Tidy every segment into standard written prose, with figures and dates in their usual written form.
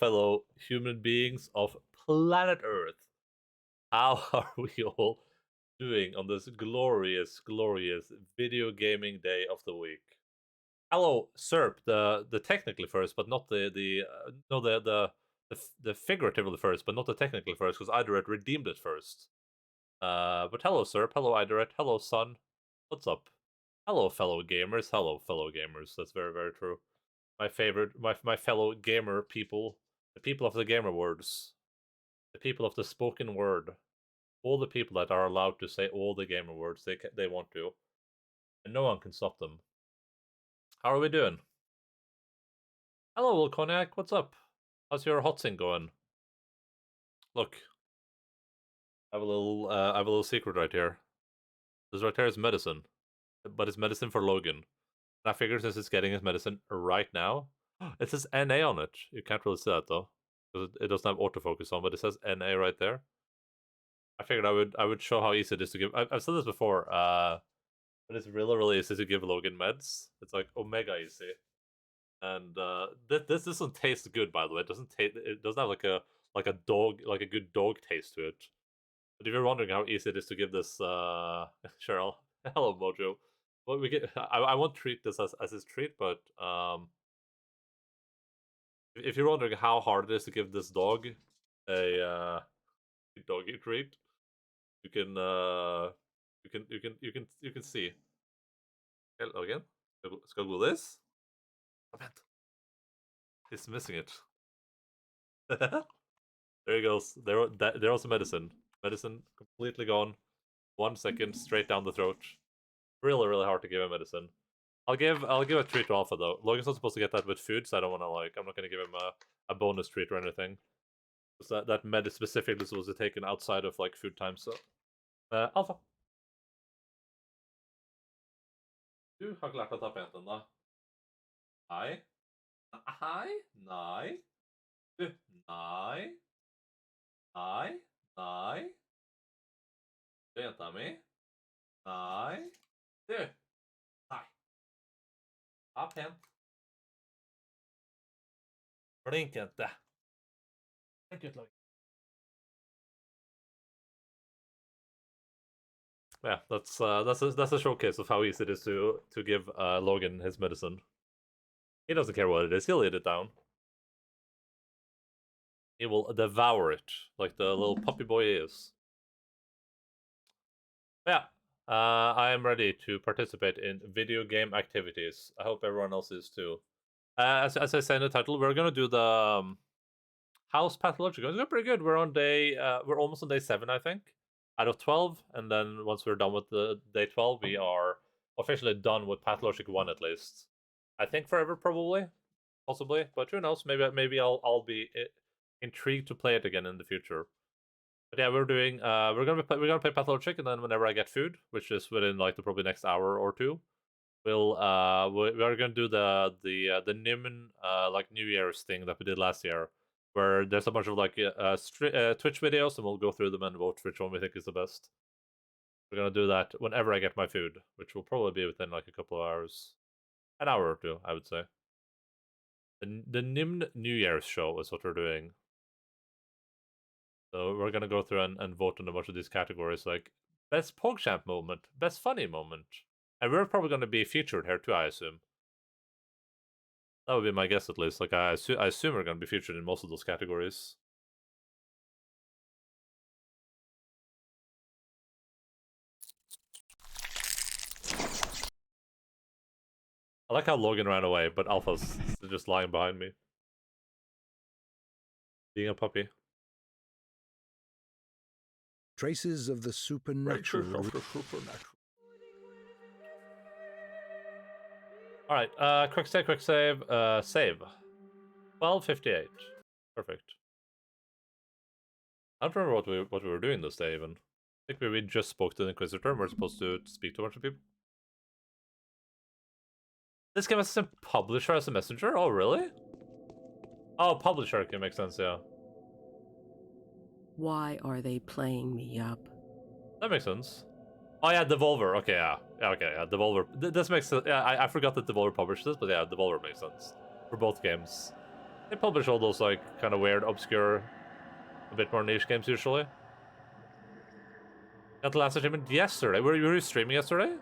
fellow human beings of planet Earth. How are we all doing on this glorious, glorious video gaming day of the week? Hello, Serp, the technically first, but not the figuratively first, but not the technically first, because Idoret redeemed it first. But hello, Serp. Hello, Idoret. Hello, Sun. What's up? Hello, fellow gamers. Hello, fellow gamers. That's very, very true. My favorite, my fellow gamer people, the people of the gamer words, the people of the spoken word, all the people that are allowed to say all the gamer words they want to, and no one can stop them. How are we doing? Hello, Will Cognac. What's up? How's your hot thing going? Look, I have a little secret right here. This right here is medicine, but it's medicine for Logan. And I figure since it's getting his medicine right now, it says NA on it. You can't really see that though, because it doesn't have autofocus on, but it says NA right there. I figured I would show how easy it is to give. I've said this before, but it's really, really easy to give Logan meds. It's like omega easy. And this doesn't taste good, by the way. It doesn't have like a good dog taste to it. But if you're wondering how easy it is to give this, Cheryl, hello Mojo. Well, I won't treat this as his treat, but if you're wondering how hard it is to give this dog a doggy treat, you can see. Again, let's go with this. He's missing it. There he goes. There also medicine. Medicine completely gone. 1 second, straight down the throat. Really, really hard to give him medicine. I'll give a treat to Alpha though. Logan's not supposed to get that with food, so I don't want to I'm not gonna give him a bonus treat or anything. Because that med is specifically supposed to be taken outside of like food time. So, Alpha. Du har klart å ta penten da. Nei. Nei. Nei. Du. Nei. Nei. Nei. Du, jenta mi. Nei. Du. Nei. Ta pent. Flink jente. Flink utlag. Yeah, that's a showcase of how easy it is to give Logan his medicine. He doesn't care what it is. He'll eat it down. He will devour it like the little puppy boy he is. Yeah, I am ready to participate in video game activities. I hope everyone else is too. As I say in the title, we're gonna do the House Pathologic. It's going pretty good. We're on we're almost on day 7, I think, out of 12. And then once we're done with the day 12, we are officially done with Pathologic 1 at least. I think forever, probably, possibly, but who knows? Maybe I'll be intrigued to play it again in the future. But yeah, we're gonna play Pathologic, and then whenever I get food, which is within like the probably next hour or two, we're gonna do the Nimen like New Year's thing that we did last year, where there's a bunch of like Twitch videos, and we'll go through them and vote which one we think is the best. We're gonna do that whenever I get my food, which will probably be within like a couple of hours, an hour or two, I would say. The Nim New Year's show is what we're doing. So we're gonna go through and vote on a bunch of these categories, like best PogChamp moment, best funny moment, and we're probably gonna be featured here too, I assume. That would be my guess, at least. Like I assume we're gonna be featured in most of those categories. I like how Logan ran away, but Alpha's just lying behind me. Being a puppy. Traces of the supernatural. Alright, quick save, save. 12:58. Perfect. I don't remember what we were doing this day, even. I think we just spoke to the Inquisitor, we're supposed to speak to a bunch of people. This game has a publisher as a messenger? Oh, really? Oh, publisher can make sense, yeah. Why are they playing me up? That makes sense. Oh yeah, Devolver. Okay, yeah. Okay, yeah, Devolver. This makes sense. Yeah, I forgot that Devolver published this, but yeah, Devolver makes sense. For both games. They publish all those like kind of weird, obscure, a bit more niche games usually. Got the last achievement yesterday. Were you streaming yesterday?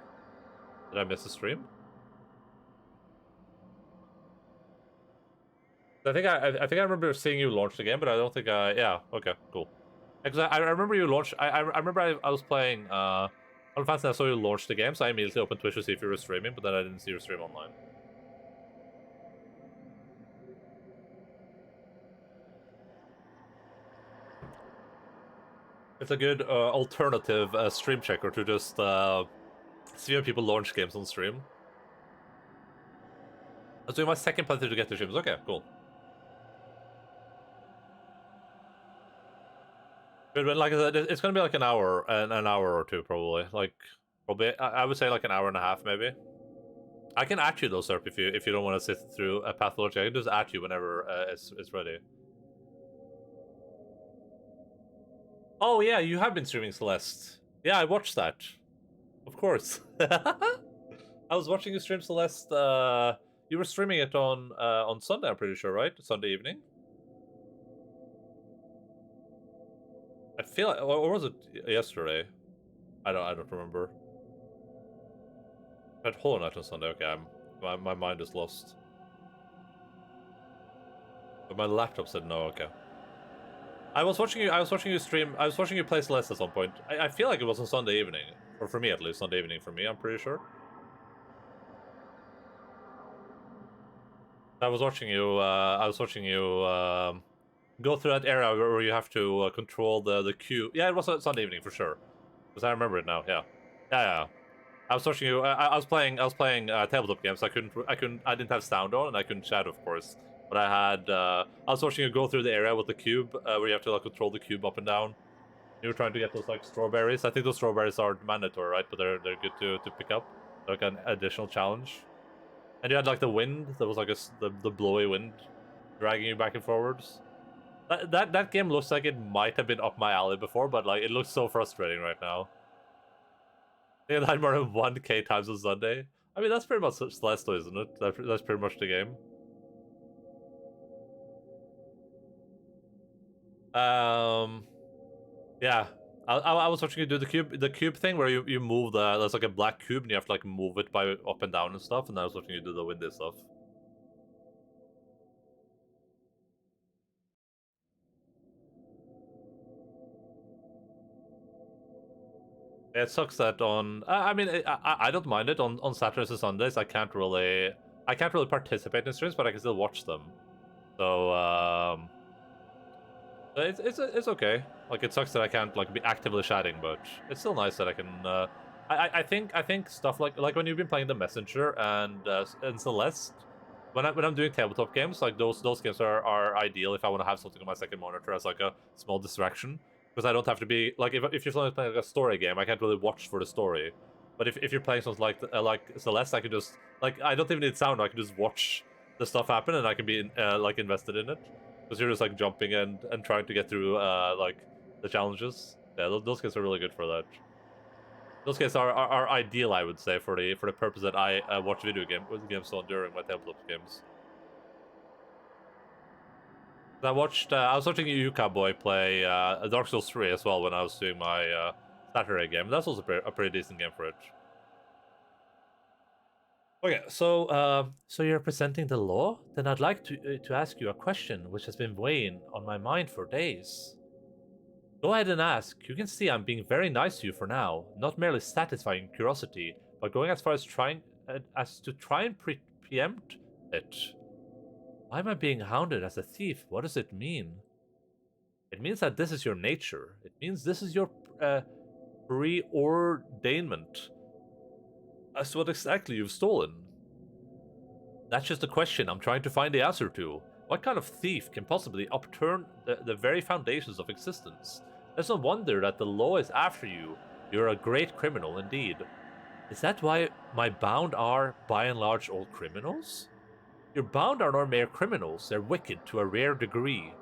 Did I miss the stream? I think I remember seeing you launch the game, but I don't think I. Yeah. Okay. Cool. Because I remember you launched. I remember I was playing Final Fantasy. I saw you launch the game, so I immediately opened Twitch to see if you were streaming, but then I didn't see your stream online. It's a good alternative stream checker to just see when people launch games on stream. I was doing my second playthrough to get the streams. Okay, cool. Good, but like I said, it's gonna be like an hour or two probably. Like probably I would say like an hour and a half maybe. I can at you though, Serp, if you don't want to sit through a Pathologic. I can just at you whenever it's ready. Oh yeah, you have been streaming Celeste. Yeah, I watched that. Of course. I was watching you stream Celeste. You were streaming it on Sunday, I'm pretty sure, right? Sunday evening. I feel like, or was it yesterday? I don't remember. I had Hollow Knight on Sunday. Okay, my mind is lost. But my laptop said no. Okay. I was watching you stream. I was watching you play Celeste at some point. I feel like it was on Sunday evening, or for me at least, Sunday evening for me. I'm pretty sure. I was watching you. Go through that area where you have to control the cube. Yeah, it was a Sunday evening for sure, because I remember it now. Yeah, yeah. I was watching you. I was playing tabletop games. I didn't have sound on, and I couldn't chat, of course. But I was watching you go through the area with the cube, where you have to like control the cube up and down. You were trying to get those like strawberries. I think those strawberries are mandatory, right? But they're good to pick up, like an additional challenge. And you had like the wind. There was like the blowy wind, dragging you back and forwards. That game looks like it might have been up my alley before, but like it looks so frustrating right now. They died more than 1k times on Sunday. I mean, that's pretty much Celeste, isn't it? That's pretty much the game. Yeah. I was watching you do the cube thing where you move there's like a black cube and you have to like move it by up and down and stuff, and I was watching you do the windy stuff. It sucks that on. I mean, I don't mind it on Saturdays and Sundays. I can't really participate in streams, but I can still watch them. So it's okay. Like it sucks that I can't like be actively chatting, but it's still nice that I can. I think stuff like when you've been playing the Messenger and Celeste, when I'm doing tabletop games, like those games are ideal if I want to have something on my second monitor as like a small distraction. Because I don't have to be like if you're playing like a story game, I can't really watch for the story. But if you're playing something like Celeste, I can just like I don't even need sound. I can just watch the stuff happen, and I can be like invested in it. Because you're just like jumping and trying to get through like the challenges. Yeah, those games are really good for that. Those games are ideal, I would say, for the purpose that I watch games on during my tabletop games. I was watching you Cowboy play Dark Souls 3 as well when I was doing my Saturday game. That's also a pretty decent game for it. Okay, so you're presenting the law? Then I'd like to ask you a question which has been weighing on my mind for days. Go ahead and ask. You can see I'm being very nice to you for now, not merely satisfying curiosity, but going as far as to try and preempt it. Why am I being hounded as a thief? What does it mean? It means that this is your nature. It means this is your preordainment as to what exactly you've stolen. That's just a question I'm trying to find the answer to. What kind of thief can possibly upturn the very foundations of existence? There's no wonder that the law is after you. You're a great criminal indeed. Is that why my bound are, by and large, all criminals? Your bound are not mere criminals, they're wicked to a rare degree.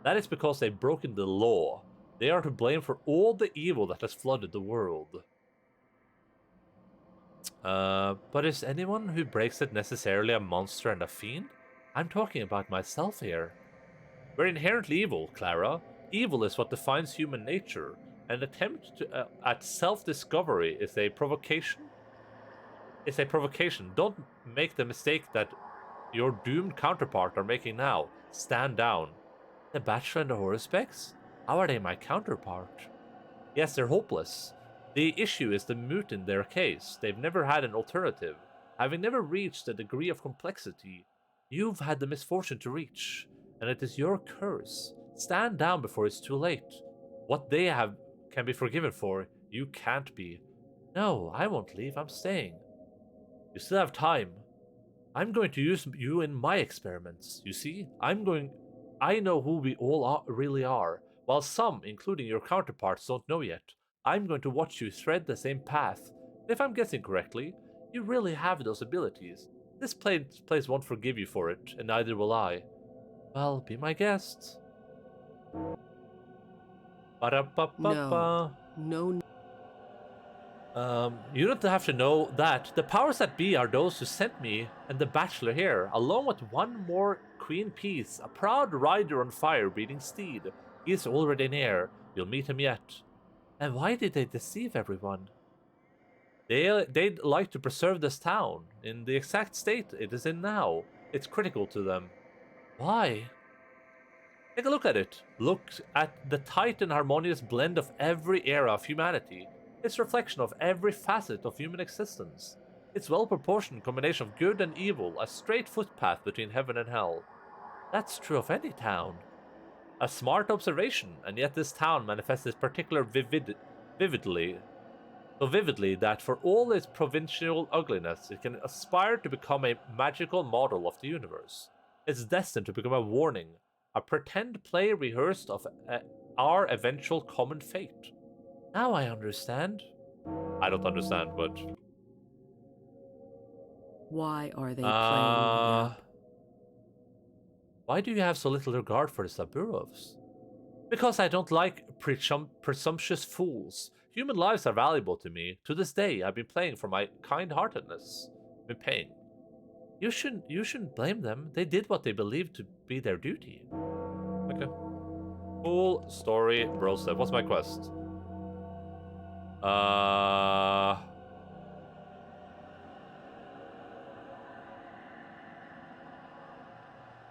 That is because they've broken the law. They are to blame for all the evil that has flooded the world. But is anyone who breaks it necessarily a monster and a fiend? I'm talking about myself here. We're inherently evil, Clara. Evil is what defines human nature. An attempt at self-discovery is a provocation. It's a provocation. Don't make the mistake that your doomed counterpart are making now. Stand down. The Bachelor and the Horospecs? How are they my counterpart? Yes, they're hopeless. The issue is the moot in their case. They've never had an alternative. Having never reached a degree of complexity you've had the misfortune to reach, and it is your curse. Stand down before it's too late. What they have can be forgiven for, you can't be. No, I won't leave, I'm staying. You still have time. I'm going to use you in my experiments, you see? I know who we all really are, while some, including your counterparts, don't know yet. I'm going to watch you thread the same path. If I'm guessing correctly, you really have those abilities. This place won't forgive you for it, and neither will I. Well, be my guest. Ba-da-ba-ba-ba. No. You don't have to know that. The powers that be are those who sent me and the Bachelor here, along with one more Queen Peace, a proud rider on fire-breathing steed. He is already near. You'll meet him yet. And why did they deceive everyone? They'd like to preserve this town in the exact state it is in now. It's critical to them. Why? Take a look at it. Look at the tight and harmonious blend of every era of humanity. Its reflection of every facet of human existence. Its well-proportioned combination of good and evil, a straight footpath between heaven and hell. That's true of any town. A smart observation, and yet this town manifests its particular vividly that for all its provincial ugliness, it can aspire to become a magical model of the universe. It's destined to become a warning, a pretend play rehearsed of our eventual common fate. Now I understand. I don't understand, but... Why are they playing me up? Why do you have so little regard for the Saburovs? Because I don't like presumptuous fools. Human lives are valuable to me. To this day, I've been playing for my kind-heartedness. I've been paying. You shouldn't blame them. They did what they believed to be their duty. Okay. Cool story, bro. What's my quest?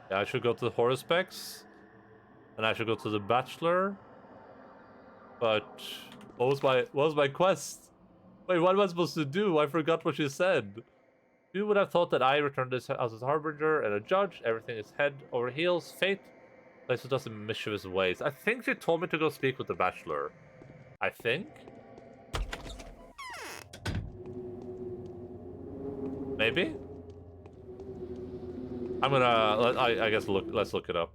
Yeah, I should go to the Horospecs. And I should go to the Bachelor. But what was my quest? Wait, what am I supposed to do? I forgot what you said. Who would have thought that I returned this as a harbinger and a judge? Everything is head over heels. Fate places us in mischievous ways. I think she told me to go speak with the Bachelor. I think. Maybe? I'm gonna, I guess let's look it up.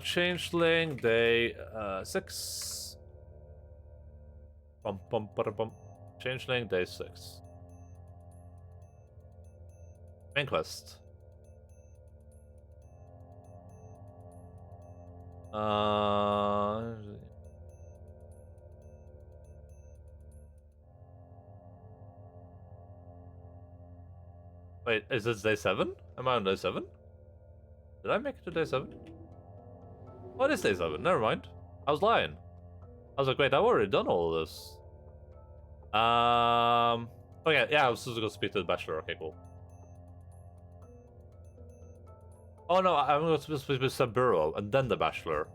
Changeling, day 6. Bum bum bum bum. Changeling, day 6. Main quest. Wait, is this day 7? Am I on day 7? Did I make it to day 7? Oh, it is day 7. Never mind. I was lying. I was like, wait, I've already done all of this. Okay, yeah, I was supposed to go speak to the Bachelor. Okay, cool. Oh no, I'm going to speak with Saburo and then the Bachelor.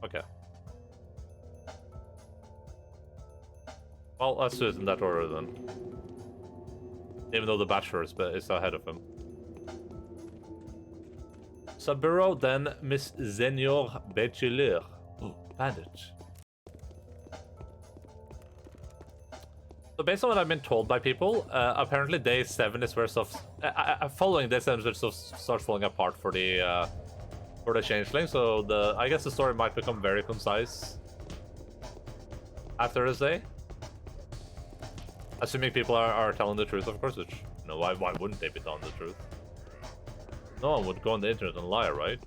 Okay. Well, let's do it in that order then. Even though the Bachelor is ahead of him. Saburo, then Miss Senior Bachelor. Oh, bandage. So based on what I've been told by people, apparently day 7 is where stuff... following day 7 is where stuff starts falling apart for the Changeling, so I guess the story might become very concise after this day. Assuming people are telling the truth, of course, which, you know, why wouldn't they be telling the truth? No one would go on the internet and lie, right?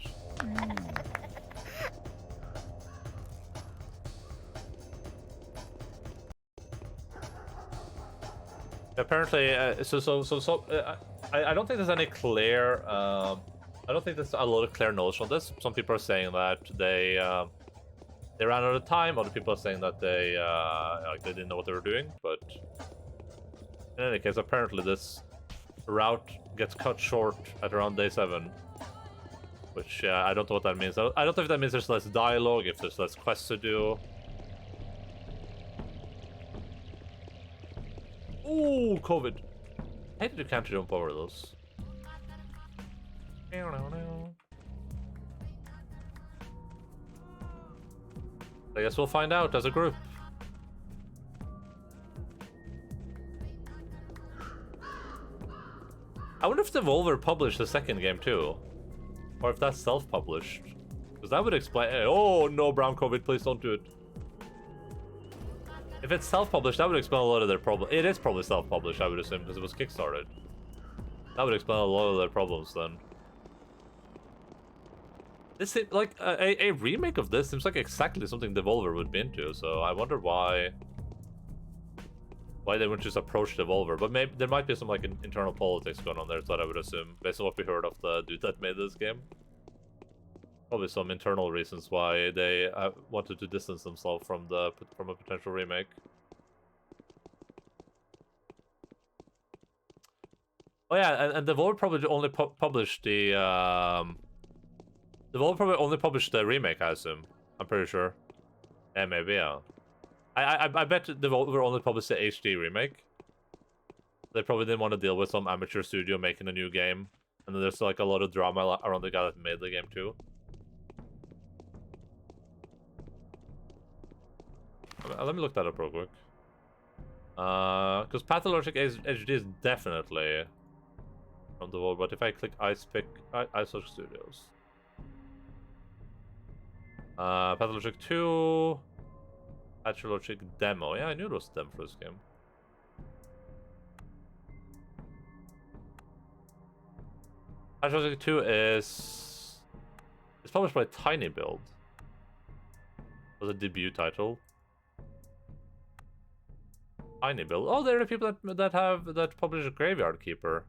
Apparently, I don't think there's any clear. I don't think there's a lot of clear knowledge on this. Some people are saying that they ran out of time. Other people are saying that they like they didn't know what they were doing. But in any case, apparently this route gets cut short at around day 7, which I don't know what that means. I don't know if that means there's less dialogue, if there's less quests to do. Ooh, COVID. I hate that you can't jump over those. I guess we'll find out as a group. I wonder if Devolver published the second game too. Or if that's self-published. Because that would explain... Oh no, Brown COVID, please don't do it. If it's self-published, that would explain a lot of their problems. It is probably self-published, I would assume, because it was kickstarted. That would explain a lot of their problems then. This seems like a remake of this seems like exactly something Devolver would be into, so I wonder why they wouldn't just approach Devolver. But maybe there might be some like internal politics going on there, is what I would assume, based on what we heard of the dude that made this game. Probably some internal reasons why they wanted to distance themselves from a potential remake. Oh yeah, and Devolver probably only published the Devolver probably only published the remake, I assume. I'm pretty sure. Yeah, maybe, yeah. I bet Devolver only published the HD remake. They probably didn't want to deal with some amateur studio making a new game. And then there's like a lot of drama around the guy that made the game too. Let me look that up real quick. Because Pathologic HD is definitely from Devolver, but if I click Icehook Studios. Pathologic 2... Pathologic Demo. Yeah, I knew it was them for this game. Pathologic 2 is... It's published by Tiny Build. It was a debut title. Tiny Build. Oh, they're the people that publish Graveyard Keeper.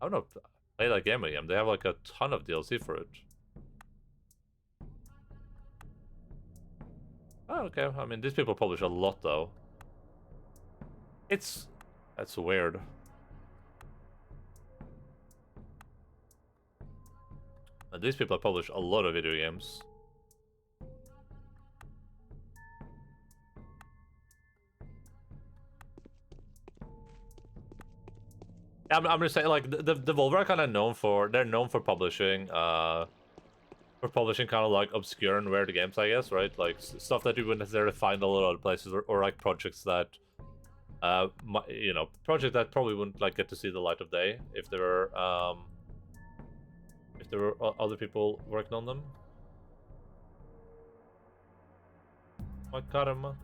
I don't know. Play that game again. They have like a ton of DLC for it. Oh, okay. I mean, these people publish a lot, though. That's weird. And these people publish a lot of video games. I'm just saying, like, the Devolver are kind of known for... They're known for publishing, kind of like obscure and weird games, I guess, right? Like stuff that you wouldn't necessarily find a lot of other places, or like projects that, you know, projects that probably wouldn't like get to see the light of day if there were other people working on them. My karma.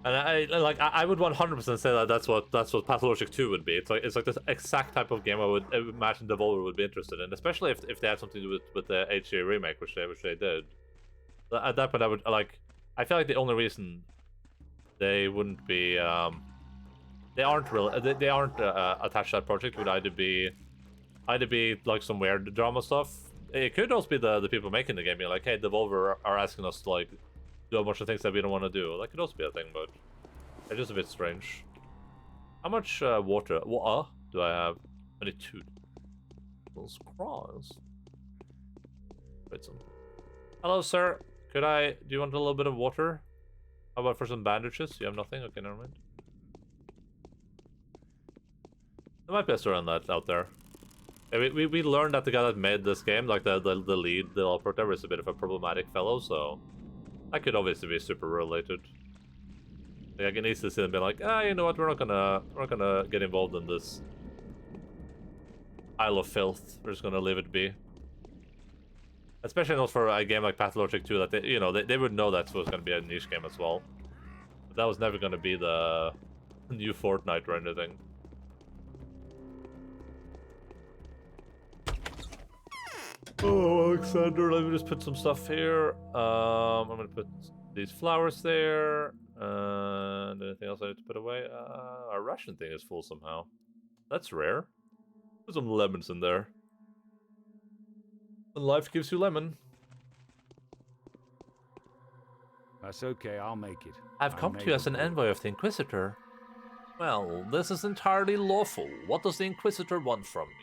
And I would 100% say that that's what Pathologic 2 would be. It's like the exact type of game I would imagine Devolver would be interested in, especially if they had something to do with the HD remake, which they did. At that point, I would like. I feel like the only reason they wouldn't be they aren't attached to that project would either be like some weird drama stuff. It could also be the people making the game being like, hey, Devolver are asking us to like do a bunch of things that we don't want to do. That could also be a thing, but it's just a bit strange. How much water do I have? I need 2. Those crawls. Wait some. Hello, sir. Do you want a little bit of water? How about for some bandages? You have nothing? Okay, never mind. There might be a story on that out there. Yeah, we learned that the guy that made this game, like the lead developer, is a bit of a problematic fellow, so that could obviously be super related. Like, I can easily see them being like, you know what, we're not gonna get involved in this Isle of Filth. We're just gonna leave it be. Especially not for a game like Pathologic 2, that they would know that was gonna be a niche game as well. But that was never gonna be the new Fortnite or anything. Oh, Alexander, let me just put some stuff here. I'm gonna put These flowers there. And anything else I need to put away? Our ration thing is full somehow. That's rare. Put some lemons in there. And life gives you lemon. That's okay, I'll make it. I've come to you as an envoy of the Inquisitor. Well, this is entirely lawful. What does the Inquisitor want from me?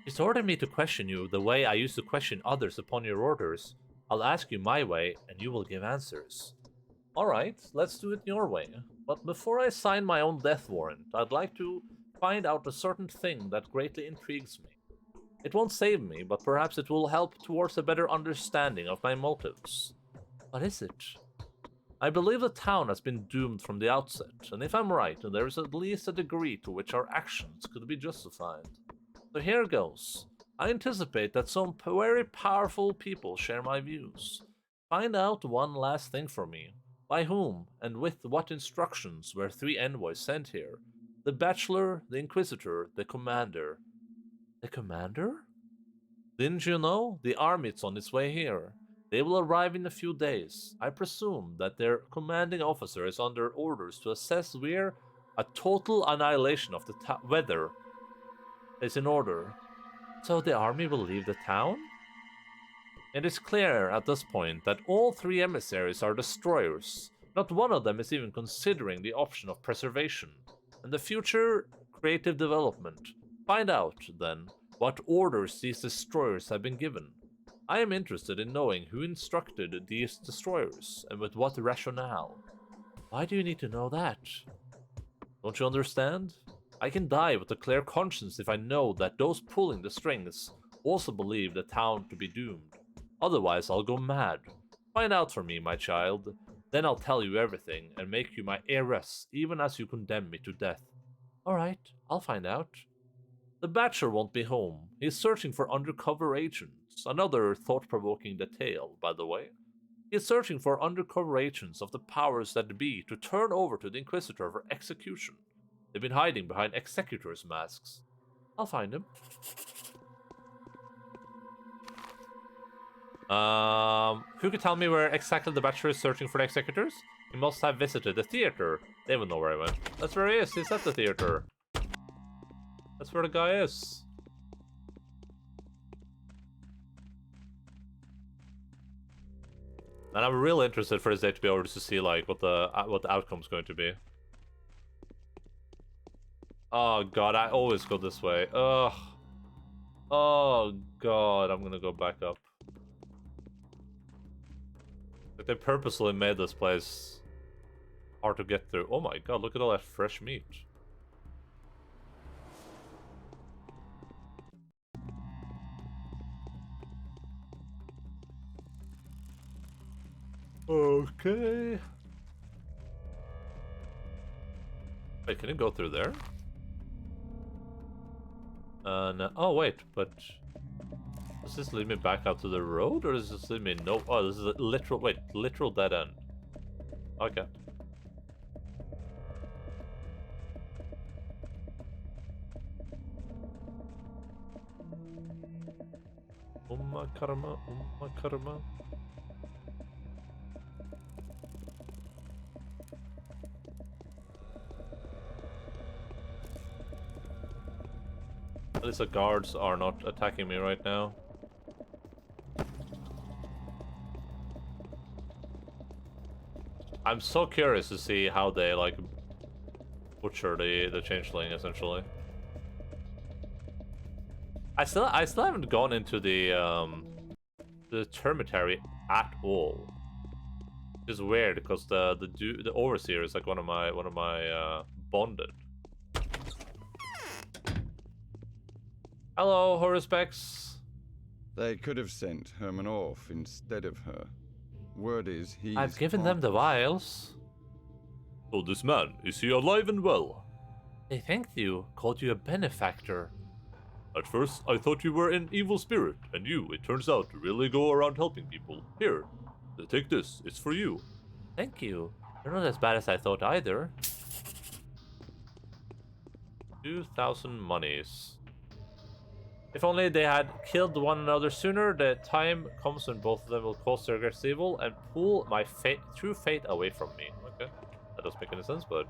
He's ordered me to question you the way I used to question others upon your orders. I'll ask you my way, and you will give answers. Alright, let's do it your way. But before I sign my own death warrant, I'd like to find out a certain thing that greatly intrigues me. It won't save me, but perhaps it will help towards a better understanding of my motives. What is it? I believe the town has been doomed from the outset, and if I'm right, there is at least a degree to which our actions could be justified. So here goes. I anticipate that some very powerful people share my views. Find out one last thing for me. By whom, and with what instructions were 3 envoys sent here? The Bachelor, the Inquisitor, the Commander. The Commander? Didn't you know? The army's on its way here. They will arrive in a few days. I presume that their commanding officer is under orders to assess where a total annihilation of the weather is in order. So the army will leave the town? It is clear at this point that all 3 emissaries are destroyers. Not one of them is even considering the option of preservation. And the future creative development. Find out, then, what orders these destroyers have been given. I am interested in knowing who instructed these destroyers, and with what rationale. Why do you need to know that? Don't you understand? I can die with a clear conscience if I know that those pulling the strings also believe the town to be doomed. Otherwise, I'll go mad. Find out for me, my child. Then I'll tell you everything and make you my heiress, even as you condemn me to death. Alright, I'll find out. The Bachelor won't be home. He's searching for undercover agents. Another thought-provoking detail, by the way. He's searching for undercover agents of the powers that be to turn over to the Inquisitor for execution. They've been hiding behind executors' masks. I'll find him. Who could tell me where exactly the Bachelor is searching for the executors? He must have visited the theater. They will know where I went. That's where he is. He's at the theater. That's where the guy is. And I'm really interested for this day to be able to see like what the outcome's going to be. Oh god, I always go this way. Ugh. Oh god, I'm gonna go back up. Like they purposely made this place hard to get through. Oh my god, look at all that fresh meat. Okay. Wait, can you go through there? No. Oh wait, but does this lead me back out to the road, or does this lead me no? Oh, this is a literal literal dead end. Okay. Karma. At least the guards are not attacking me right now. I'm so curious to see how they like butcher the changeling essentially. I still haven't gone into the termitary at all. Which is weird because the overseer is like one of my bonded. Hello, Horuspex. They could have sent Herman off instead of her. Word is he's... I've given them the vials. So this man, is he alive and well? They thanked you, called you a benefactor. At first, I thought you were an evil spirit, and you, it turns out, really go around helping people. Here, take this, it's for you. Thank you. You're not as bad as I thought either. 2,000 monies. If only they had killed one another sooner, the time comes when both of them will cause their greatest evil and pull my true fate away from me. Okay, that doesn't make any sense, but...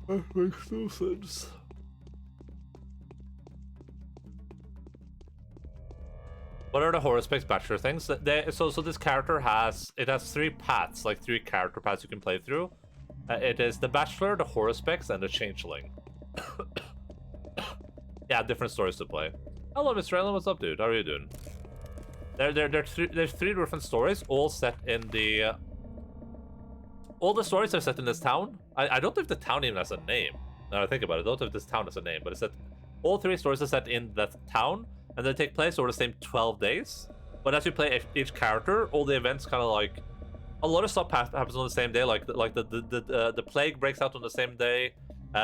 That makes no sense. What are the horospecs bachelor things? So this character has 3 paths, like 3 character paths you can play through. It is the bachelor, the horospecs, and the changeling. Yeah, different stories to play. Hello, Mr. Allen. What's up, dude? How are you doing? There's 3 different stories, all set in the. All the stories are set in this town. I don't know if the town even has a name. Now I think about it, I don't know if this town has a name, but it's that all 3 stories are set in that town, and they take place over the same 12 days. But as you play each character, all the events kind of like a lot of stuff happens on the same day. Like the plague breaks out on the same day.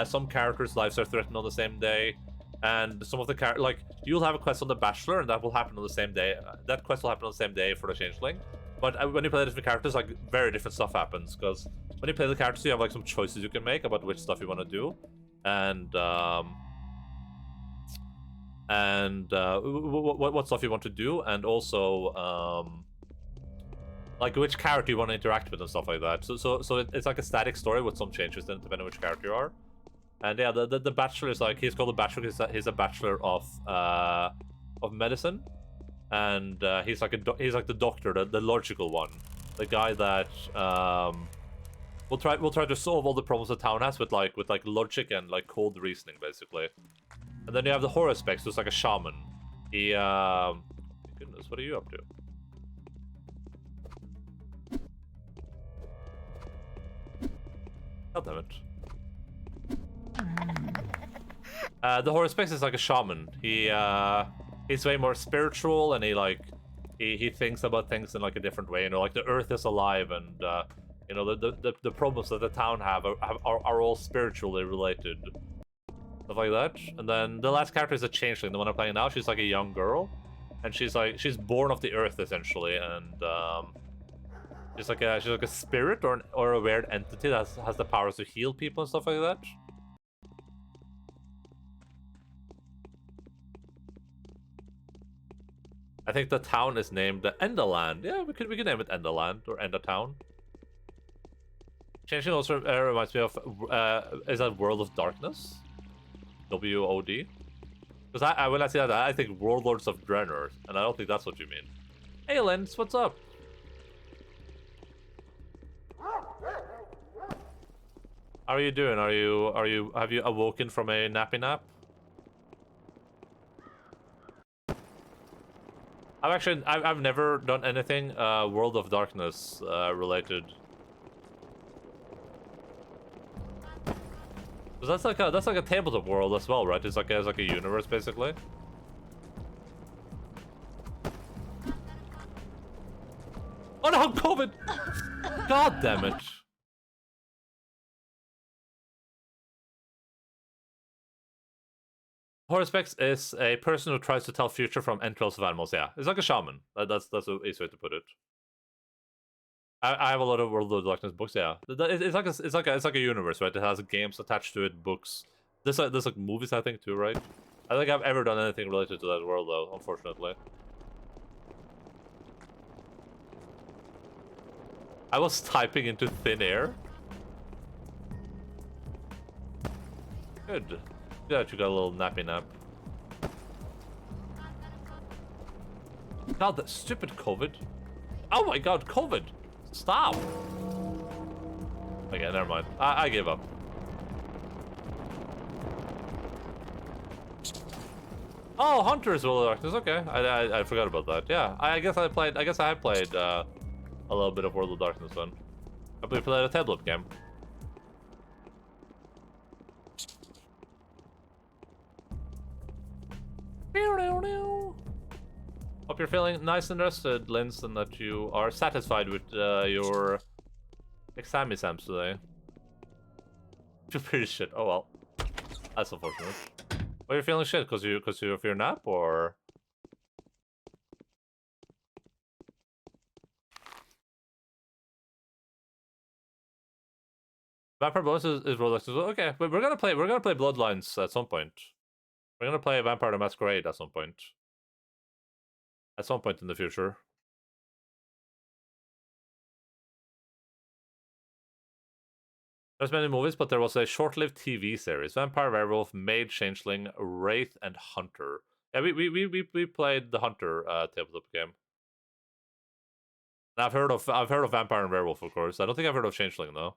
Some characters' lives are threatened on the same day, and some of the like you'll have a quest on the Bachelor, and that will happen on the same day. That quest will happen on the same day for the Changeling. But when you play different characters, like very different stuff happens, because when you play the characters, you have like some choices you can make about which stuff you want to do, and what stuff you want to do, and also like which character you want to interact with and stuff like that. So it's like a static story with some changes then depending on which character you are. And yeah, the Bachelor is like, he's called the Bachelor because he's a bachelor of medicine. And he's like the doctor, the logical one, the guy that will try to solve all the problems the town has with like logic and like cold reasoning, basically. And then you have the horospecs, who's like a shaman. He goodness, what are you up to? God damn it. The horospecs is like a shaman. He's way more spiritual, and he thinks about things in like a different way. You know, like the earth is alive, and you know the problems that the town have are all spiritually related, stuff like that. And then the last character is a changeling, the one I'm playing now. She's like a young girl, and she's born of the earth essentially, and she's like a spirit or a weird entity that has the powers to heal people and stuff like that. I think the town is named the Endaline. Yeah, we could name it Endaline or Endatown. Changeling also reminds me of is that World of Darkness? WOD? Because when I say that, I think Warlords of Draenor, and I don't think that's what you mean. Hey, Lens, what's up? How are you doing? Have you awoken from a nappy nap? I've never done anything World of Darkness related. Because that's like a tabletop world as well, right? It's like a universe basically. Oh no, COVID! God damn it! Horospecs is a person who tries to tell future from entrails of animals. Yeah, it's like a shaman. That's the easy way to put it. I have a lot of World of Darkness books. Yeah, it's like a universe, right? It has games attached to it, books. There's like movies, I think, too, right? I don't think I've ever done anything related to that world, though, unfortunately. I was typing into thin air. Good. Yeah, you got a little nappy nap. God, that stupid COVID. Oh my god, COVID! Stop! Okay, never mind. I give up. Oh, Hunter's World of Darkness. Okay, I forgot about that. Yeah, I guess I have played a little bit of World of Darkness then. I played a tablet game. Hope you're feeling nice and rested, Linz, and that you are satisfied with your exam today. You're pretty shit. Oh well, that's unfortunate. Are you feeling shit because of your nap, or? Vampire bonus is Rolex as well. Okay, but we're gonna play Bloodlines at some point. We're gonna play Vampire the Masquerade at some point. At some point in the future. There's many movies, but there was a short-lived TV series: Vampire, Werewolf, Maid, Changeling, Wraith, and Hunter. Yeah, we played the Hunter tabletop game. And I've heard of Vampire and Werewolf, of course. I don't think I've heard of Changeling though.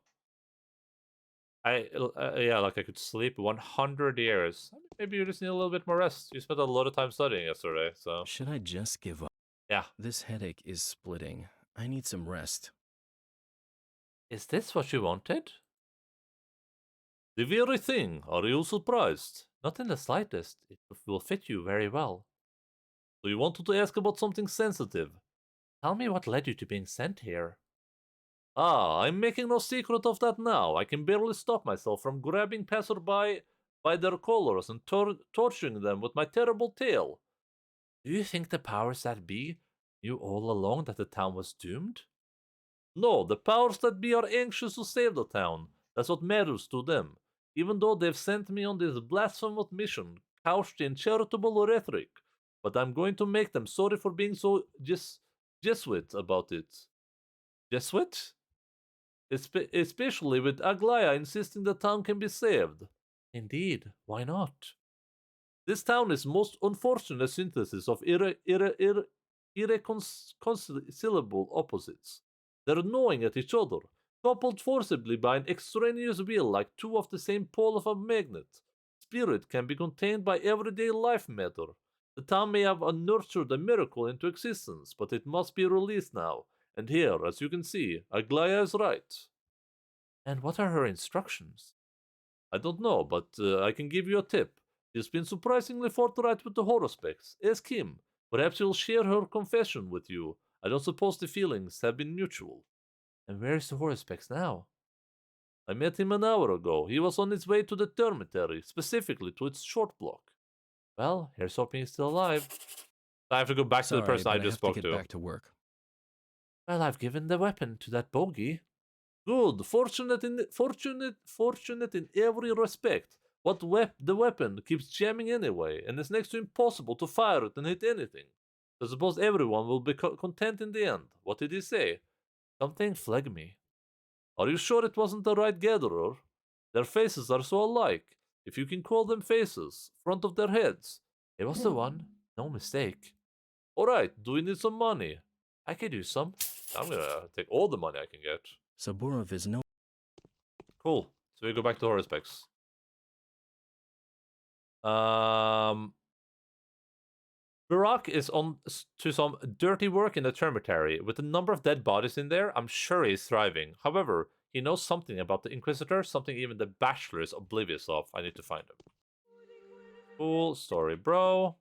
Yeah, like I could sleep 100 years. Maybe you just need a little bit more rest. You spent a lot of time studying yesterday, so. Should I just give up? Yeah. This headache is splitting. I need some rest. Is this what you wanted? The very thing. Are you surprised? Not in the slightest. It will fit you very well. So you wanted to ask about something sensitive. Tell me what led you to being sent here. Ah, I'm making no secret of that now. I can barely stop myself from grabbing passerby by their collars and torturing them with my terrible tail. Do you think the powers that be knew all along that the town was doomed? No, the powers that be are anxious to save the town. That's what matters to them. Even though they've sent me on this blasphemous mission, couched in charitable rhetoric. But I'm going to make them sorry for being so Jesuit about it. Jesuit? Especially with Aglaya insisting the town can be saved. Indeed, why not? This town is most unfortunate synthesis of irreconcilable opposites. They're gnawing at each other, coupled forcibly by an extraneous will like two of the same pole of a magnet. Spirit can be contained by everyday life matter. The town may have nurtured a miracle into existence, but it must be released now. And here, as you can see, Aglaya is right. And what are her instructions? I don't know, but I can give you a tip. She's been surprisingly forthright with the horospecs. Ask him. Perhaps he'll share her confession with you. I don't suppose the feelings have been mutual. And where is the horospecs now? I met him an hour ago. He was on his way to the dormitory, specifically to its short block. Well, here's hoping he's still alive. I have to go back to the person I just spoke to. Back to work. Well, I've given the weapon to that bogey. Good, fortunate in every respect. The weapon keeps jamming anyway, and it's next to impossible to fire it and hit anything. I suppose everyone will be content in the end. What did he say? Something flag me. Are you sure it wasn't the right gatherer? Their faces are so alike. If you can call them faces, front of their heads. It was the one. No mistake. Alright, do we need some money? I could use some. I'm gonna take all the money I can get. Saburov is no... Cool. So we go back to horospecs. Barak is on to some dirty work in the termitary. With the number of dead bodies in there, I'm sure he's thriving. However, he knows something about the Inquisitor, something even the Bachelor is oblivious of. I need to find him. Cool story, bro.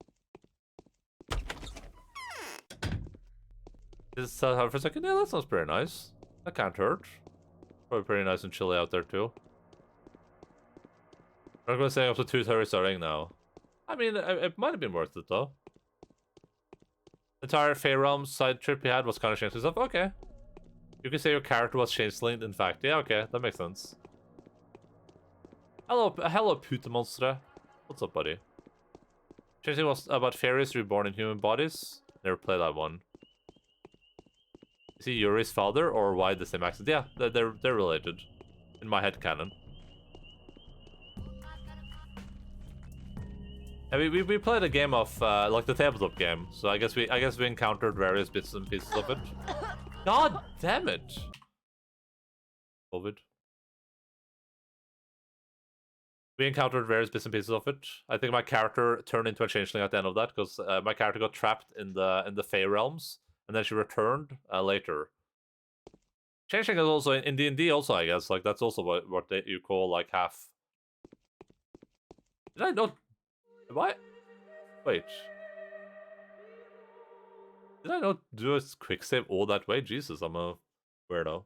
Is that for a second? Yeah, that sounds pretty nice. That can't hurt. Probably pretty nice and chilly out there too. I'm gonna say up to 2:30 starting now. I mean, it might have been worth it though. The entire Fey Realm side trip you had was kind of changed stuff. Okay. You can say your character was changeling, in fact. Yeah, okay, that makes sense. Hello, Putemonstre. What's up, buddy? Changeling was about fairies reborn in human bodies. Never played that one. Is he Yuri's father, or why the same accent? Yeah, they're related. In my head canon. And we played a game of like the tabletop game, so I guess we encountered various bits and pieces of it. God damn it! COVID. We encountered various bits and pieces of it. I think my character turned into a changeling at the end of that because my character got trapped in the Fey realms, and then she returned later. Changeling is also in D&D also, I guess. Like that's also what you call like half. Did I not? What? Wait. Did I not do a quick save all that way? Jesus, I'm a weirdo.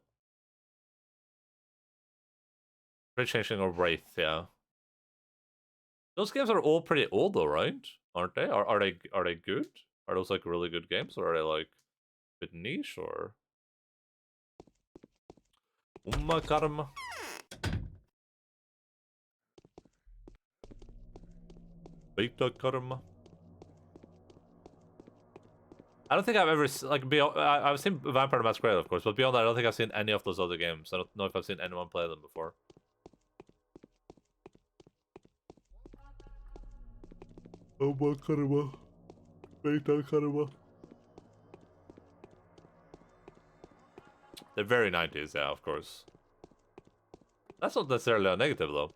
Changeling or Wraith, yeah. Those games are all pretty old though, right? Aren't they? Are they good? Are those like really good games, or are they like a bit niche, or? Karma. Beta karma. I don't think I've ever like beyond. I've seen Vampire the Masquerade, of course, but beyond that, I don't think I've seen any of those other games. I don't know if I've seen anyone play them before. Oh my karma. Beta karma. They're very 90s, yeah, of course. That's not necessarily a negative, though.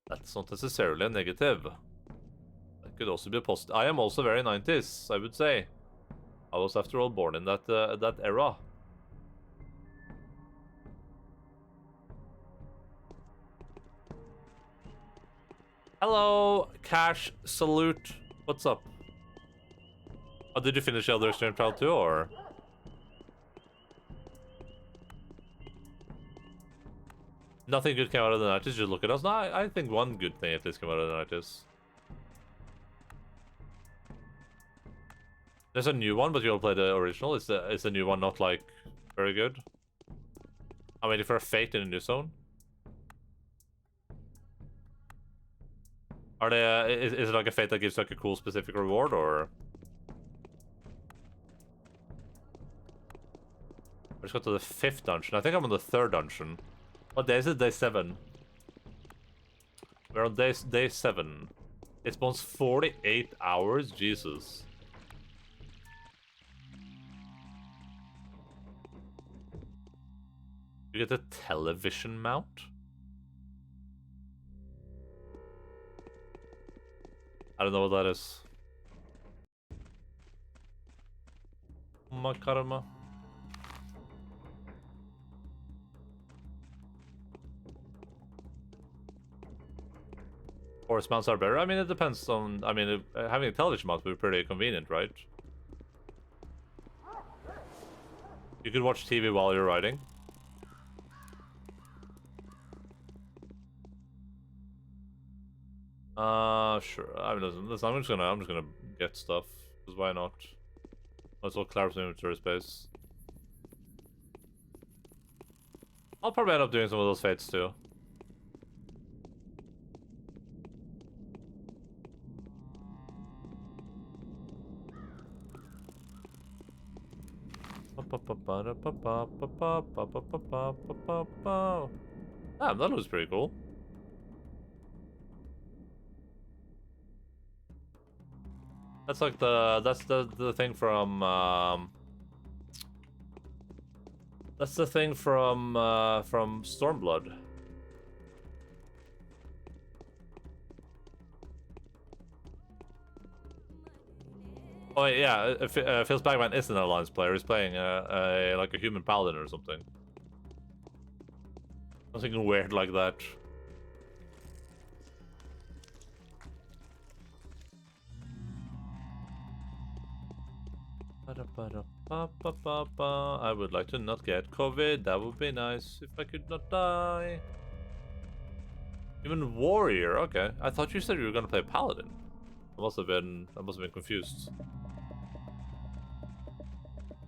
That's not necessarily a negative. That could also be a positive. I am also very 90s, I would say. I was, after all, born in that that era. Hello, Cash Salute. What's up? Oh, did you finish Elder Extreme Trial 2, or? Nothing good came out of the 90s, just look at us. No, I think one good thing at least came out of the 90s. There's a new one, but you all play the original. Is the new one not, like, very good? I'm waiting for a Fate in a new zone. Are they, is it like a Fate that gives, like, a cool specific reward, or? I just got to the 5th dungeon. I think I'm on the 3rd dungeon. What day is it? Day 7. We're on day 7. It spawns 48 hours? Jesus. You get a television mount? I don't know what that is. Makarma. Horse mounts are better. I mean, it depends on. I mean, having a television mount would be pretty convenient, right? You could watch TV while you're riding. Sure. I mean, listen, I'm just gonna get stuff. Because why not? Let's all clear some inventory space. I'll probably end up doing some of those fates too. Damn, that was pretty cool. That's like the thing from that's the thing from Stormblood. Oh yeah, Phil Spagman is an Alliance player. He's playing like a human paladin or something. Something weird like that. I would like to not get COVID. That would be nice if I could not die. Even warrior. Okay, I thought you said you were gonna play paladin. I must have been confused.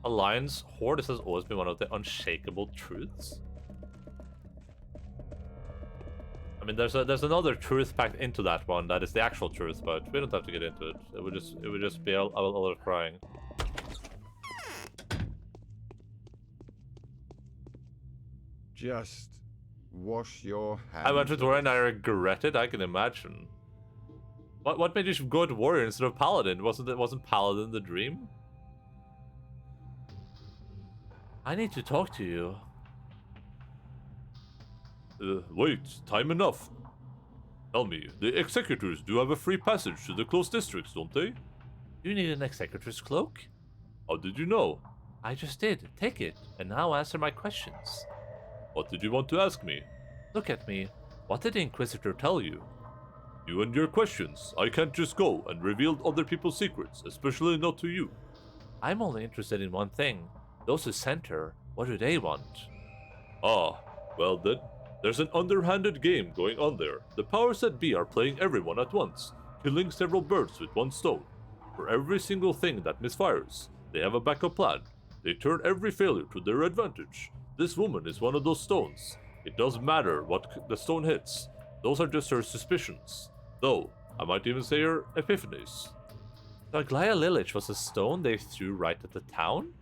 Alliance Horde has always been one of the unshakable truths. I mean, there's another truth packed into that one that is the actual truth, but we don't have to get into it. It would just be a lot of crying. Just wash your hands. I went with warrior and I regret it. I can imagine. What made you go to warrior instead of paladin? Wasn't paladin the dream? I need to talk to you. Wait, time enough. Tell me, the executors do have a free passage to the closed districts, don't they? You need an executor's cloak? How did you know? I just did. Take it, and now answer my questions. What did you want to ask me? Look at me. What did the Inquisitor tell you? You and your questions. I can't just go and reveal other people's secrets, especially not to you. I'm only interested in one thing. Those who sent her, what do they want? Ah, well then, there's an underhanded game going on there. The powers that be are playing everyone at once, killing several birds with one stone. For every single thing that misfires, they have a backup plan. They turn every failure to their advantage. This woman is one of those stones. It doesn't matter what the stone hits. Those are just her suspicions. Though, I might even say her epiphanies. The Aglaia Lilich was a stone they threw right at the town?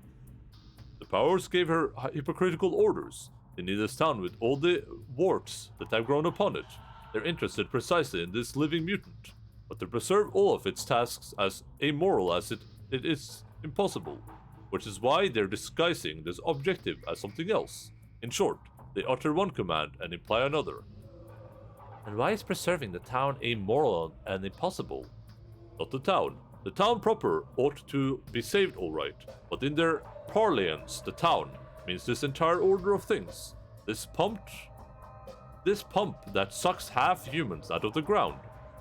The powers gave her hypocritical orders. They need this town with all the warts that have grown upon it. They're interested precisely in this living mutant, but to preserve all of its tasks as amoral as it is impossible, which is why they're disguising this objective as something else. In short, they utter one command and imply another. And why is preserving the town amoral and impossible? Not the town. The town proper ought to be saved all right, but in their parlance, the town means this entire order of things. This pump that sucks half humans out of the ground.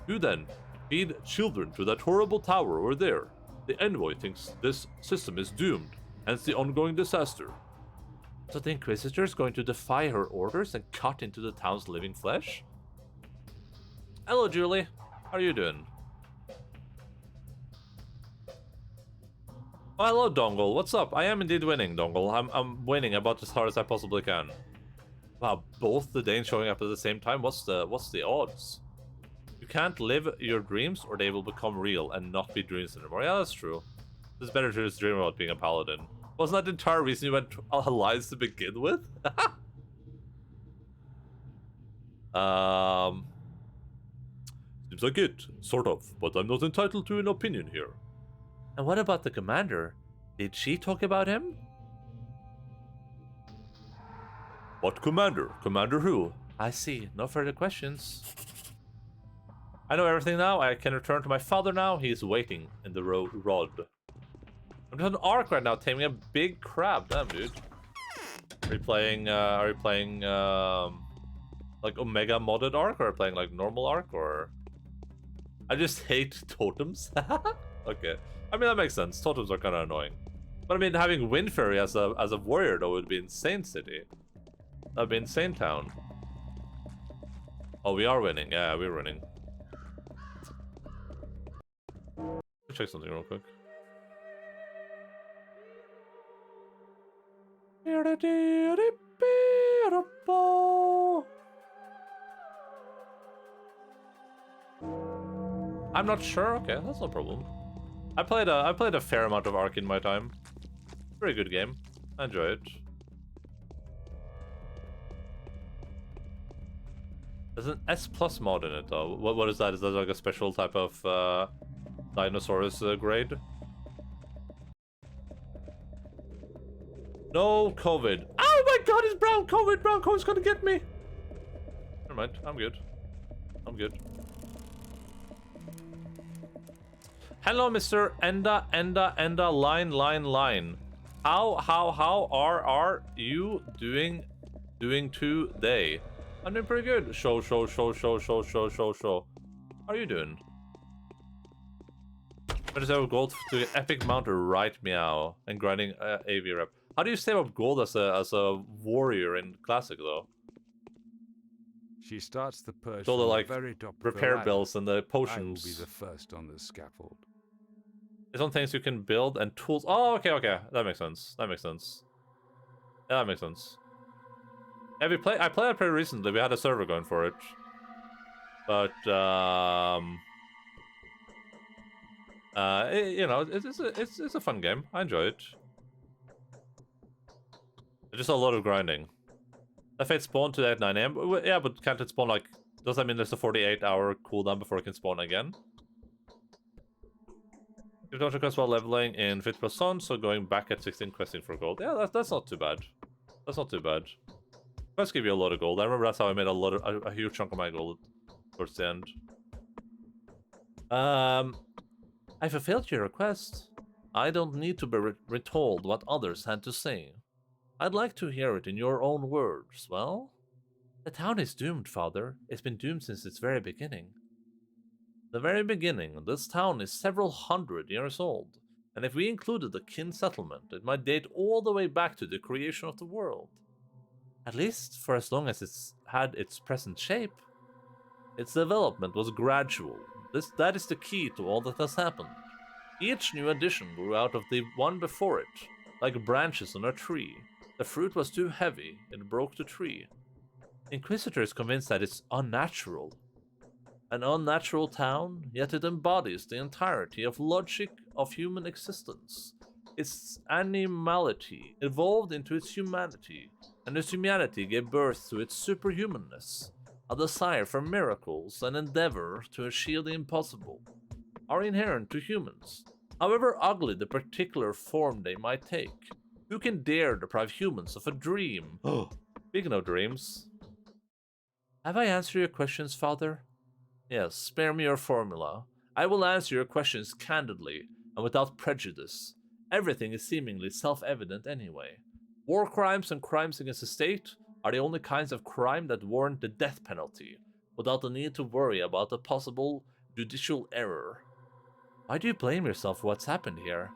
Who then feed children to that horrible tower over there? The envoy thinks this system is doomed, hence the ongoing disaster. So the Inquisitor is going to defy her orders and cut into the town's living flesh? Hello, Julie. How are you doing? Oh, hello, Dongle. What's up? I am indeed winning, Dongle. I'm winning about as hard as I possibly can. Wow, both the Danes showing up at the same time? What's the odds? You can't live your dreams or they will become real and not be dreams anymore. Yeah, that's true. It's better to just dream about being a paladin. Wasn't that the entire reason you went to allies to begin with? Seems like it, sort of, but I'm not entitled to an opinion here. And what about the commander? Did she talk about him? What commander? Commander who? I see. No further questions. I know everything now. I can return to my father now. He is waiting in the rod. I'm just on Ark right now, taming a big crab. Damn, dude. Are you playing like Omega modded Ark, or are you playing like normal Ark, or? I just hate totems. Okay. I mean, that makes sense. Totems are kind of annoying. But I mean, having Wind Fairy as a warrior, though, would be insane city. That'd be insane town. Oh, we are winning. Yeah, we're winning. Check something real quick. I'm not sure. Okay, that's no problem. I played a fair amount of Ark in my time. Very good game. I enjoy it. There's an S plus mod in it though. What is that? Is that like a special type of Dinosaurus grade? No COVID. Oh my god, it's brown COVID! Brown COVID's gonna get me! Never mind, I'm good. I'm good. Hello, Mr. Line. How are you doing today? I'm doing pretty good. Show. How are you doing? I just have gold to get epic mounter, right meow, and grinding AV rep. How do you save up gold as a warrior in classic though? She starts the purge all the from like very top of the repair ladder. bills and the I will potions. be the first on the scaffold. There's some things you can build and tools. Oh, okay. That makes sense. Yeah, that makes sense. Yeah, I played it pretty recently. We had a server going for it. But, you know, it's a fun game. I enjoy it. It's just a lot of grinding. If it spawned today at 9 AM, yeah, but can't it spawn like... Does that mean there's a 48-hour cooldown before it can spawn again? You don't request while leveling in 50%, so going back at 16 questing for gold. Yeah, that's not too bad. That's not too bad. Quests give you a lot of gold. I remember that's how I made a huge chunk of my gold towards the end. I fulfilled your request. I don't need to be retold what others had to say. I'd like to hear it in your own words. Well, the town is doomed, Father. It's been doomed since its very beginning. The very beginning, this town is several hundred years old, and if we included the kin settlement, it might date all the way back to the creation of the world. At least for as long as it's had its present shape. Its development was gradual. That is the key to all that has happened. Each new addition grew out of the one before it, like branches on a tree. The fruit was too heavy, it broke the tree. Inquisitor is convinced that it's unnatural. An unnatural town, yet it embodies the entirety of logic of human existence. Its animality evolved into its humanity, and its humanity gave birth to its superhumanness. A desire for miracles and endeavor to achieve the impossible are inherent to humans, however ugly the particular form they might take. Who can dare deprive humans of a dream? Speaking of dreams, have I answered your questions, Father? Yes, spare me your formula. I will answer your questions candidly and without prejudice. Everything is seemingly self-evident anyway. War crimes and crimes against the state are the only kinds of crime that warrant the death penalty, without the need to worry about a possible judicial error. Why do you blame yourself for what's happened here?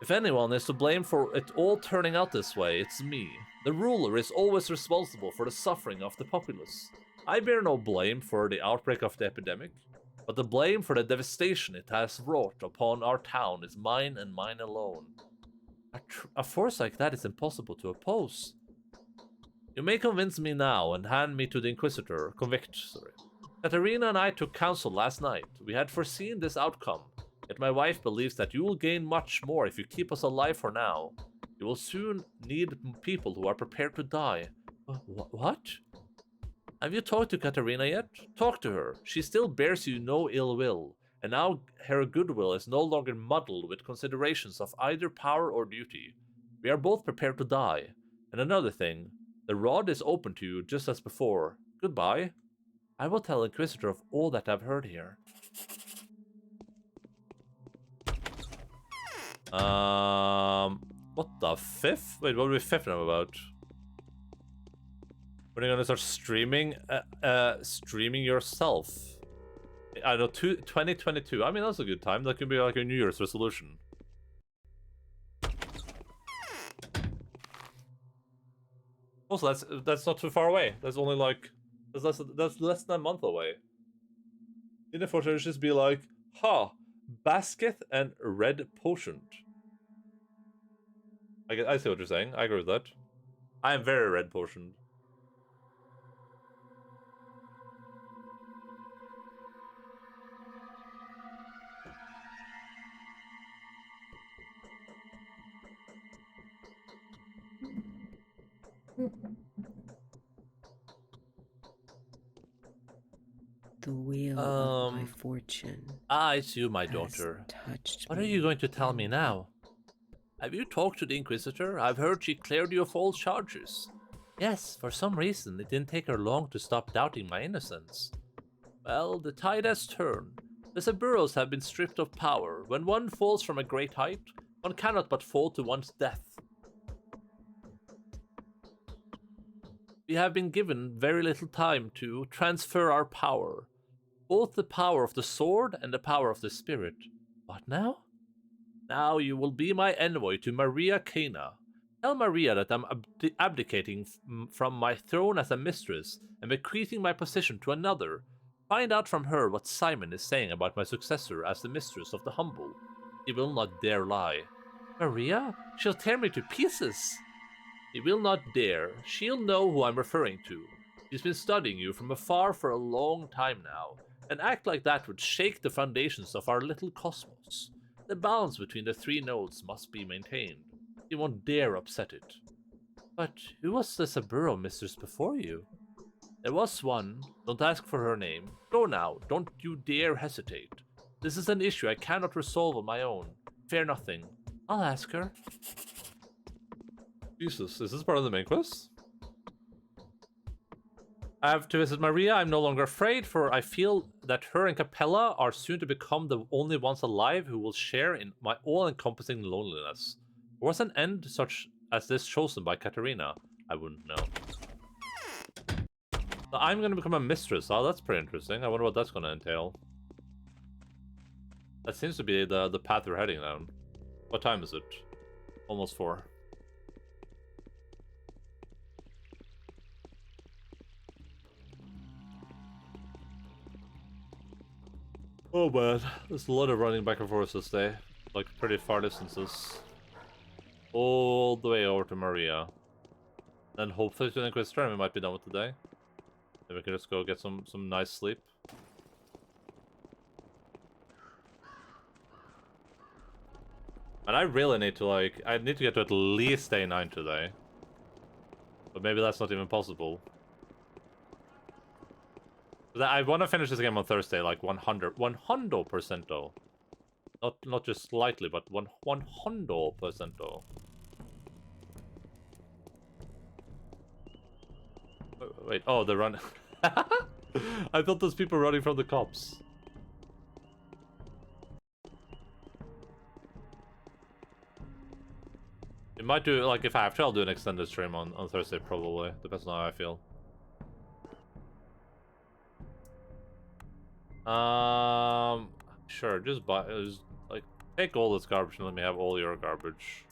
If anyone is to blame for it all turning out this way, it's me. The ruler is always responsible for the suffering of the populace. I bear no blame for the outbreak of the epidemic, but the blame for the devastation it has wrought upon our town is mine and mine alone. A force like that is impossible to oppose. You may convince me now and hand me to the Inquisitor, Katerina and I took counsel last night. We had foreseen this outcome, yet my wife believes that you will gain much more if you keep us alive for now. You will soon need people who are prepared to die. What? Have you talked to Katerina yet? Talk to her. She still bears you no ill will, and now her goodwill is no longer muddled with considerations of either power or duty. We are both prepared to die. And another thing, the rod is open to you just as before. Goodbye. I will tell Inquisitor of all that I've heard here. What the fifth? Wait, what are we fifth now about? When are you gonna start streaming? Streaming yourself. I know, 2022. I mean, that's a good time. That could be like a New Year's resolution. Also, that's not too far away. That's only like that's less than a month away. In the photo, just be like, basket and red potion. I see what you're saying. I agree with that. I am very red potioned. The wheel of my fortune. I too, my daughter. What are you going to tell me now? Have you talked to the Inquisitor? I've heard she cleared you of all charges. Yes, for some reason it didn't take her long to stop doubting my innocence. Well, the tide has turned. The Saburos have been stripped of power. When one falls from a great height, one cannot but fall to one's death. We have been given very little time to transfer our power. Both the power of the sword and the power of the spirit. What now? Now you will be my envoy to Maria Cana. Tell Maria that I'm abdicating from my throne as a mistress and bequeathing my position to another. Find out from her what Simon is saying about my successor as the mistress of the humble. He will not dare lie. Maria? She'll tear me to pieces. He will not dare. She'll know who I'm referring to. She's been studying you from afar for a long time now. An act like that would shake the foundations of our little cosmos. The balance between the three nodes must be maintained. You won't dare upset it. But who was the Saburo mistress before you? There was one. Don't ask for her name. Go now. Don't you dare hesitate. This is an issue I cannot resolve on my own. Fear nothing. I'll ask her. Jesus, is this part of the main quest? I have to visit Maria. I'm no longer afraid, for I feel that her and Capella are soon to become the only ones alive who will share in my all-encompassing loneliness. Was an end such as this chosen by Katerina? I wouldn't know. So I'm gonna become a mistress. Oh, that's pretty interesting. I wonder what that's gonna entail. That seems to be the path we're heading down. What time is it? Almost 4. Oh man, there's a lot of running back and forth this day. Like pretty far distances. All the way over to Maria. Then hopefully to the Inquisitor and we might be done with today. Then we can just go get some nice sleep. And I really need to I need to get to at least day 9 today. But maybe that's not even possible. I want to finish this game on Thursday, like 100% though. Not just slightly, but 100% though. Wait, oh, they're running. I thought those people running from the cops. You might do, like, if I have to, I'll do an extended stream on Thursday, probably. Depends on how I feel. Sure, just like, take all this garbage and let me have all your garbage.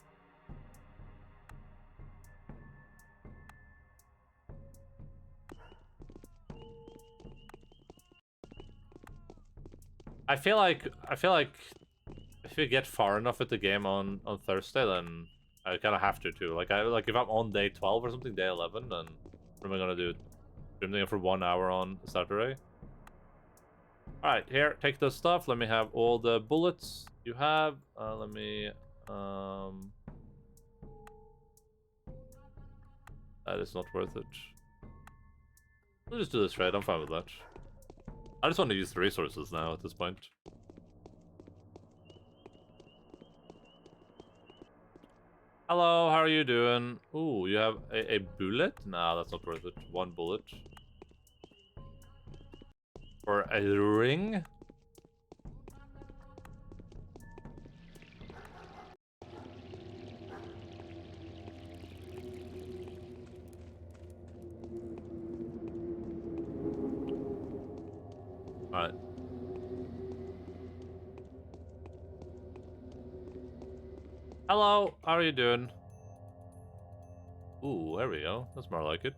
I feel like if you get far enough with the game on Thursday, then I kind of have to too. Like if I'm on day 12 or something, day 11, then what am I gonna do? Stream the game for 1 hour on Saturday? All right, here, take the stuff. Let me have all the bullets you have. Let me that is not worth it. We'll just do this trade. I'm fine with that. I just want to use the resources now at this point. Hello, how are you doing? Ooh, you have a bullet? Nah, that's not worth it. 1 bullet. Or a ring? Alright. Hello, how are you doing? Ooh, there we go. That's more like it.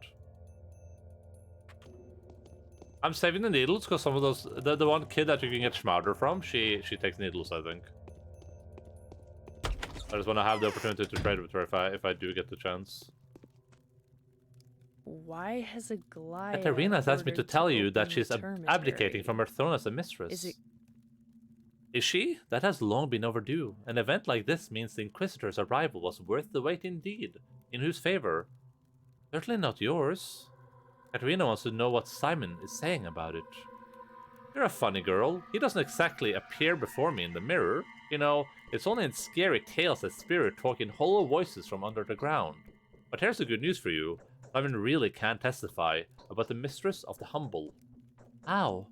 I'm saving the needles because some of those, the one kid that you can get Schmauder from, she takes needles, I think. I just want to have the opportunity to trade with her if I do get the chance. Why has a Goliath Katarina has asked me to ordered tell you that open she's the termitary? abdicating from her throne as a mistress. Is she? That has long been overdue. An event like this means the Inquisitor's arrival was worth the wait indeed. In whose favor? Certainly not yours. Katarina wants to know what Simon is saying about it. You're a funny girl. He doesn't exactly appear before me in the mirror. You know, it's only in scary tales that spirits talk in hollow voices from under the ground. But here's the good news for you. Simon really can testify about the mistress of the humble. How?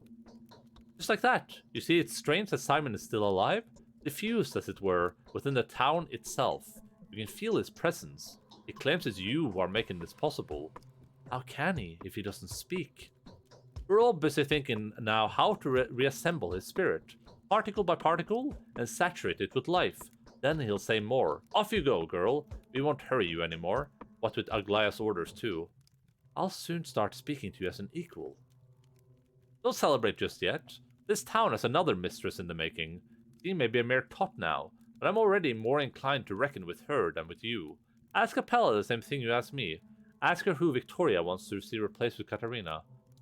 Just like that. You see, it's strange that Simon is still alive. Diffused, as it were, within the town itself. You can feel his presence. He claims it's you who are making this possible. How can he if he doesn't speak? We're all busy thinking now how to reassemble his spirit, particle by particle, and saturate it with life. Then he'll say more. Off you go, girl. We won't hurry you anymore. What with Aglaya's orders too. I'll soon start speaking to you as an equal. Don't celebrate just yet. This town has another mistress in the making. She may be a mere tot now, but I'm already more inclined to reckon with her than with you. Ask Capella the same thing you asked me. Ask her who Victoria wants to see replaced with Katarina.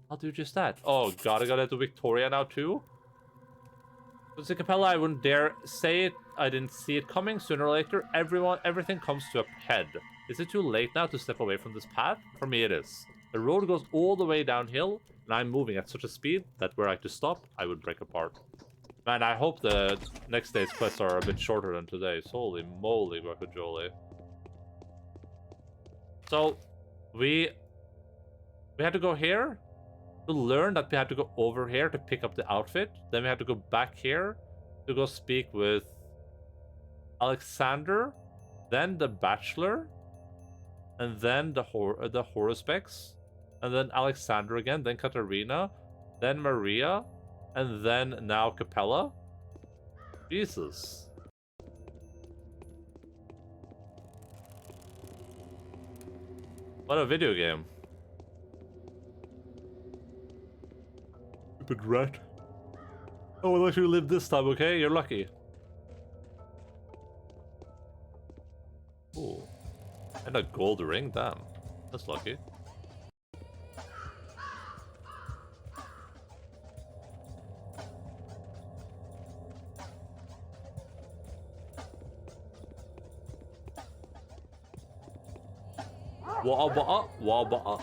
I'll do just that. Oh god, I gotta do Victoria now too? So Capella, I wouldn't dare say it. I didn't see it coming. Sooner or later, everything comes to a head. Is it too late now to step away from this path? For me it is. The road goes all the way downhill, and I'm moving at such a speed that were I to stop, I would break apart. Man, I hope the next day's quests are a bit shorter than today's. Holy moly, guacamole. So, we had to go here to learn that we had to go over here to pick up the outfit. Then we had to go back here to go speak with Alexander, then the Bachelor, and then the Horospex, and then Alexander again, then Katarina, then Maria, and then now Capella. Jesus. What a video game. Stupid rat. Oh, I'll let you live this time, okay? You're lucky. Ooh. And a gold ring, damn. That's lucky. Wabba, wabba.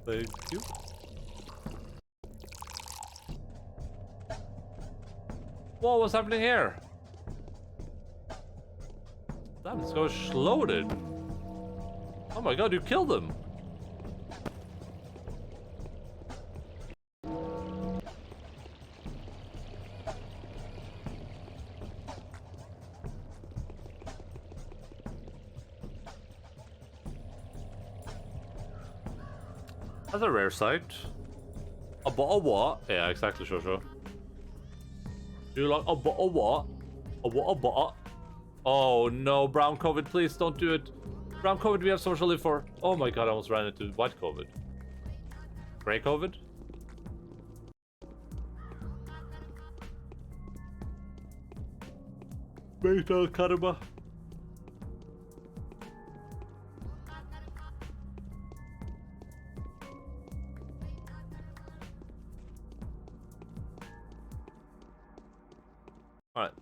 Thank you. Whoa, what's happening here? Damn, this guy's loaded. Oh my god, you killed him. That's a rare sight. A bottle what? Yeah, exactly, sure. You like a bottle what? A bottle? Oh no, brown COVID, please don't do it. Brown COVID, we have so much to live for. Oh my god, I almost ran into white COVID. Grey COVID? Beta karma. Alright.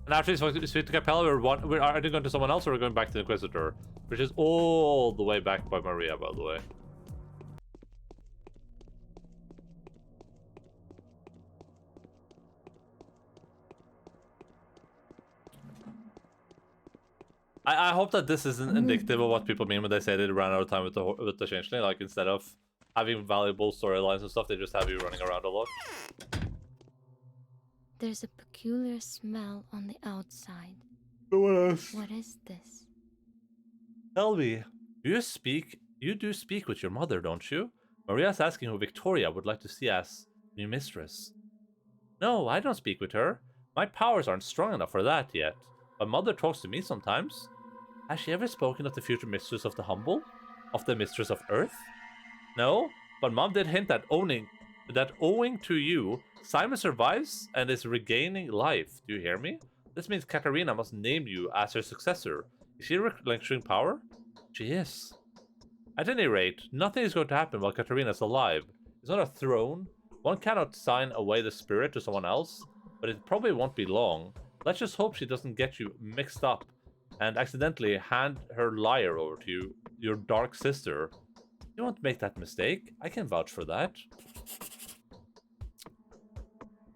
And after this speak to Capella, we're either going to someone else or we're going back to the Inquisitor. Which is all the way back by Maria, by the way. I hope that this isn't indicative of what people mean when they say they ran out of time with the Changeling. Like, instead of having valuable storylines and stuff, they just have you running around a lot. There's a peculiar smell on the outside. What is this? Tell me, you do speak with your mother, don't you? Maria's asking who Victoria would like to see as new mistress. No, I don't speak with her. My powers aren't strong enough for that yet. But mother talks to me sometimes. Has she ever spoken of the future mistress of the humble? Of the mistress of earth? No, but mom did hint that owing to you, Simon survives and is regaining life. Do you hear me? This means Katarina must name you as her successor. Is she relinquishing power? She is. At any rate, nothing is going to happen while Katarina is alive. It's not a throne. One cannot sign away the spirit to someone else, but it probably won't be long. Let's just hope she doesn't get you mixed up and accidentally hand her liar over to you, your dark sister. You won't make that mistake. I can vouch for that.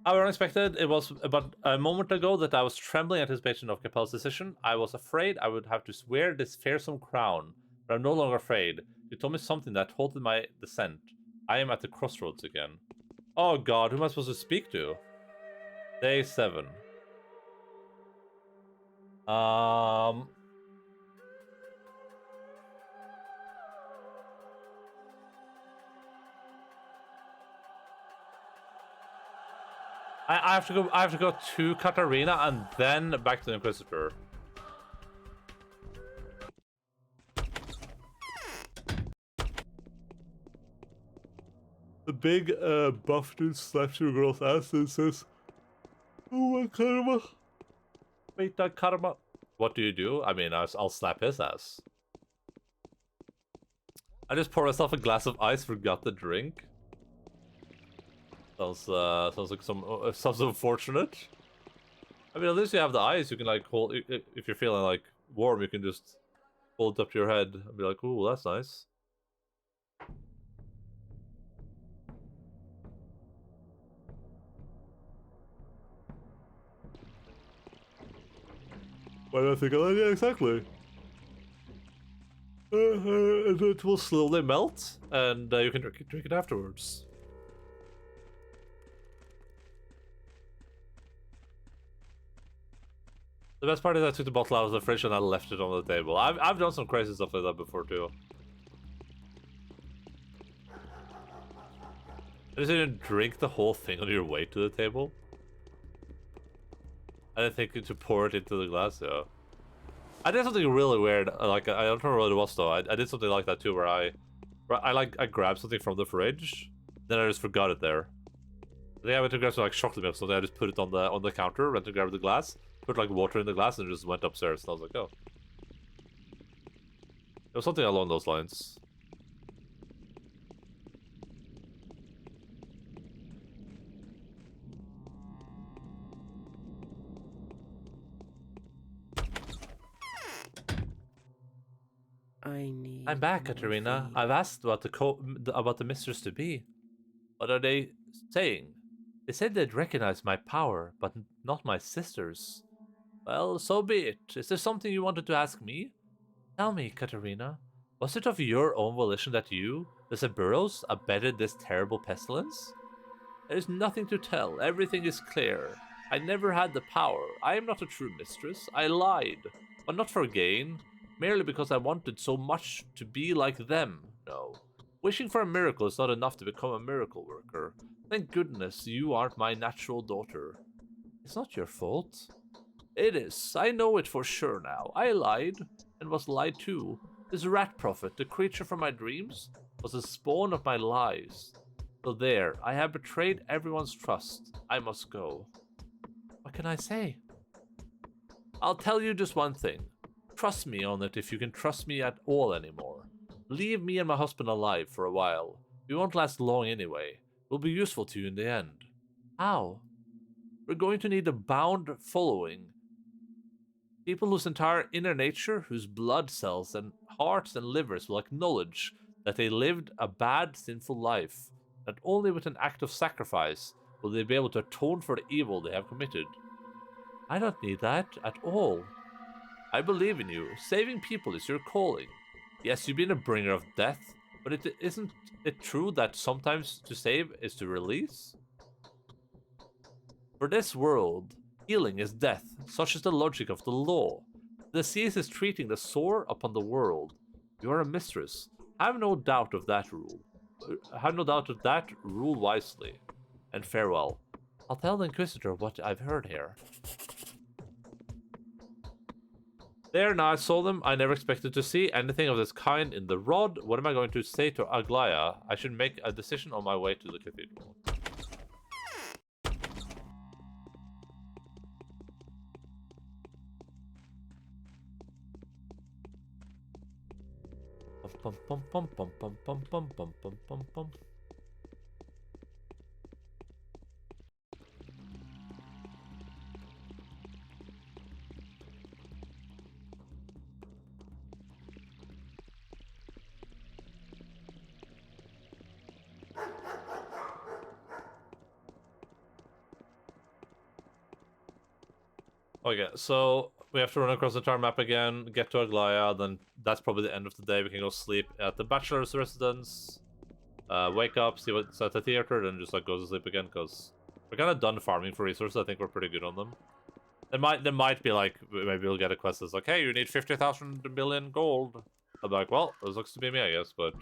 I was unexpected. It was about a moment ago that I was trembling in anticipation of Capella's decision. I was afraid I would have to wear this fearsome crown, but I'm no longer afraid. You told me something that halted my descent. I am at the crossroads again. Oh god, who am I supposed to speak to? Day 7. I have to go to Katarina and then back to the Inquisitor. The big buff dude slaps your girl's ass and says, "Oh my karma. Wait, that karma." What do you do? I mean, I'll slap his ass. I just poured myself a glass of ice, forgot the drink. Sounds like sounds unfortunate. I mean, at least you have the ice. You can like hold if you're feeling like warm. You can just hold it up to your head and be like, "Ooh, that's nice." Why do I think of that? Yeah, exactly. And it will slowly melt, and you can drink it afterwards. The best part is I took the bottle out of the fridge and I left it on the table. I've done some crazy stuff like that before too. I just didn't drink the whole thing on your way to the table. I didn't think to pour it into the glass, yeah. I did something really weird. Like I don't remember what it was though. I did something like that too, where I grabbed something from the fridge, then I just forgot it there. I went to grab some like chocolate milk, so I just put it on the counter, went to grab the glass, put like water in the glass, and just went upstairs. And I was like, oh. It was something along those lines. I'm back, Katerina. I've asked about the mistress to be. What are they saying? They said they'd recognize my power, but not my sister's. Well, so be it. Is there something you wanted to ask me? Tell me, Katerina. Was it of your own volition that you, the Cerberus, abetted this terrible pestilence? There is nothing to tell. Everything is clear. I never had the power. I am not a true mistress. I lied, but not for gain, merely because I wanted so much to be like them. No. Wishing for a miracle is not enough to become a miracle worker. Thank goodness you aren't my natural daughter. It's not your fault. It is. I know it for sure now. I lied, and was lied to. This rat prophet, the creature from my dreams, was the spawn of my lies. So there, I have betrayed everyone's trust. I must go. What can I say? I'll tell you just one thing. Trust me on it if you can trust me at all anymore. Leave me and my husband alive for a while. We won't last long anyway. We'll be useful to you in the end. How? We're going to need a bound following. People whose entire inner nature, whose blood cells and hearts and livers will acknowledge that they lived a bad, sinful life. That only with an act of sacrifice will they be able to atone for the evil they have committed. I don't need that at all. I believe in you. Saving people is your calling. Yes, you've been a bringer of death, but isn't it true that sometimes to save is to release? For this world, healing is death, such is the logic of the law. The disease is treating the sore upon the world. You are a mistress. Have no doubt of that rule. Have no doubt of that, rule wisely. And farewell. I'll tell the Inquisitor what I've heard here. There, now I saw them. I never expected to see anything of this kind in the rod. What am I going to say to Aglaya? I should make a decision on my way to the cathedral. Pum, pum, pum, pum, pum, pum, pum, pum, pum, pum, pum. Okay, so we have to run across the entire map again, get to Aglaya, then that's probably the end of the day. We can go sleep at the bachelor's residence, wake up, see what's at the theater, then just like go to sleep again, because we're kind of done farming for resources. I think we're pretty good on them. There might be like, maybe we'll get a quest that's like, hey, you need 50,000 million gold. I'm like, well, this looks to be me, I guess, but...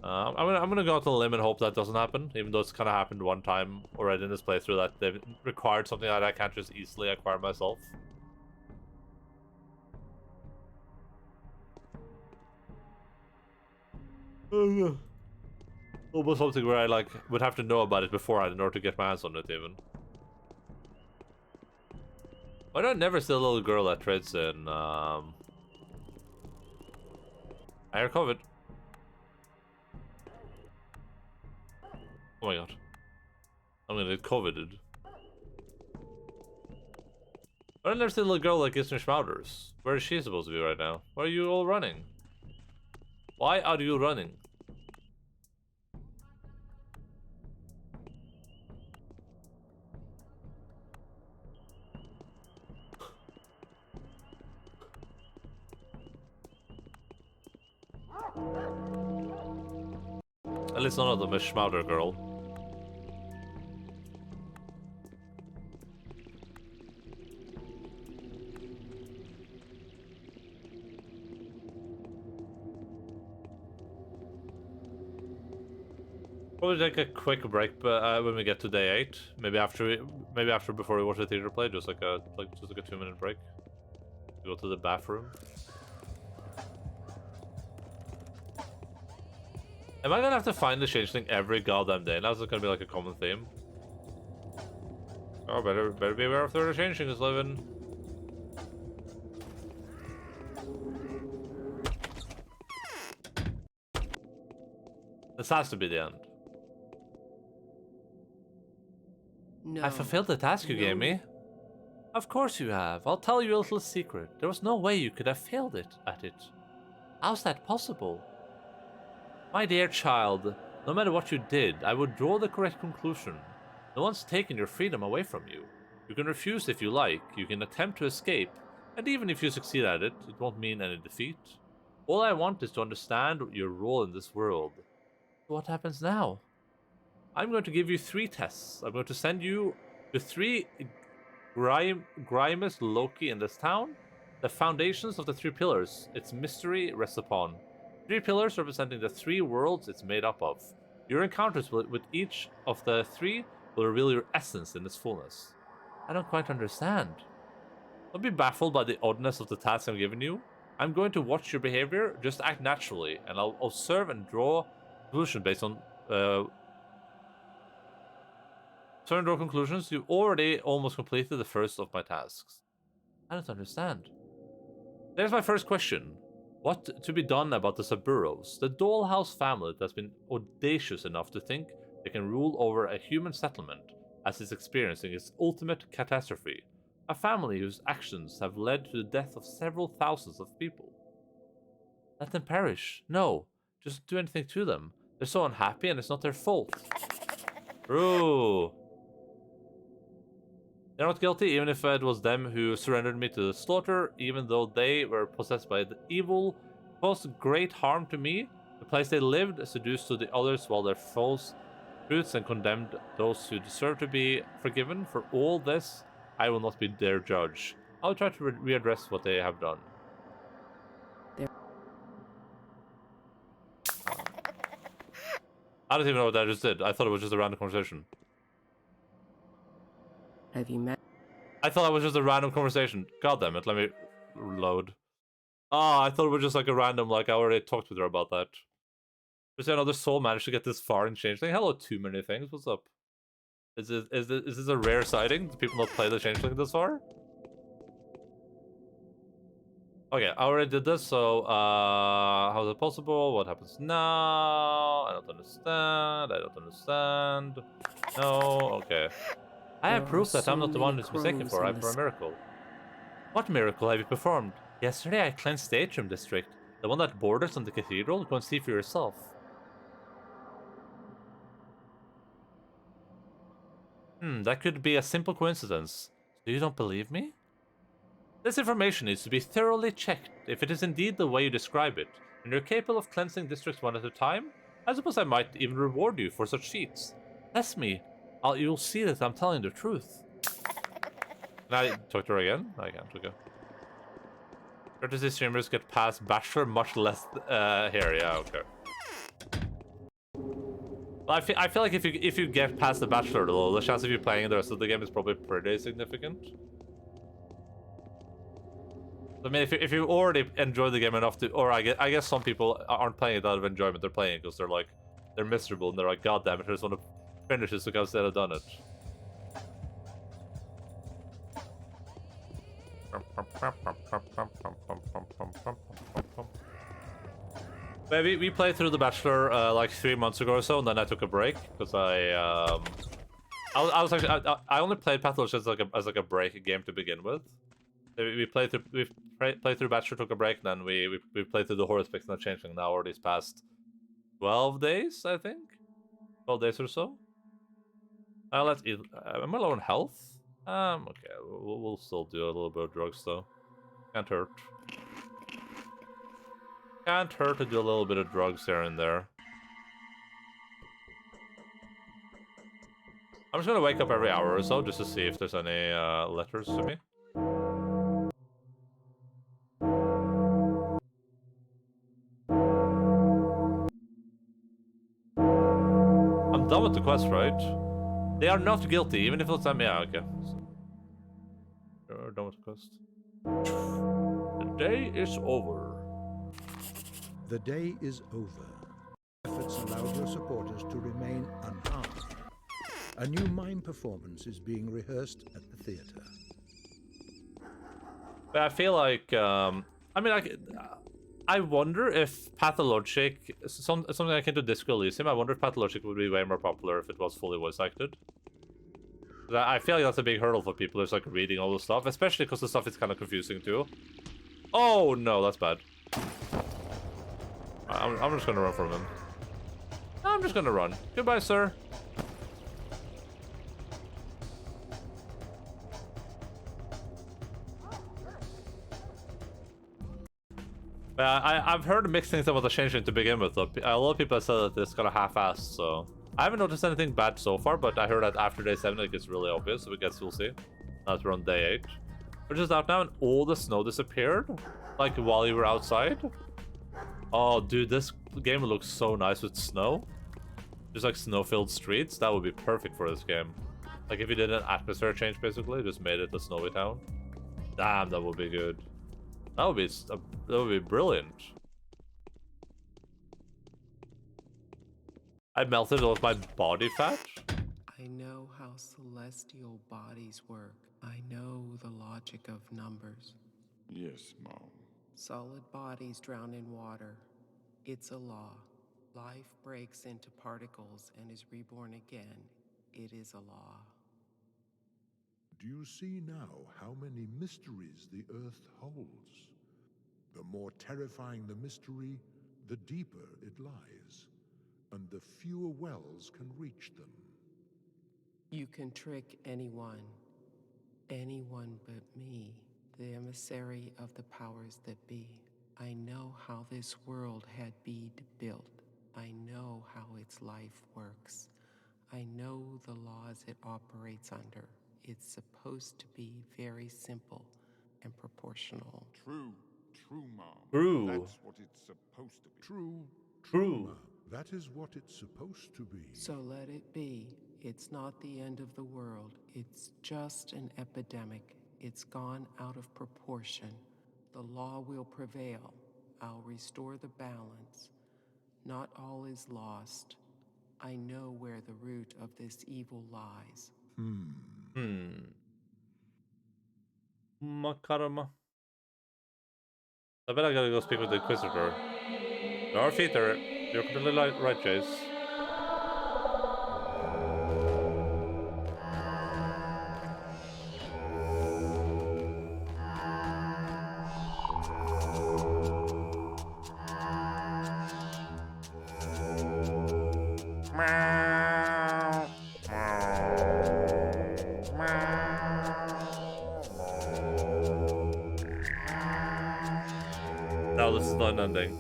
I'm gonna go out on a limb and hope that doesn't happen, even though it's kind of happened one time already in this playthrough that they've required something that I can't just easily acquire myself. Almost something where I like would have to know about it beforehand in order to get my hands on it even. Why do I never see a little girl that trades in air COVID? Oh my god. I'm gonna get COVIDed. I never see a little girl that gives me schmouters. Where is she supposed to be right now? Why are you all running? Why are you running? At least none of them is Schmouder girl. Probably take a quick break, but when we get to day 8, maybe after before we watch the theater play, just like a 2-minute break. Go to the bathroom. Am I gonna have to find the Changeling every goddamn day? Now it's gonna be like a common theme. Oh, better be aware of where the Changeling is living. This has to be the end. No. I fulfilled the task you gave me. Of course you have. I'll tell you a little secret. There was no way you could have failed at it. How's that possible? My dear child, no matter what you did, I would draw the correct conclusion. No one's taken your freedom away from you. You can refuse if you like, you can attempt to escape, and even if you succeed at it, it won't mean any defeat. All I want is to understand your role in this world. What happens now? I'm going to give you 3 tests. I'm going to send you to 3 Grimus Loki in this town. The foundations of the 3 pillars its mystery rests upon. 3 pillars representing the 3 worlds it's made up of. Your encounters with each of the 3 will reveal your essence in its fullness. I don't quite understand. Don't be baffled by the oddness of the task I'm giving you. I'm going to watch your behavior, just act naturally, and I'll observe and draw conclusions based on draw conclusions. You've already almost completed the first of my tasks. I don't understand. There's my first question. What to be done about the Saburos, the dollhouse family that's been audacious enough to think they can rule over a human settlement as it's experiencing its ultimate catastrophe? A family whose actions have led to the death of several thousands of people. Let them perish. No, just do anything to them. They're so unhappy and it's not their fault. True. They're not guilty, even if it was them who surrendered me to the slaughter, even though they were possessed by the evil, caused great harm to me. The place they lived seduced to the others while their foes truths and condemned those who deserve to be forgiven. For all this, I will not be their judge. I'll try to readdress what they have done. I don't even know what I just did. I thought it was just a random conversation. Have you met? I thought it was just a random conversation. God damn it, let me load. I thought it was just like a random, like I already talked with her about that. Is there another soul managed to get this far in Changeling? Hello, too many things. What's up? Is this a rare sighting? Do people not play the Changeling this far? Okay, I already did this, so how is it possible? What happens now? I don't understand. I don't understand. No, okay. I have proof that I'm not the one who's mistaken for a miracle. What miracle have you performed? Yesterday I cleansed the Atrium district, the one that borders on the cathedral. Go and see for yourself. That could be a simple coincidence. So you don't believe me? This information needs to be thoroughly checked. If it is indeed the way you describe it, and you're capable of cleansing districts one at a time, I suppose I might even reward you for such feats. Test me. You'll see that I'm telling the truth. Can I talk to her again? I can't. Okay. Courtesy streamers get past Bachelor, much less here. Yeah, okay. Well, I feel like if you get past the Bachelor, though, the chance of you playing the rest of the game is probably pretty significant. I mean, if you already enjoy the game enough to, or I guess some people aren't playing it out of enjoyment. They're playing it because they're miserable and they're like, God damn it, I just want to finish this because they'd have done it. We played through The Bachelor like 3 months ago or so, and then I took a break because I was actually I only played Pathologic as like a break game to begin with. We played through Bachelor, took a break, then we played through the Horus Picks and the Changeling now already past 12 days, I think. 12 days or so. Let's eat. Am I low on health? Okay, we'll still do a little bit of drugs though. Can't hurt. Can't hurt to do a little bit of drugs here and there. I'm just gonna wake up every hour or so just to see if there's any letters to me. I'm done with the quest, right? They are not guilty, even if it's them. Yeah, okay. You're done with the quest. The day is over. The day is over. efforts allowed your supporters to remain unharmed. A new mime performance is being rehearsed at the theater. But I feel like, I mean, I wonder if Pathologic, something I can do Disco Elysium, I wonder if Pathologic would be way more popular if it was fully voice acted. I feel like that's a big hurdle for people who's like reading all the stuff, especially because the stuff is kind of confusing too. Oh no, that's bad. I'm just gonna run from him. I'm just gonna run. Goodbye, sir. I've heard mixed things about the Changeling to begin with, though. A lot of people have said that it's kind of half-assed, so... I haven't noticed anything bad so far, but I heard that after day 7 it gets really obvious, so I guess we'll see. Now that we're on day 8. We're just out now, and all the snow disappeared? Like, while you were outside? Oh, dude, this game looks so nice with snow. Just like snow-filled streets, that would be perfect for this game. Like, if you did an atmosphere change, basically, just made it a snowy town. Damn, that would be good. That would be brilliant. I melted all of my body fat. I know how celestial bodies work. I know the logic of numbers. Yes, Mom. Solid bodies drown in water. It's a law. Life breaks into particles and is reborn again. It is a law. Do you see now how many mysteries the Earth holds? The more terrifying the mystery, the deeper it lies, and the fewer wells can reach them. You can trick anyone but me, the emissary of the powers that be. I know how this world had been built. I know how its life works. I know the laws it operates under. It's supposed to be very simple and proportional. True, Mom. True. That's what it's supposed to be. True. That is what it's supposed to be. So let it be. It's not the end of the world. It's just an epidemic. It's gone out of proportion. The law will prevail. I'll restore the balance. Not all is lost. I know where the root of this evil lies. Makarama. I bet I gotta go speak with the Inquisitor. Our feet are... You're completely right, Chase. No, this is not an ending.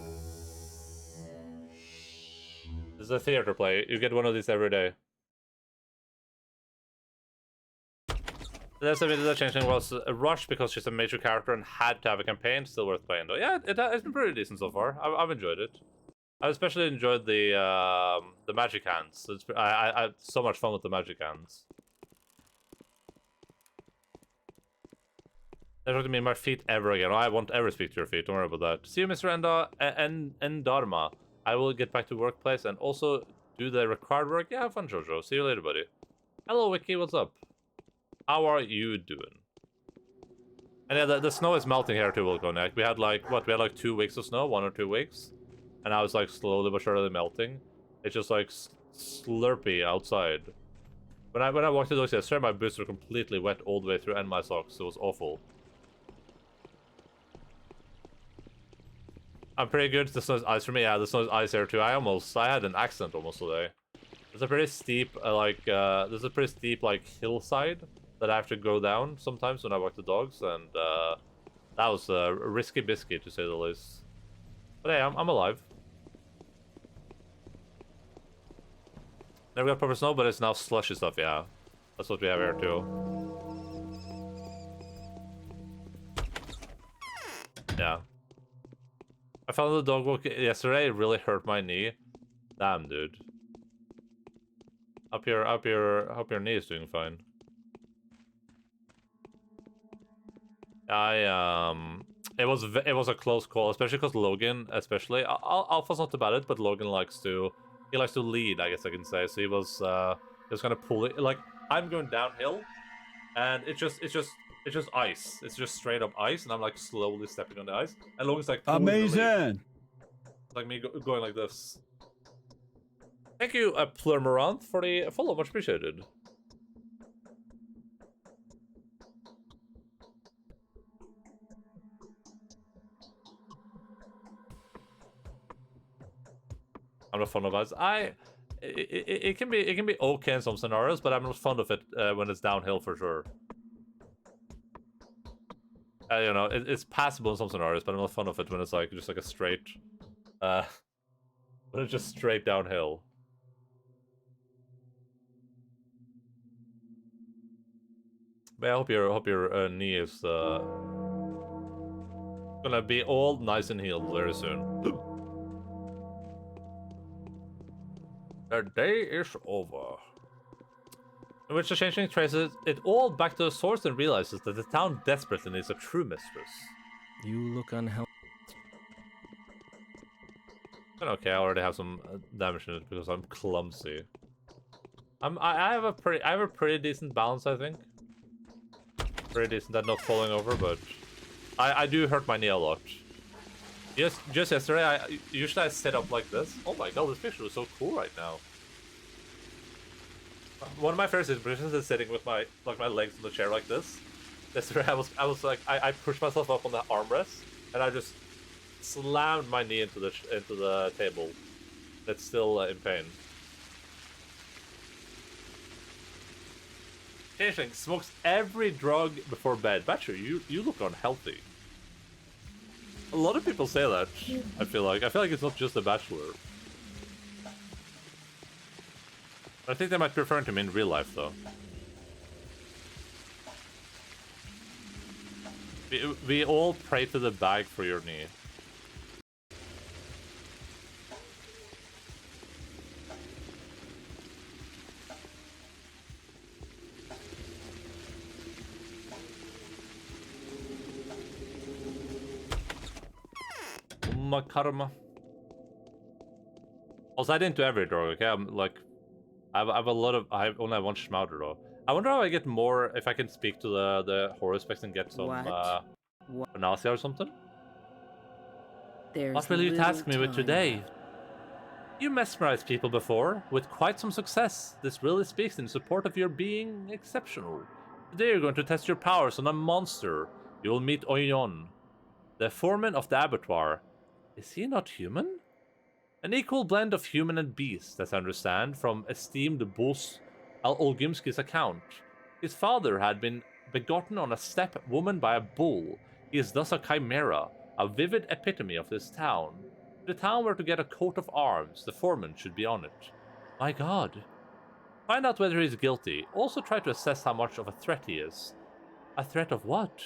This is a theater play. You get one of these every day. Let's admit that Changeling was a rush because she's a major character and had to have a campaign. Still worth playing though. Yeah, it's been pretty decent so far. I've enjoyed it. I especially enjoyed the magic hands. I had so much fun with the magic hands. Never talk to me my feet ever again. I won't ever speak to your feet. Don't worry about that. See you, Mr. Endarma. I will get back to workplace and also do the required work. Yeah, have fun, Jojo. See you later, buddy. Hello, Wiki. What's up? How are you doing? And yeah, the snow is melting here too, Volconic. We had like, what? We had like 2 weeks of snow, 1 or 2 weeks. And now it's like slowly but surely melting. It's just like slurpy outside. When I walked the dogs yesterday, my boots were completely wet all the way through and my socks. It was awful. I'm pretty good. The snow's ice for me. Yeah, the snow's ice here too. I had an accident almost today. There's a pretty steep, there's a pretty steep, like, hillside that I have to go down sometimes when I walk the dogs, and, that was a risky biscuit, to say the least. But hey, I'm alive. Never got proper snow, but it's now slushy stuff, yeah. That's what we have here, too. Yeah. I found the dog walk yesterday, it really hurt my knee. Damn, dude. Hope your knee is doing fine. It was a close call, especially because Logan, Alpha's not about it, but Logan likes to he likes to lead, I guess I can say. So he was kind of pulling, like, I'm going downhill, and it's just ice. It's just straight up ice, and I'm like slowly stepping on the ice. And Logan's like pulling the lead. Amazing! Like me going like this. Thank you, Plurmaranth, for the follow. Much appreciated. I'm not fond of ice. It can be okay in some scenarios, but I'm not fond of it when it's downhill for sure. You know, it's passable in some scenarios, but I'm not fond of it when it's like just like a straight, when it's just straight downhill. But I hope your knee is gonna be all nice and healed very soon. The day is over. In which the Changeling traces it all back to the source and realizes that the town desperately needs a true mistress. You look unhealthy. Okay, I already have some damage in it because I'm clumsy. I have a pretty decent balance, I think. Pretty decent at not falling over, but I do hurt my knee a lot. Just yesterday, usually I sit up like this. Oh my god, this picture is so cool right now. One of my favorite situations is sitting with my legs on the chair like this. Yesterday I was like I pushed myself up on the armrest and I just slammed my knee into the table. It's still in pain. Changeling smokes every drug before bed. Batcher, you look unhealthy. A lot of people say that. I feel like it's not just a bachelor. I think they might be referring to me in real life, though. We all pray to the bag for your knee. My karma. Also, I didn't do every drug, okay? I'm like... I have a lot of... I only have one Schmauder, though. I wonder how I get more... If I can speak to the horror specs and get some... nausea or something? What will you task me with today? You mesmerized people before, with quite some success. This really speaks in support of your being exceptional. Today you're going to test your powers on a monster. You will meet Oyon, the foreman of the abattoir. Is he not human? An equal blend of human and beast, as I understand, from esteemed Boss Olgimski's account. His father had been begotten on a steppe woman by a bull. He is thus a chimera, a vivid epitome of this town. If the town were to get a coat of arms, the foreman should be on it. My god. Find out whether he's guilty. Also try to assess how much of a threat he is. A threat of what?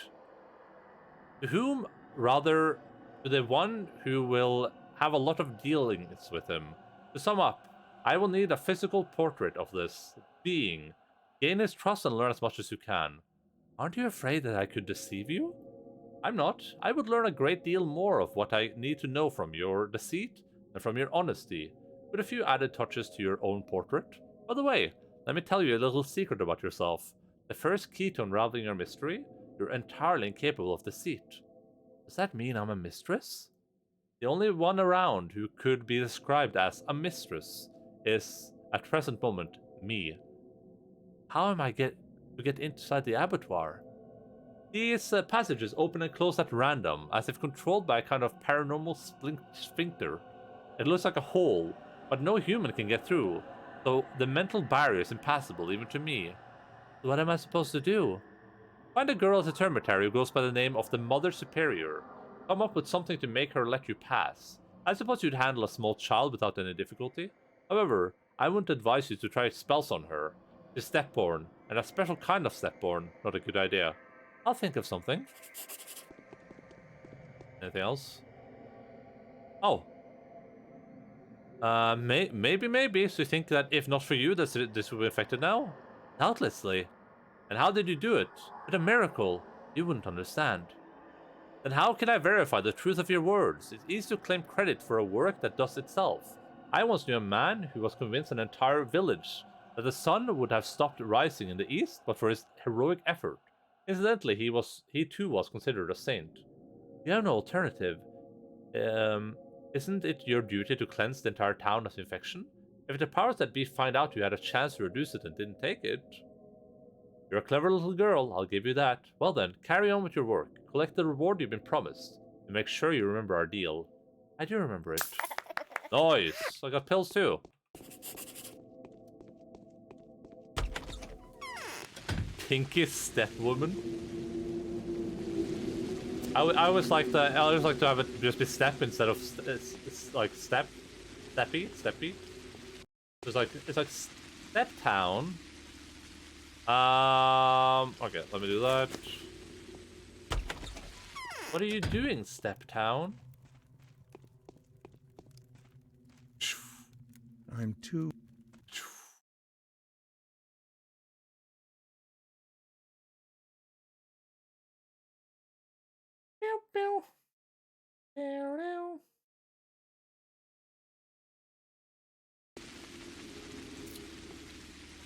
To whom? Rather, to the one who will have a lot of dealings with him. To sum up, I will need a physical portrait of this being. Gain his trust and learn as much as you can. Aren't you afraid that I could deceive you? I'm not. I would learn a great deal more of what I need to know from your deceit and from your honesty, with a few added touches to your own portrait. By the way, let me tell you a little secret about yourself. The first key to unraveling your mystery, you're entirely incapable of deceit. Does that mean I'm a mistress? The only one around who could be described as a mistress is, at present moment, me. How am I to get inside the abattoir? These passages open and close at random, as if controlled by a kind of paranormal sphincter. It looks like a hole, but no human can get through, so the mental barrier is impassable even to me. So what am I supposed to do? Find a girl at the termitary who goes by the name of the Mother Superior. Come up with something to make her let you pass. I suppose you'd handle a small child without any difficulty. However, I wouldn't advise you to try spells on her. She's stepborn, and a special kind of stepborn. Not a good idea. I'll think of something. Anything else? Oh. Maybe. So you think that if not for you, this would be affected now? Doubtlessly. And how did you do it? With a miracle. You wouldn't understand. Then how can I verify the truth of your words? It's easy to claim credit for a work that does itself. I once knew a man who was convinced an entire village that the sun would have stopped rising in the east, but for his heroic effort. Incidentally, he too was considered a saint. You have no alternative. Isn't it your duty to cleanse the entire town of infection? If the powers that be find out you had a chance to reduce it and didn't take it... You're a clever little girl, I'll give you that. Well then, carry on with your work. Collect the reward you've been promised. And make sure you remember our deal. I do remember it. Nice! I got pills too. Kinky stepwoman. I always like to have it just be step instead of like steppy. It's like Step Town. Okay, let me do that. What are you doing, Step Town? I'm too...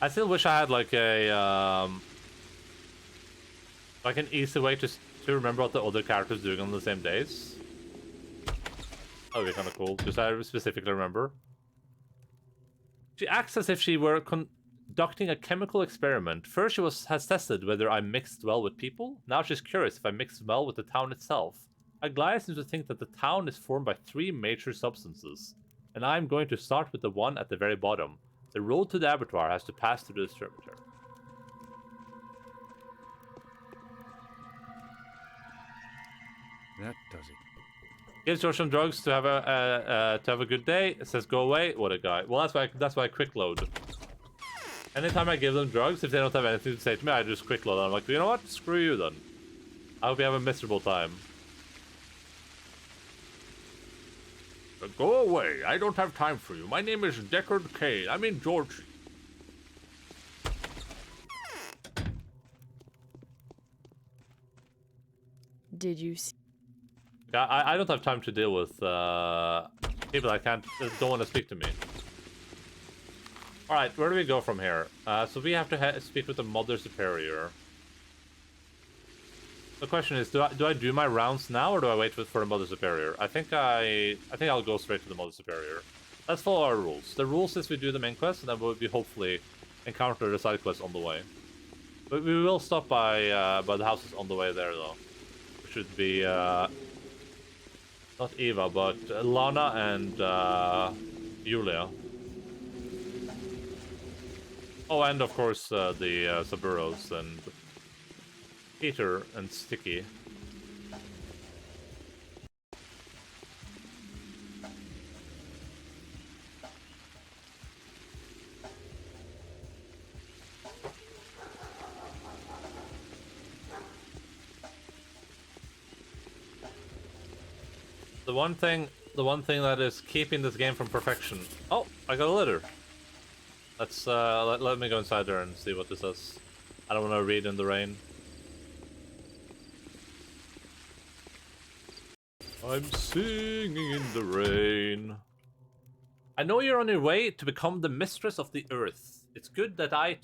I still wish I had like a like an easy way to remember what the other characters doing on the same days. That would be kind of cool. Just I specifically remember. She acts as if she were conducting a chemical experiment. First, she has tested whether I mixed well with people. Now she's curious if I mixed well with the town itself. Aglaya seems to think that the town is formed by 3 major substances, and I'm going to start with the one at the very bottom. The road to the abattoir has to pass through the distributor. That does it. Gives George some drugs to have a good day. It says go away. What a guy. Well, that's why I quick load. Anytime I give them drugs, if they don't have anything to say to me, I just quick load. I'm like, you know what? Screw you then. I hope you have a miserable time. Go away. I don't have time for you. My name is Deckard Kane. I mean George. Did you see? I don't have time to deal with people that don't want to speak to me. All right, where do we go from here? So we have to speak with the Mother Superior. The question is, do I do my rounds now, or do I wait for the Mother Superior? I think I'll go straight to the Mother Superior. Let's follow our rules. The rules is we do the main quest, and then we'll be hopefully encounter the side quests on the way. But we will stop by the houses on the way there, though. It should be not Eva, but Lana and Julia. Oh, and of course the Saburos and Peter and Sticky. The one thing that is keeping this game from perfection. Oh, I got a letter. Let's let me go inside there and see what this says. I don't want to read in the rain. I'm singing in the rain. I know you're on your way to become the mistress of the earth. It's good that I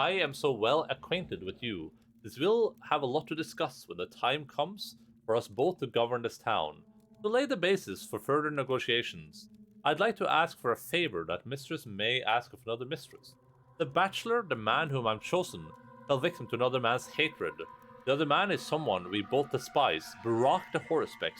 am so well acquainted with you. This will have a lot to discuss when the time comes for us both to govern this town. To lay the basis for further negotiations, I'd like to ask for a favor that mistress may ask of another mistress. The bachelor, the man whom I'm chosen, fell victim to another man's hatred. The other man is someone we both despise, Barak the Horospex,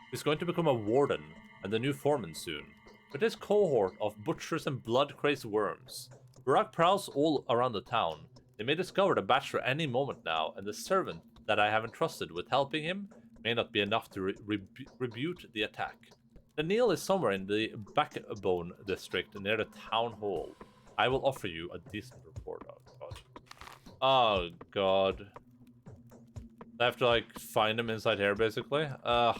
who's going to become a warden and the new foreman soon. With this cohort of butchers and blood-crazed worms, Barak prowls all around the town. They may discover the bachelor any moment now, and the servant that I have entrusted with helping him may not be enough to rebuke the attack. The Neil is somewhere in the Backbone district near the town hall. I will offer you a decent report. Oh god. I have to like find him inside here basically. Ugh.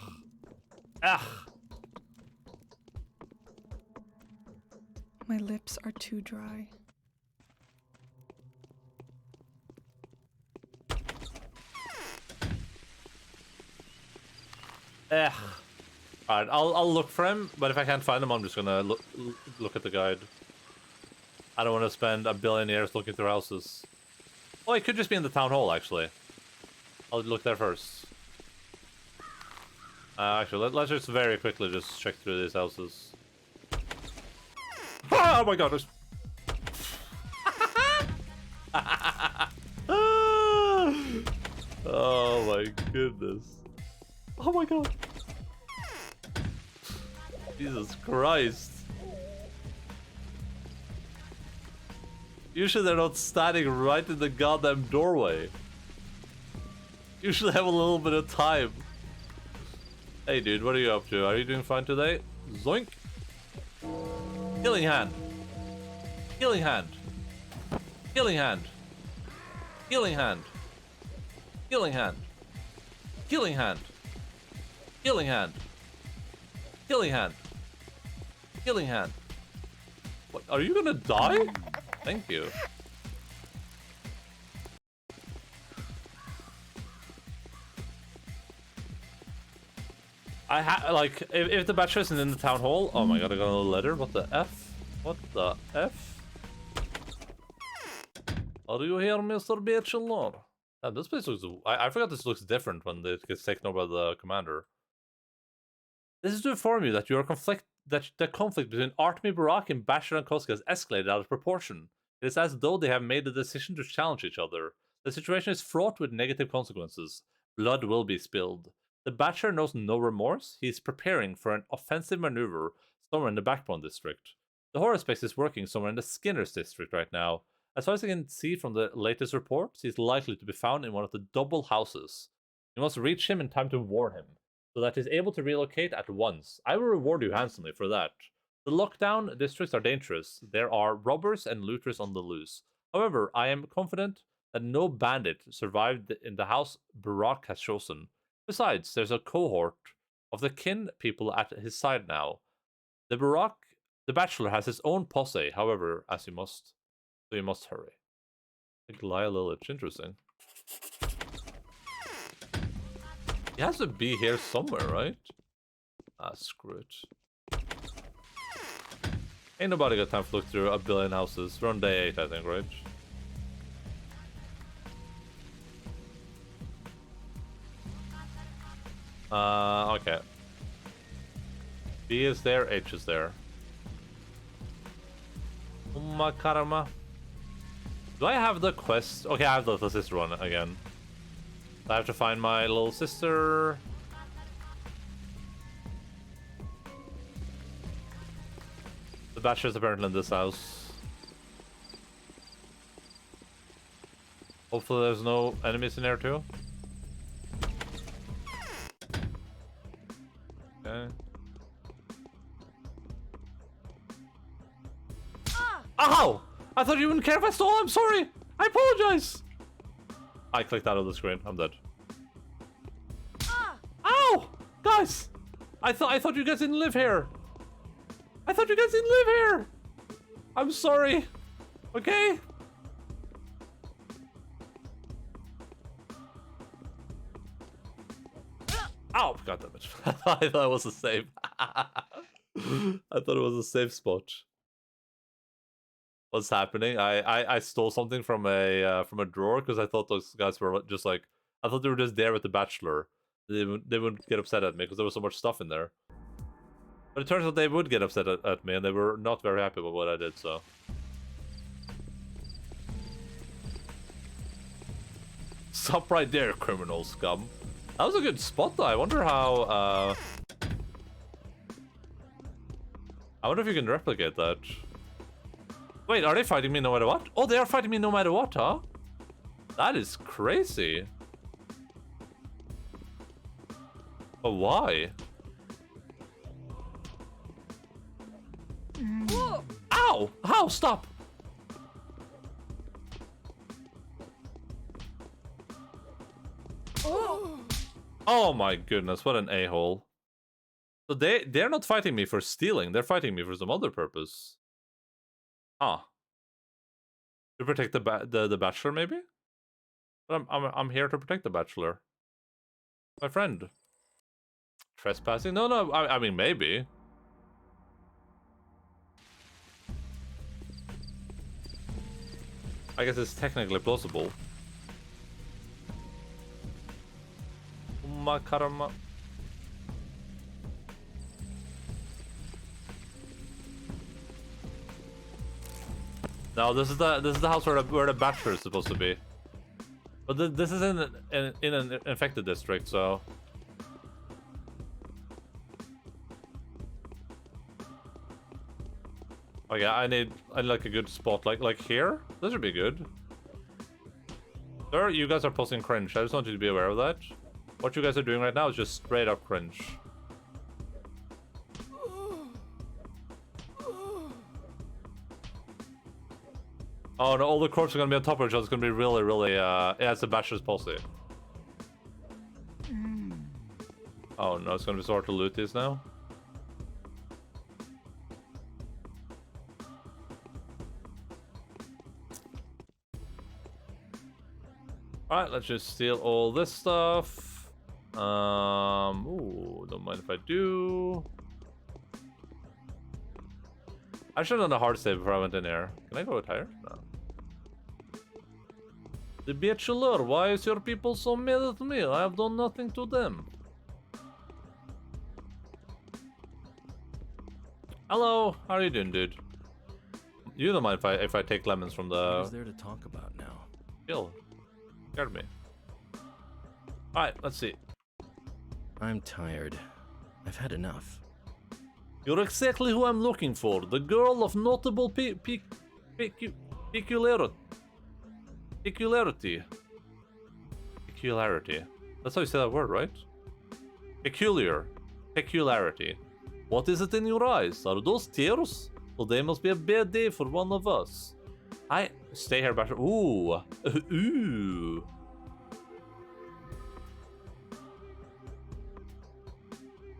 My lips are too dry. Alright, I'll look for him, but if I can't find him, I'm just gonna look at the guide. I don't want to spend a billion years looking through houses. Oh, it could just be in the town hall, actually. I'll look there first. Actually, let's just very quickly just check through these houses. Oh my god, there's... Oh my goodness. Oh my god. Jesus Christ. Usually they're not standing right in the goddamn doorway. Usually have a little bit of time. Hey dude, what are you up to? Are you doing fine today? Zoink. Healing hand. Healing hand. Healing hand. Healing hand. Healing hand. Healing hand. Healing hand. Healing hand. Healing hand. What? Are you gonna die? Thank you. Like, if the bachelor isn't in the town hall. Oh my god, I got another letter. What the F? What the F? Are you here, Mr. Bachelor? This place looks... I forgot this looks different when it gets taken over by the commander. This is to inform you that the conflict between Artemy Barak and Bachelor and Koska has escalated out of proportion. It is as though they have made the decision to challenge each other. The situation is fraught with negative consequences. Blood will be spilled. The Bachelor knows no remorse. He is preparing for an offensive maneuver somewhere in the Backbone district. The horror space is working somewhere in the Skinner's district right now. As far as I can see from the latest reports, he is likely to be found in one of the double houses. You must reach him in time to warn him, so that he is able to relocate at once. I will reward you handsomely for that. The lockdown districts are dangerous. There are robbers and looters on the loose. However, I am confident that no bandit survived in the house Barak has chosen. Besides, there's a cohort of the kin people at his side now. The Bachelor has his own posse, however, so you must hurry. Glia Lilich, interesting. He has to be here somewhere, right? Ah, screw it. Ain't nobody got time to look through a billion houses. We're on day 8, I think, right? Okay. B is there, H is there. Umma karma. Do I have the quest? Okay, I have the sister one again. I have to find my little sister. The Bachelor's apparently in this house. Hopefully there's no enemies in there too. Okay. Ow! I thought you wouldn't care if I stole. I'm sorry. I apologize. I clicked out of the screen. I'm dead. Ow! Guys! I thought you guys didn't live here. I thought you guys didn't live here. I'm sorry. Okay? Ow! God damn it. I thought it was a safe. I thought it was a safe spot. What's happening? I stole something from a drawer because I thought those guys were just like, I thought they were just there with the Bachelor. They wouldn't get upset at me because there was so much stuff in there. But it turns out they would get upset at me, and they were not very happy with what I did. So stop right there, criminal scum. That was a good spot though. I wonder how. I wonder if you can replicate that. Wait, are they fighting me no matter what? Oh, they are fighting me no matter what, huh? That is crazy. But why? Ow! Ow! Stop! Oh my goodness, what an a-hole. So they're not fighting me for stealing, they're fighting me for some other purpose. Huh. To protect the Bachelor, maybe? But I'm here to protect the Bachelor. My friend. trespassing? No, I mean, maybe. I guess it's technically plausible. Karma. No, this is the house where the bachelor is supposed to be. But this is in an infected district, so. Oh yeah, I need like a good spot, like here. This would be good. Sir, you guys are posting cringe. I just want you to be aware of that. What you guys are doing right now is just straight up cringe. Oh no, all the corpses are gonna be on top of each other. It's gonna be really, yeah, it's a bachelor's palsy. Oh no, it's gonna be so hard to loot these now. Alright, let's just steal all this stuff. Ooh, don't mind if I do. I should have done a hard save before I went in here. Can I go higher? No. The bachelor, why is your people so mad at me? I have done nothing to them. Hello, how are you doing, dude? You don't mind if I take lemons from the... What is there to talk about now? Kill. Scared me. Alright, let's see. I'm tired. I've had enough. You're exactly who I'm looking for. The girl of notable peculiarity. Peculiarity. That's how you say that word, right? Peculiarity. What is it in your eyes? Are those tears? Well, they must be a bad day for one of us. I stay here, Bachelor. Ooh. Ooh.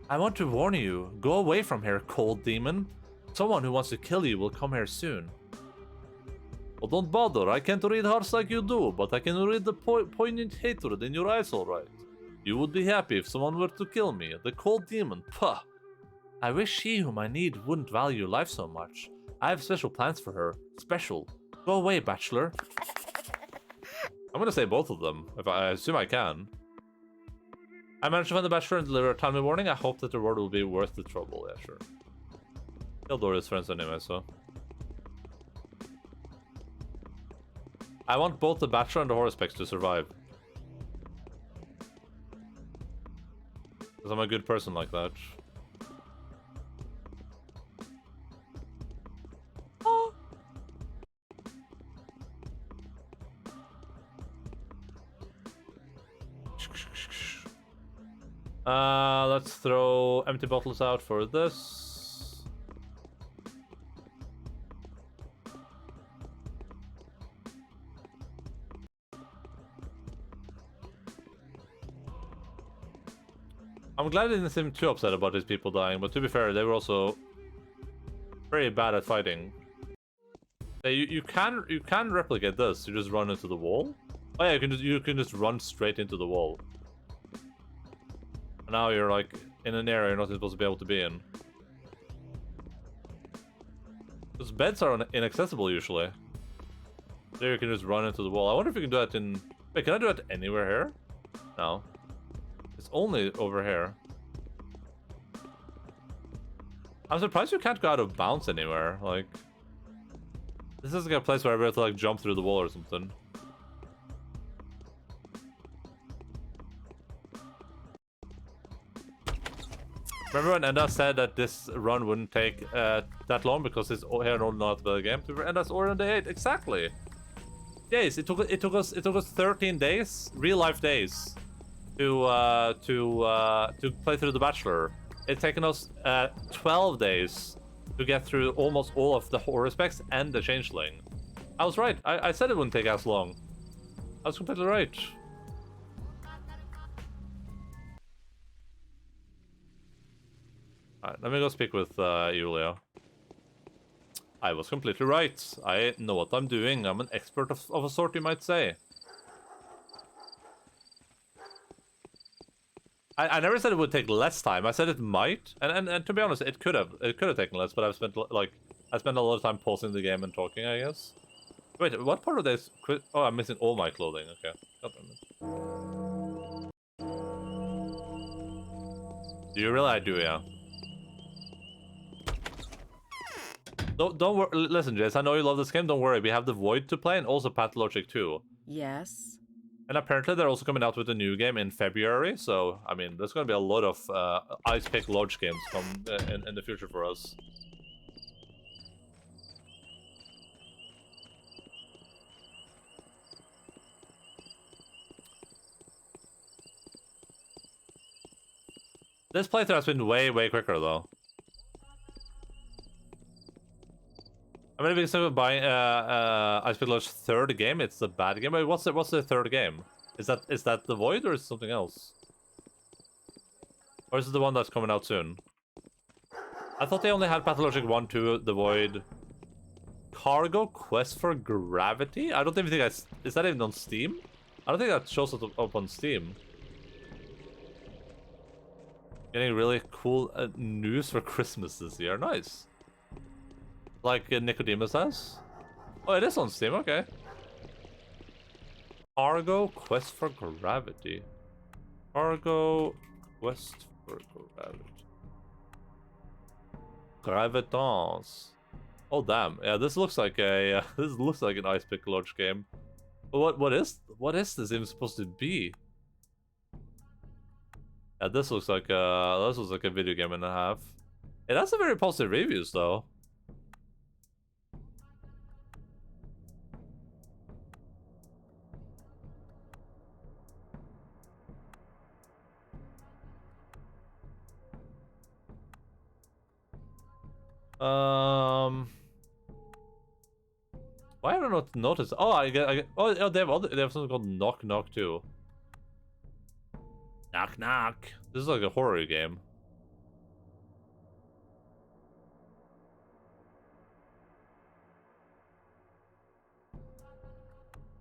I want to warn you. Go away from here, cold demon. Someone who wants to kill you will come here soon. Well, don't bother. I can't read hearts like you do, but I can read the poignant hatred in your eyes, alright. You would be happy if someone were to kill me. The cold demon. Puh. I wish she whom I need wouldn't value life so much. I have special plans for her. Special. Go away, Bachelor. I'm gonna say both of them. If I assume I can. I managed to find the Bachelor and deliver a timely warning. I hope that the reward will be worth the trouble. Yeah, sure. He'll door his friends anyway, so. I want both the Bachelor and the Horospex to survive. Because I'm a good person like that. Let's throw empty bottles out for this. I'm glad I didn't seem too upset about these people dying, but to be fair, they were also very bad at fighting. You can replicate this. You just run into the wall. Oh yeah, you can just run straight into the wall. And now you're like in an area you're not supposed to be able to be in. Those beds are inaccessible usually. There you can just run into the wall. I wonder if you can do that in... Wait, can I do that anywhere here? No. It's only over here. I'm surprised you can't go out of bounds anywhere. Like, this is like a place where I have to like jump through the wall or something. Remember when Enda said that this run wouldn't take that long because it's here and not the game? Enda's already on day 8. Exactly. Days. It took us 13 days, real life days, to play through The Bachelor. It's taken us 12 days to get through almost all of the Horospex and the Changeling. I was right. I said it wouldn't take as long. I was completely right. Alright, let me go speak with Julia. I was completely right. I know what I'm doing. I'm an expert of a sort, you might say. I never said it would take less time. I said it might, and to be honest, it could have taken less. But I spent a lot of time pausing the game and talking, I guess. Wait, what part of this? Oh, I'm missing all my clothing. Okay. God damn it. Do you really? I do, yeah. Don't worry. Listen, Jace, I know you love this game. Don't worry. We have the Void to play and also Pathologic 2. Yes. And apparently they're also coming out with a new game in February. So, I mean, there's going to be a lot of Ice Pick Lodge games come in the future for us. This playthrough has been way quicker, though. I mean, if you consider buying Ice Pick Lodge's third game, it's the bad game. Wait, what's the third game? Is that the Void or is it something else? Or is it the one that's coming out soon? I thought they only had Pathologic 1, 2, the Void. Cargo Quest for Gravity? I don't even think is that even on Steam? I don't think that shows up on Steam. Getting really cool news for Christmas this year. Nice. Like Nicodemus has? Oh, it is on Steam, okay. Cargo Quest for Gravity. Cargo Quest for Gravity. Gravitons. Oh damn. Yeah, this looks like a this looks like an Ice Pick Lodge game. But what is this even supposed to be? Yeah, this looks like a video game and a half. It has some very positive reviews though. Why have I not noticed? Oh, I get. Oh, they have something called Knock Knock too. Knock Knock. This is like a horror game.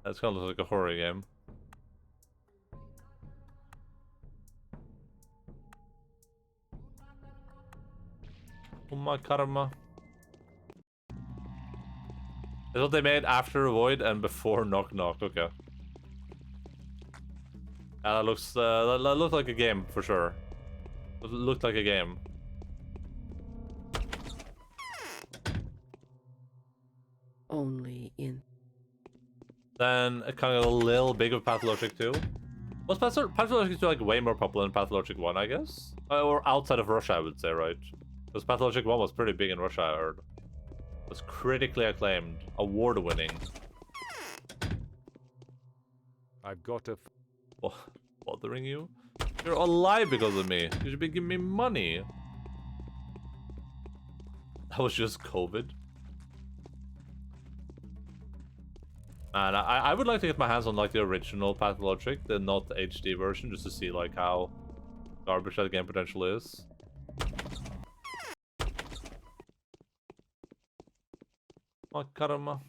That's kind of like a horror game. Oh my karma. That's what they made after Void and before Knock Knock. Okay. That looks that looked like a game for sure. It looked like a game. Only in. Then kind of a little big of Pathologic 2. Was Pathologic 2 like way more popular than Pathologic 1, I guess? Or outside of Russia, I would say, right? Because Pathologic 1 was pretty big in Russia, I heard. It was critically acclaimed, award-winning. I've got a... Bothering you? You're alive because of me. You should be giving me money. That was just COVID. And I would like to get my hands on like the original Pathologic, the not HD version, just to see like how garbage that game potential is. Oh, karma.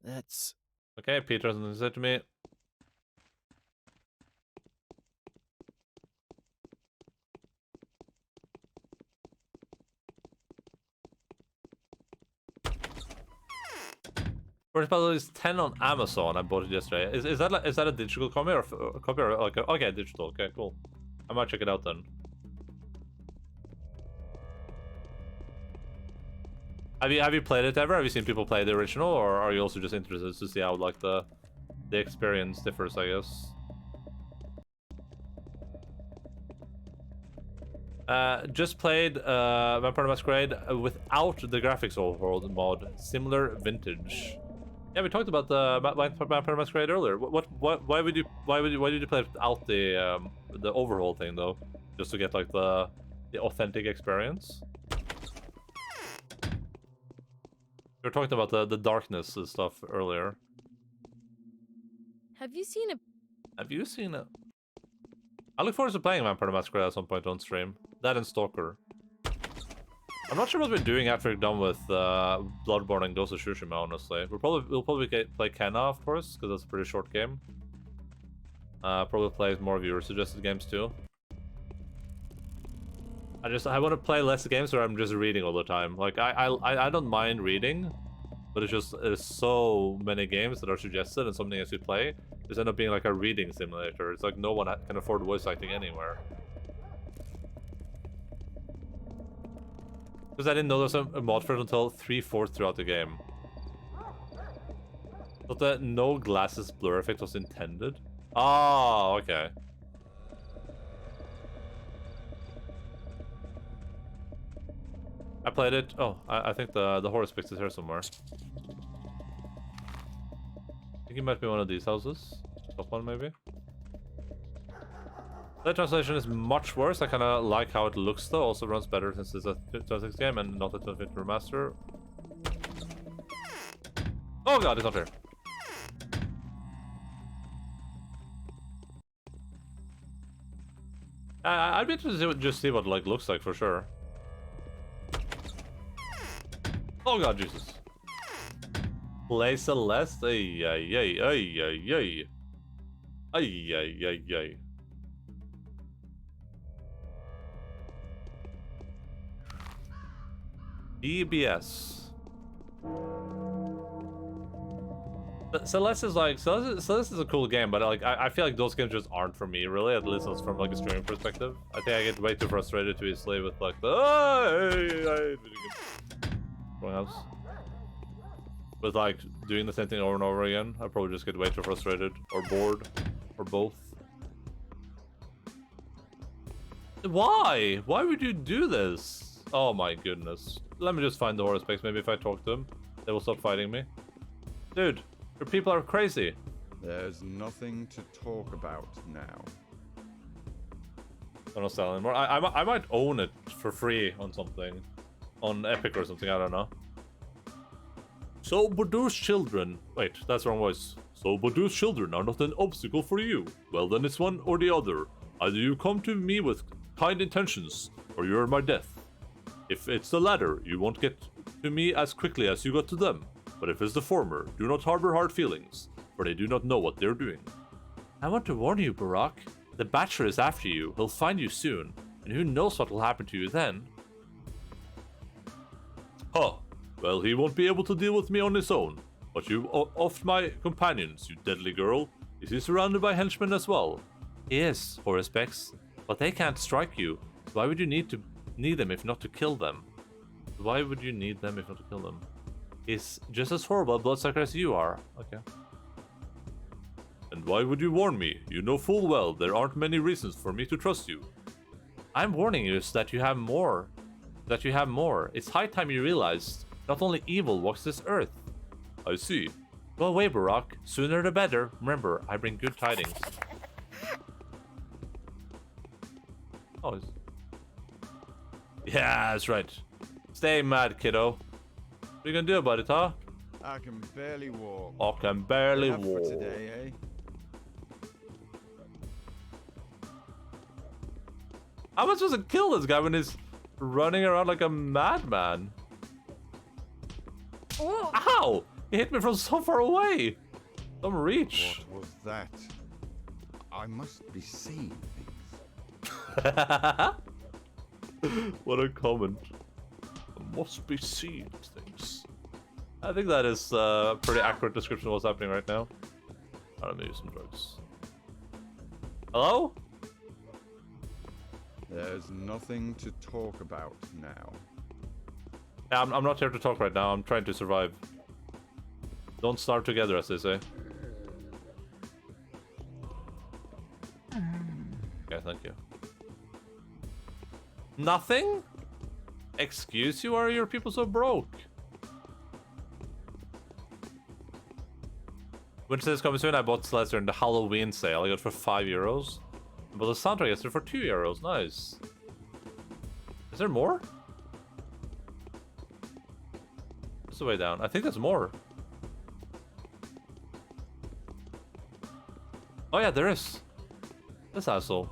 That's... Okay, Peter has something to say to me. First battle is 10 on Amazon. I bought it yesterday. Is that a digital copy or like okay, digital? Okay, cool. I might check it out then. Have you played it ever? Have you seen people play the original, or are you also just interested to see how like the experience differs? I guess. Just played Vampire Masquerade without the graphics overhaul mod. Similar vintage. Yeah, we talked about the Vampire Masquerade earlier. Why did you play it without the overhaul thing though? Just to get like the authentic experience. We were talking about the darkness and stuff earlier. Have you seen a... Have you seen it? I look forward to playing Vampire Masquerade at some point on stream. That and Stalker. I I'm not sure what we're doing after we're done with Bloodborne and Ghost of Tsushima, honestly. We'll probably play Kenna, of course, because that's a pretty short game. Probably play more viewer-suggested games, too. I want to play less games where I'm just reading all the time. Like, I don't mind reading, but it's just, there's so many games that are suggested and something as you play, just end up being like a reading simulator. It's like no one can afford voice acting anywhere. Because I didn't know there was a mod for it until 3/4 throughout the game. But the no glasses blur effect was intended? Oh, okay. I played it. Oh, I think the horse picks is here somewhere. I think it might be one of these houses. Top one, maybe. The translation is much worse. I kind of like how it looks, though. Also runs better since it's a 2006 game and not a 2015 remaster. Oh god, it's not here. I'd be interested to just see what it like looks like for sure. Oh god, Jesus. Play Celeste? Ay, ay, ay, ay, ay, ay. Ay, ay, ay, ay. EBS. Celeste is a cool game, but like I feel like those games just aren't for me, really. At least it's from like a streaming perspective. I think I get way too frustrated too easily with like the going else. With like doing the same thing over and over again, I probably just get way too frustrated or bored or both. Why? Why would you do this? Oh my goodness. Let me just find the horror specs. Maybe if I talk to them, they will stop fighting me. Dude, your people are crazy. There's nothing to talk about now. I don't sell anymore. I might own it for free on something. On Epic or something, I don't know. So Badu's children... Wait, that's the wrong voice. So Badu's children are not an obstacle for you. Well then it's one or the other. Either you come to me with kind intentions, or you're my death. If it's the latter, you won't get to me as quickly as you got to them. But if it's the former, do not harbor hard feelings, for they do not know what they're doing. I want to warn you, Barack. The Bachelor is after you. He'll find you soon, and who knows what will happen to you then. Huh. Well, he won't be able to deal with me on his own. But you oft my companions, you deadly girl. Is he surrounded by henchmen as well? He is, for respects. But they can't strike you. So why would you need them if not to kill them? Why would you need them if not to kill them? He's just as horrible a bloodsucker as you are. Okay. And why would you warn me? You know full well there aren't many reasons for me to trust you. I'm warning you so that you have more. It's high time you realized not only evil walks this earth. I see. Go away, Barack. Sooner the better. Remember, I bring good tidings. Oh, yeah, that's right. Stay mad, kiddo. What are you gonna do about it, huh? I can barely walk. I can barely Enough for walk. today, eh? How am I supposed to kill this guy when he's running around like a madman? Oh. Ow! He hit me from so far away. Some reach. What was that? I must be seeing things. What a comment. I must be seeing things. I think that is a pretty accurate description of what's happening right now. Let me use some drugs. Hello? There's nothing to talk about now. Yeah, I'm not here to talk right now. I'm trying to survive. Don't starve together, as they say. Okay, thank you. Nothing? Excuse you? Why are your people so broke? When it says coming soon, I bought Celeste in the Halloween sale. I got it for €5. But the soundtrack yesterday for €2. Nice. Is there more? What's the way down? I think there's more. Oh yeah, there is. This asshole.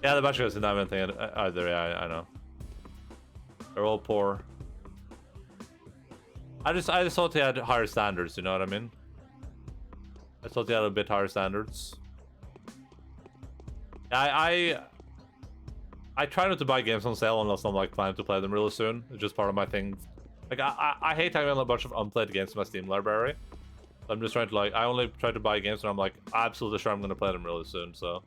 Yeah, the bachelors didn't have anything either. Yeah, I know. They're all poor. I just thought they had higher standards. You know what I mean? I thought they had a bit higher standards. I try not to buy games on sale unless I'm like planning to play them really soon. It's just part of my thing. Like I hate having a bunch of unplayed games in my Steam library. So I'm just trying to like I only try to buy games when I'm like absolutely sure I'm gonna play them really soon. So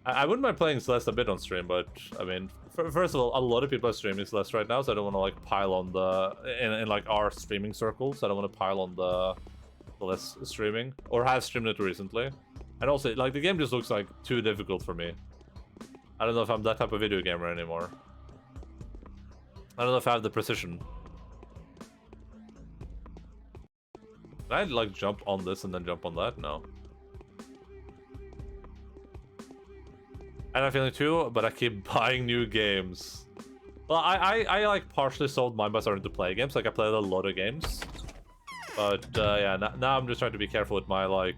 I wouldn't mind playing Celeste a bit on stream, but I mean, first of all, a lot of people are streaming Celeste right now, so I don't want to like pile on the in like our streaming circles. I don't want to pile on the Celeste streaming or have streamed it recently. And also, like the game just looks like too difficult for me. I don't know if I'm that type of video gamer anymore. I don't know if I have the precision. Can I like jump on this and then jump on that? No. I have a feeling too, but I keep buying new games. Well, I like partially sold mine by starting to play games. Like I played a lot of games, but yeah, now I'm just trying to be careful with my like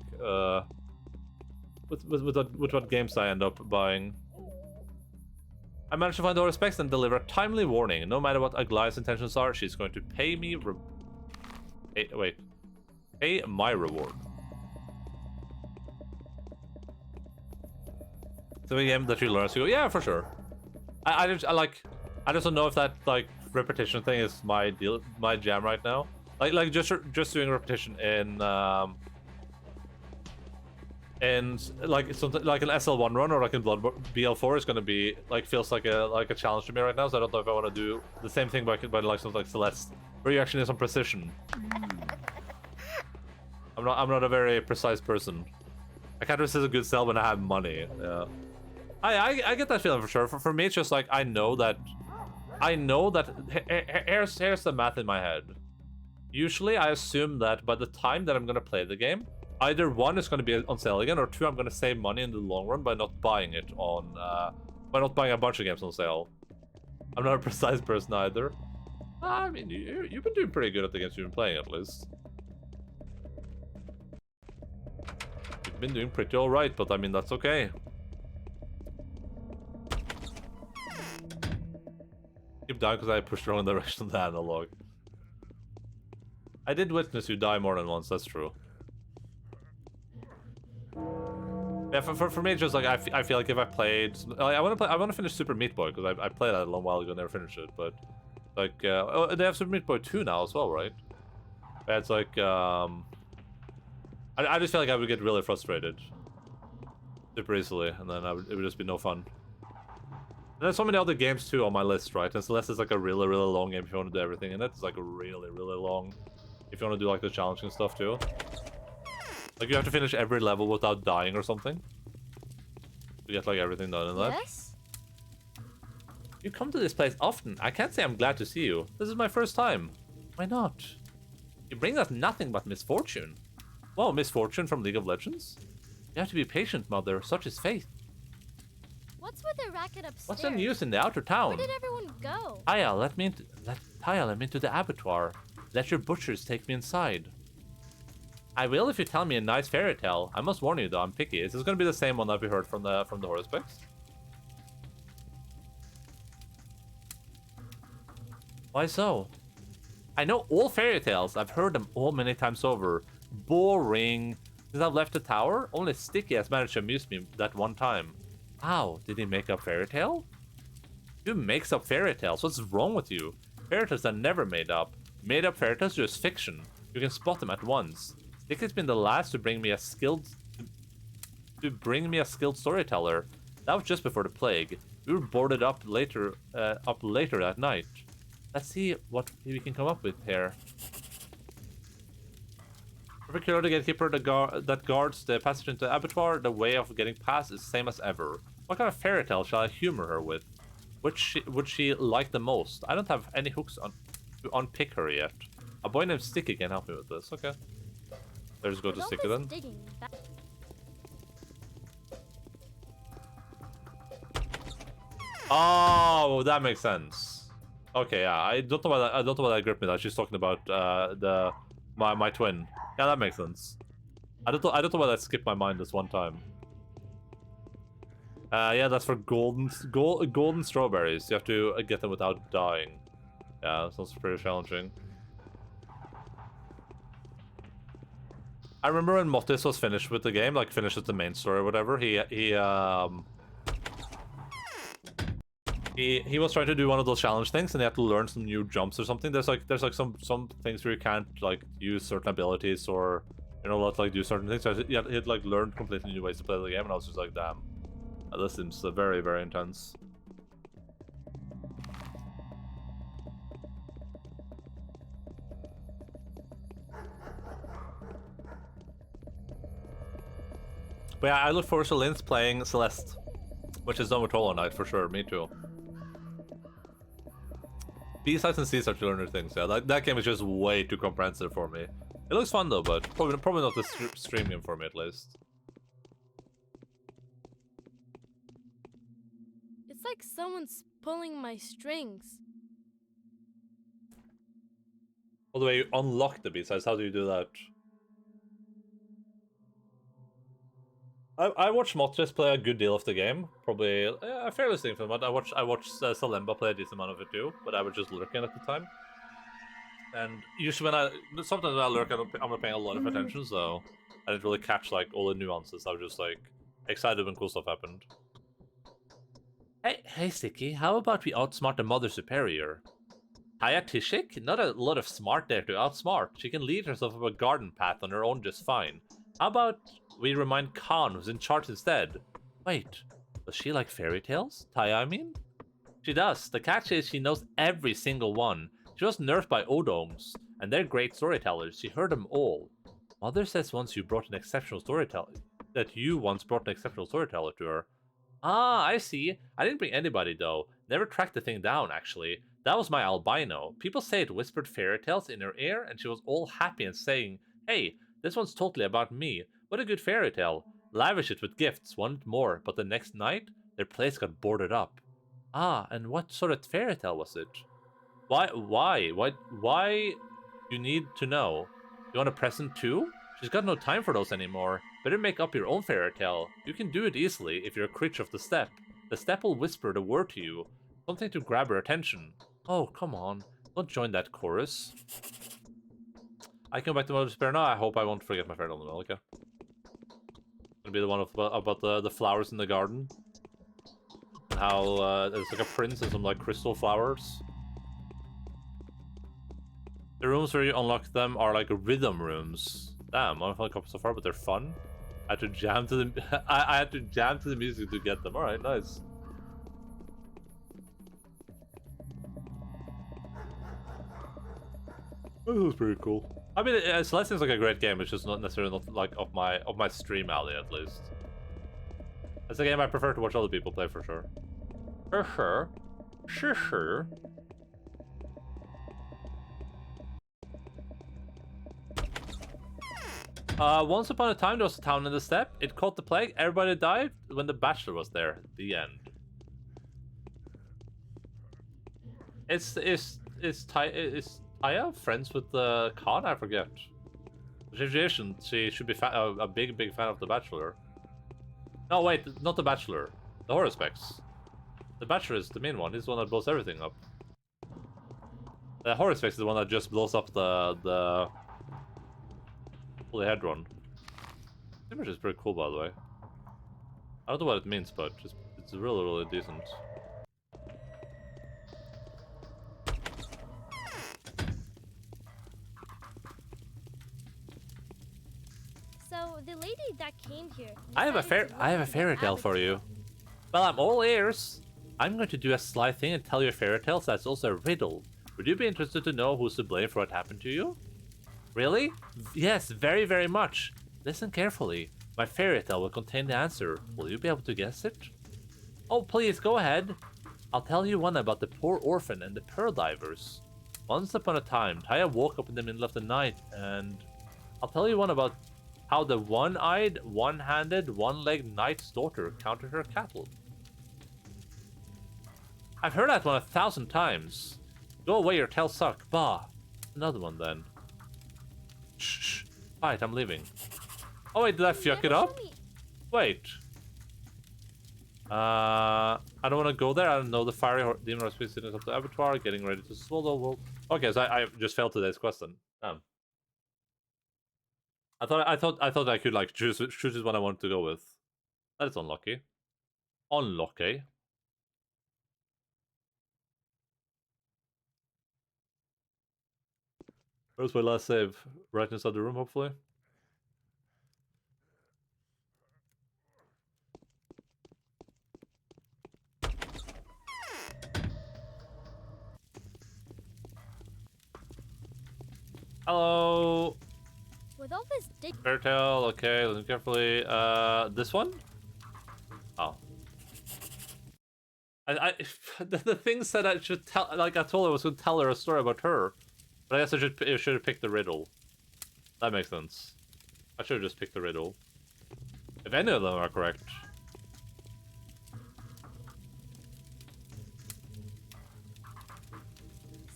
with what games I end up buying. I managed to find all respects and deliver a timely warning. No matter what Aglai's intentions are, she's going to pay me. Pay my reward. So a game that you learn to go, yeah, for sure. I just don't know if that like repetition thing is my jam right now. Like just doing repetition in and like something like an SL1 run or like in Blood BL4 is gonna be like feels like a challenge to me right now. So I don't know if I want to do the same thing but like something like Celeste, where you actually need some precision. I'm not a very precise person. I can't resist a good sell when I have money. Yeah. I get that feeling for sure. For me, it's just like I know that. Here's the math in my head. Usually, I assume that by the time that I'm gonna play the game, either one is gonna be on sale again, or two, I'm gonna save money in the long run by not buying it on, by not buying a bunch of games on sale. I'm not a precise person either. I mean, you've been doing pretty good at the games you've been playing, at least. You've been doing pretty alright, but I mean, that's okay. Keep dying because I pushed the wrong direction of the analog. I did witness you die more than once, that's true. Yeah, for me, it's just like I feel like if I played, like, I want to finish Super Meat Boy because I played that a long while ago, never finished it. But like, oh, they have Super Meat Boy 2 now as well, right? Yeah, it's like I just feel like I would get really frustrated super easily, and then it would just be no fun. And there's so many other games too on my list, right? And Celeste is like a really long game if you want to do everything, and it's like really long if you want to do like the challenging stuff too. Like you have to finish every level without dying or something to get like everything done in that. Yes? You come to this place often. I can't say I'm glad to see you. This is my first time. Why not? You bring us nothing but misfortune. Well, misfortune from League of Legends? You have to be patient, Mother. Such is fate. What's with the racket upstairs? What's the news in the outer town? Where did everyone go? Taya, let me into the abattoir. Let your butchers take me inside. I will if you tell me a nice fairy tale. I must warn you though, I'm picky. Is this gonna be the same one that we heard from the horospecs? Why so? I know all fairy tales. I've heard them all many times over. Boring. Since I've left the tower, only Sticky has managed to amuse me that one time. How? Did he make up fairy tale? Who makes up fairy tales? What's wrong with you? Fairy tales are never made up. Made up fairy tales are just fiction. You can spot them at once. Sticky's been the last to bring me a skilled storyteller. That was just before the plague. We were boarded up later that night. Let's see what we can come up with here. Particularly the gatekeeper that guards the passage into the abattoir. The way of getting past is the same as ever. What kind of fairy tale shall I humor her with? Which would she like the most? I don't have any hooks to unpick her yet. A boy named Sticky can help me with this. Okay. Let's go to Sticky then. Oh, that makes sense. Okay, yeah. I don't know why that gripped me. That she's talking about my twin. Yeah, that makes sense. I don't know why that skipped my mind this one time. Yeah, that's for golden strawberries. You have to get them without dying. Yeah, sounds pretty challenging. I remember when Mottis was finished with the game, like finished with the main story or whatever, he was trying to do one of those challenge things, and he had to learn some new jumps or something. There's like some things where you can't like use certain abilities or not like do certain things. So he'd like learned completely new ways to play the game, and I was just like, damn, this seems very, very intense. But yeah, I look forward to Linz playing Celeste, which is done with Hollow Knight for sure. Me too. B-sides and C-sides to learn new things. Yeah, that game is just way too comprehensive for me. It looks fun though, but probably not the stream game for me at least. It's like someone's pulling my strings. By the way, you unlock the B-sides. How do you do that? I watched Motris play a good deal of the game. Probably a fairly significant amount. I watched Salemba play a decent amount of it too, but I was just lurking at the time. And usually sometimes when I lurk, I'm not paying a lot of attention, so I didn't really catch like all the nuances. I was just like excited when cool stuff happened. Hey, Sticky, how about we outsmart the Mother Superior? Haya Tishik? Not a lot of smart there to outsmart. She can lead herself up a garden path on her own just fine. How about we remind Khan, who's in charge instead? Wait, does she like fairy tales? Taya, I mean? She does. The catch is she knows every single one. She was nursed by Odongs, and they're great storytellers. She heard them all. Mother says once you brought an exceptional storyteller, that you once brought an exceptional storyteller to her. Ah, I see. I didn't bring anybody though. Never tracked the thing down, actually. That was my albino. People say it whispered fairy tales in her ear, and she was all happy and saying, hey, this one's totally about me. What a good fairy tale. Lavish it with gifts, wanted more, but the next night, their place got boarded up. Ah, and what sort of fairy tale was it? Why you need to know? You want a present too? She's got no time for those anymore. Better make up your own fairy tale. You can do it easily if you're a creature of the steppe. The steppe will whisper the word to you. Something to grab her attention. Oh, come on. Don't join that chorus. I can go back to Mother Despair now. I hope I won't forget my fairy tale novel, okay? Gonna be the one about the flowers in the garden. And how there's like a prince and some like crystal flowers. The rooms where you unlock them are like rhythm rooms. Damn, I've only a couple so far, but they're fun. I had to jam to the I had to jam to the music to get them. Alright, nice. This was pretty cool. I mean, Celeste seems like a great game. It's just not necessarily like up my stream alley at least. It's a game I prefer to watch other people play for sure. For sure. Sure. Once upon a time, there was a town in the steppe. It caught the plague. Everybody died when the Bachelor was there. The end. Is Taya friends with the Khan? I forget. If she isn't, she should be a big fan of the Bachelor. No, wait, not the Bachelor. The Horospex. The Bachelor is the main one. He's the one that blows everything up. The Horospex is the one that just blows up the head run. The image is pretty cool, by the way. I don't know what it means, but it's really, really decent. So the lady that came here. I have a fairy tale for you. Well, I'm all ears. I'm going to do a sly thing and tell you a fairy tale that's also a riddle. Would you be interested to know who's to blame for what happened to you? Really? Yes, very, very much. Listen carefully. My fairy tale will contain the answer. Will you be able to guess it? Oh, please, go ahead. I'll tell you one about the poor orphan and the pearl divers. Once upon a time, Taya woke up in the middle of the night, and I'll tell you one about how the one-eyed, one-handed, one-legged knight's daughter counted her cattle. I've heard that one 1,000 times. Go away, your tales suck. Bah. Another one then. Shh. Right, I'm leaving. Oh wait, did I fuck it up? Wait. I don't want to go there. I don't know the fiery demon or species sitting up the abattoir, getting ready to swallow. Well, okay, so I just failed today's question. I thought I could like choose which one I wanted to go with. That is unlucky. Unlucky. Where's my last save? Right inside the room, hopefully. Hello. With all this Fairtail, okay, listen carefully. This one? Oh. The thing said I should tell, like I told her I was going to tell her a story about her. But I guess I should have picked the riddle. That makes sense. I should have just picked the riddle. If any of them are correct.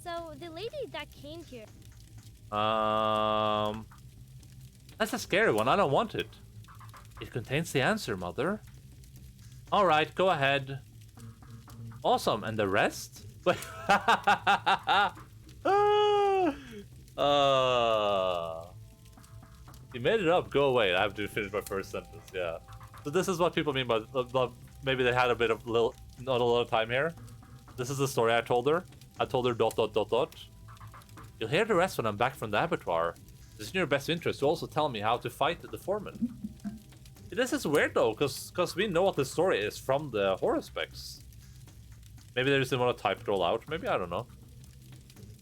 So the lady that came here. That's a scary one. I don't want it. It contains the answer, Mother. Alright, go ahead. Awesome, and the rest? You made it up, go away. I have to finish my first sentence, yeah. So this is what people mean by maybe they had a bit of not a lot of time here. This is the story I told her. I told her ... You'll hear the rest when I'm back from the abattoir. It's in your best interest to also tell me how to fight the foreman. This is weird though, because we know what the story is from the horror specs. Maybe they just didn't want to type it all out. Maybe, I don't know.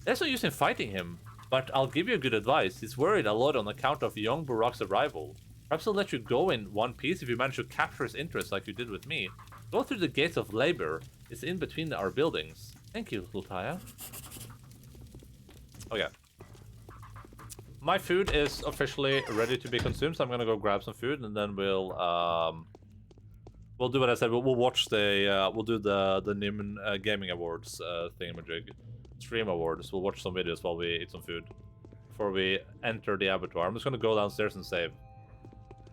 There's no use in fighting him, but I'll give you good advice. He's worried a lot on account of young Barak's arrival. Perhaps he'll let you go in one piece if you manage to capture his interest like you did with me. Go through the gates of labor. It's in between our buildings. Thank you, Lutaya. Okay. My food is officially ready to be consumed, so I'm gonna go grab some food, and then we'll do what I said. We'll watch the we'll do the Neiman Gaming Awards thingamajig, stream awards. We'll watch some videos while we eat some food before we enter the abattoir. I'm just gonna go downstairs and save.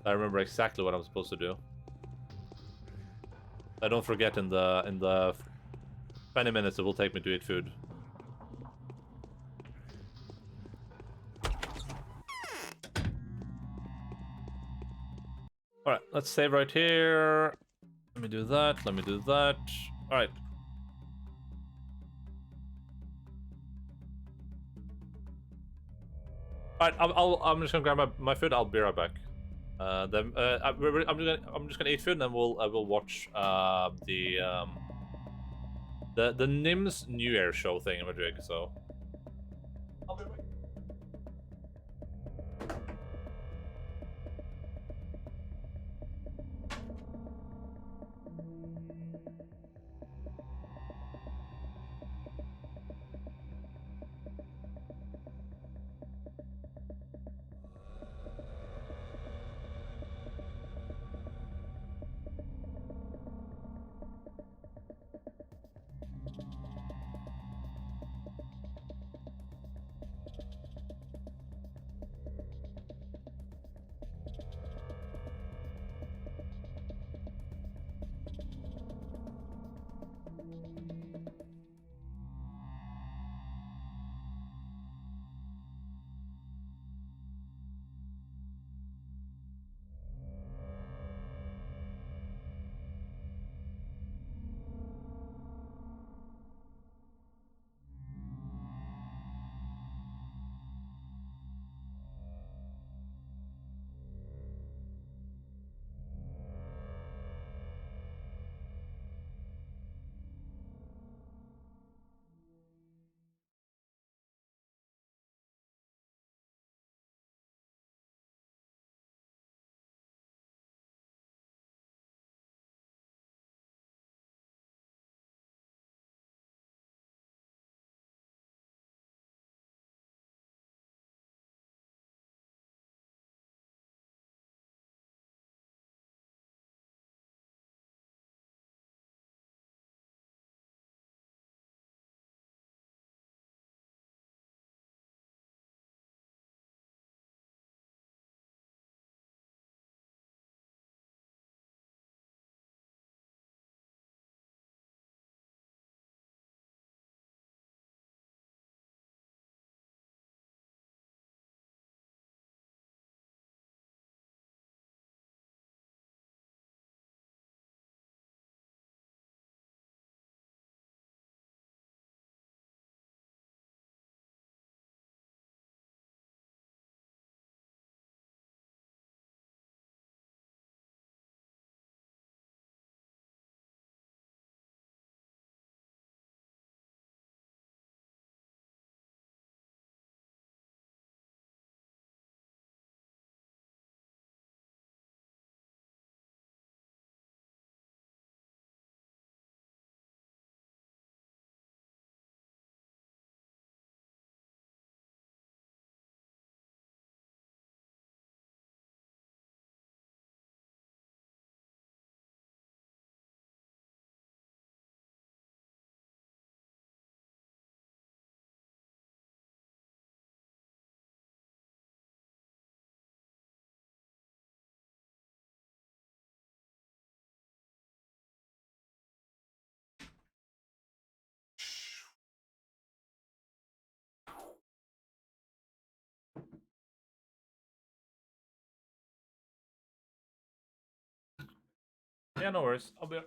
I remember exactly what I'm supposed to do. I don't forget in the 20 minutes it will take me to eat food. Alright, let's save right here. Let me do that, let me do that. Alright. Alright, I'm just gonna grab my food, I'll be right back. I'm just gonna eat food and then we'll watch the NIMS New Year show thing in Madrid, so I'll be right back. Yeah, no worries. I'll be.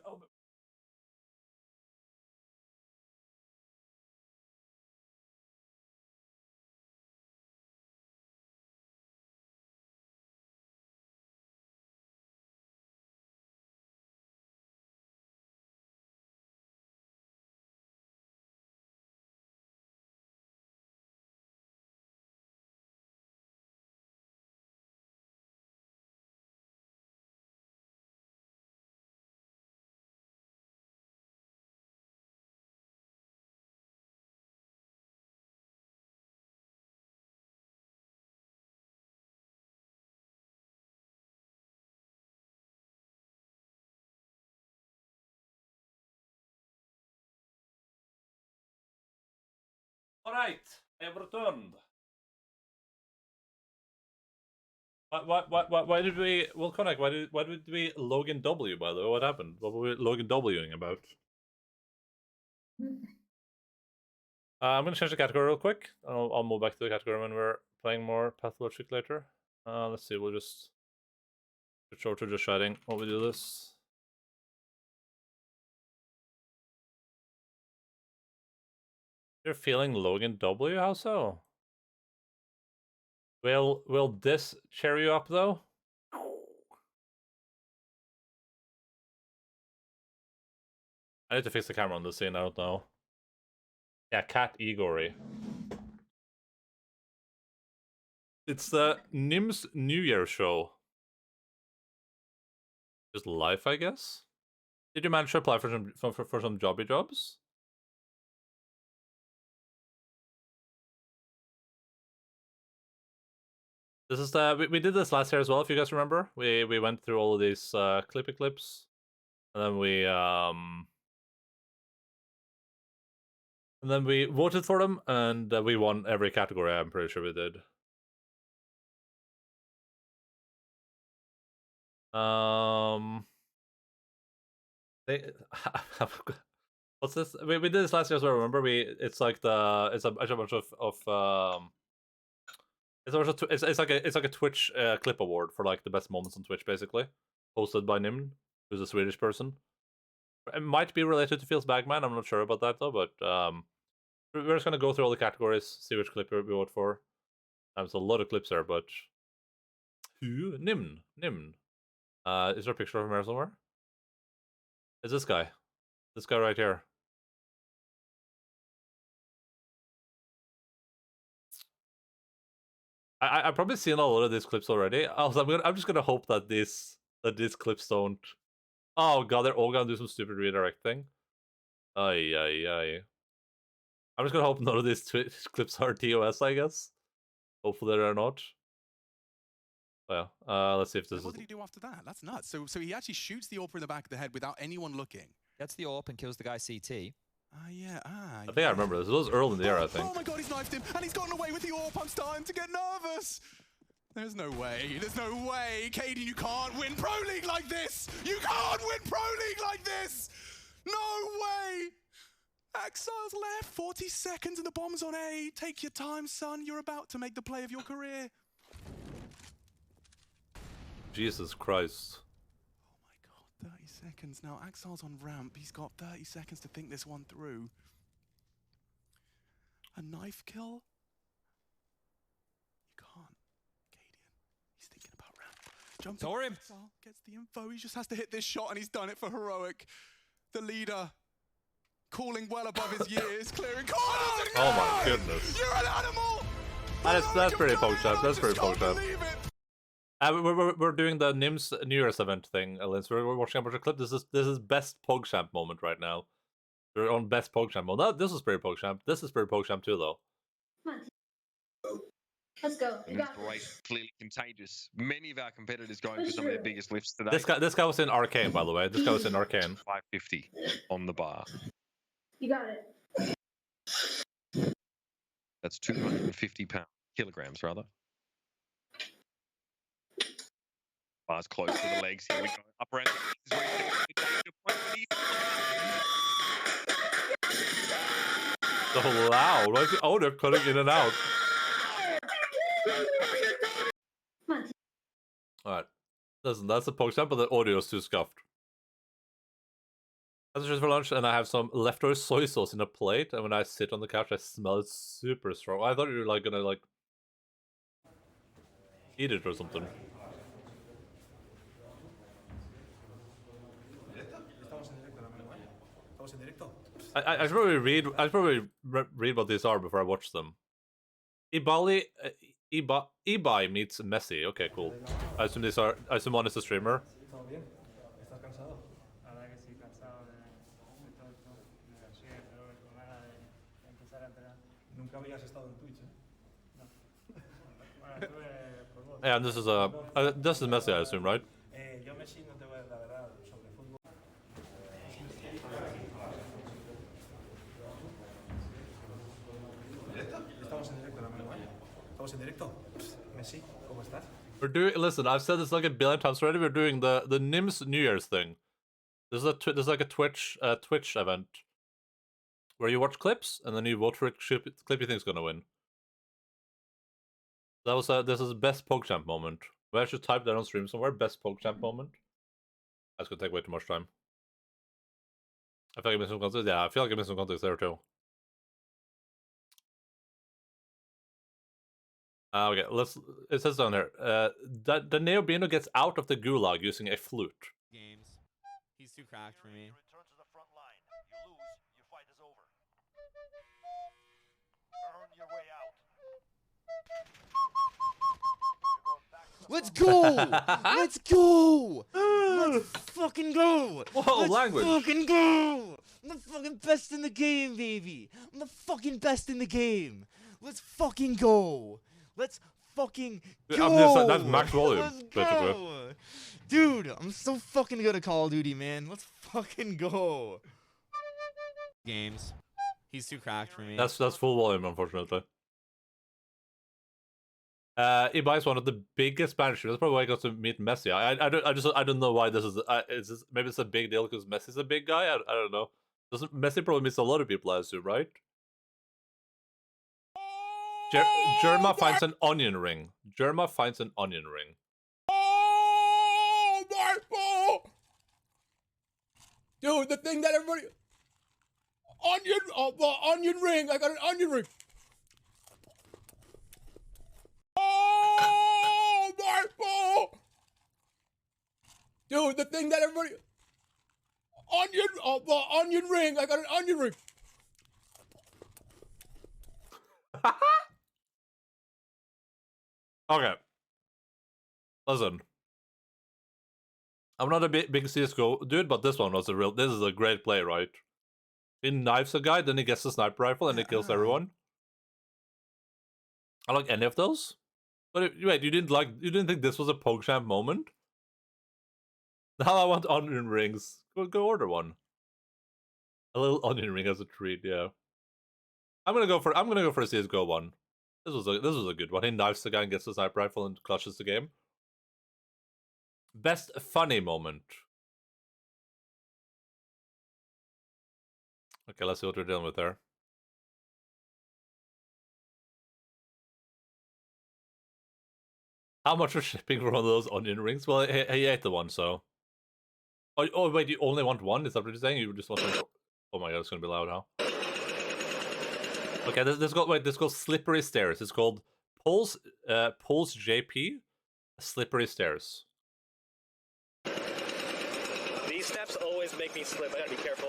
All right, I've returned. Why did we? Well, Connect, why did we Logan W? By the way, what happened? What were we Logan Wing about? I'm gonna change the category real quick. I'll move back to the category when we're playing more Pathologic later. Let's see. We'll just switch over to just chatting while we do this. You're feeling Logan W? How so? Will this cheer you up though? I need to fix the camera on this scene. I don't know. Yeah, Cat Igory. It's the Nim's New Year show. Just life, I guess. Did you manage to apply for some jobby jobs? This is the we did this last year as well. If you guys remember, we went through all of these clippy clips, and then we voted for them, and we won every category. I'm pretty sure we did. What's this? We did this last year as well. Remember, it's like it's a bunch of it's like a Twitch clip award for like the best moments on Twitch, basically, hosted by Nim, who's a Swedish person. It might be related to Feels Bagman. I'm not sure about that though, but we're just gonna go through all the categories, see which clip we vote for. There's a lot of clips there, but who? Nim. Is there a picture of him here somewhere? Is this guy? This guy right here. I've probably seen a lot of these clips already. I'm just gonna hope that these clips don't. Oh god, they're all gonna do some stupid redirect thing. Ay. I'm just gonna hope none of these clips are TOS, I guess. Hopefully they're not. Oh, yeah. Let's see if this What did he do after that? That's nuts. So he actually shoots the AWP in the back of the head without anyone looking. Gets the AWP and kills the guy CT. I think I remember this. It was early in the era, I think. Oh my god, he's knifed him, and he's gotten away with the AWP. I'm starting to get nervous. There's no way. There's no way. Caden, you can't win Pro League like this. You can't win Pro League like this. No way. Exile's left. 40 seconds and the bomb's on A. Take your time, son. You're about to make the play of your career. Jesus Christ. Oh my god, 30 seconds. Now, Exile's on ramp. He's got 30 seconds to think this one through. A knife kill? You can't. Cadian, he's thinking about ramp. Jumps Saw him. Exile, gets the info. He just has to hit this shot, and he's done it for Heroic. The leader. Calling well above his years, clearing corners. Oh my goodness. You're an animal! That's pretty poke shot. That's pretty poke shot. We're doing the Nim's New Year's event thing, Elin. So we're watching a bunch of clips. This is best PogChamp moment right now. We're on best PogChamp moment. No, this is pretty PogChamp. This is pretty PogChamp too, though. Come on. Let's go. Great, clearly contagious. Many of our competitors going for some of their biggest lifts today. This guy was in Arcane, by the way. This guy was in Arcane. 550 on the bar. You got it. That's 250 kilograms, rather. Bar's close to the legs. Here we go. Upper end. So loud. Why is the owner cutting in and out? Alright. Listen, that's a PogChamp, but the audio is too scuffed. I was just for lunch, and I have some leftover soy sauce in a plate. And when I sit on the couch, I smell it super strong. I thought you were like gonna like eat it or something. I should probably read. I should probably read what these are before I watch them. Ibai meets Messi. Okay, cool. I assume these are. I assume one is a streamer. Yeah, and this is Messi, I assume, right? We're doing. Listen, I've said this like a billion times already. We're doing the NIMS New Year's thing. This is like a Twitch event where you watch clips and then you vote for a clip you think is gonna win. That was this is best PogChamp moment. We should type that on stream somewhere. Best PogChamp moment. That's gonna take way too much time. I feel like I missed some context. Yeah, I feel like I missed some context there too. Okay, let's. It says down here. The Neobino gets out of the gulag using a flute. Games. He's too cracked for me. Return to the front line. You lose, your fight is over. Earn your way out. Let's go! Let's go! Let's fucking go! Whoa, Let's language! Fucking go! I'm the fucking best in the game, baby! I'm the fucking best in the game! Let's fucking go! Let's fucking go! That's max volume, Let's go! Dude, I'm so fucking good at Call of Duty, man. Let's fucking go! Games. He's too cracked for me. That's full volume, unfortunately. Ibai is one of the biggest Spanish. That's probably why I got to meet Messi. I don't know why this is. Maybe it's a big deal because Messi's a big guy. I don't know. Doesn't Messi probably meets a lot of people, I assume, right? Germa finds an onion ring. Germa finds an onion ring. Oh my god! Dude, the thing that everybody onion ring. I got an onion ring. Oh my god! Dude, the thing that everybody onion ring. I got an onion ring. Okay. Listen. I'm not a big CSGO dude, but this one was this is a great play, right? He knives a guy, then he gets the sniper rifle and he kills everyone. I like any of those. But wait, you didn't think this was a PogChamp moment? Now I want onion rings. Go order one. A little onion ring as a treat, yeah. I'm gonna go for a CSGO one. This was a good one. He knives the guy and gets the sniper rifle and clutches the game. Best funny moment. Okay, let's see what we're dealing with there. How much for shipping for one of those onion rings? Well, he ate the one, so. Oh, wait, you only want one? Is that what you're saying? You just want one? Oh my god, it's gonna be loud, huh? Okay, this goes slippery stairs. It's called Pulse JP Slippery Stairs. These steps always make me slip. I gotta be careful.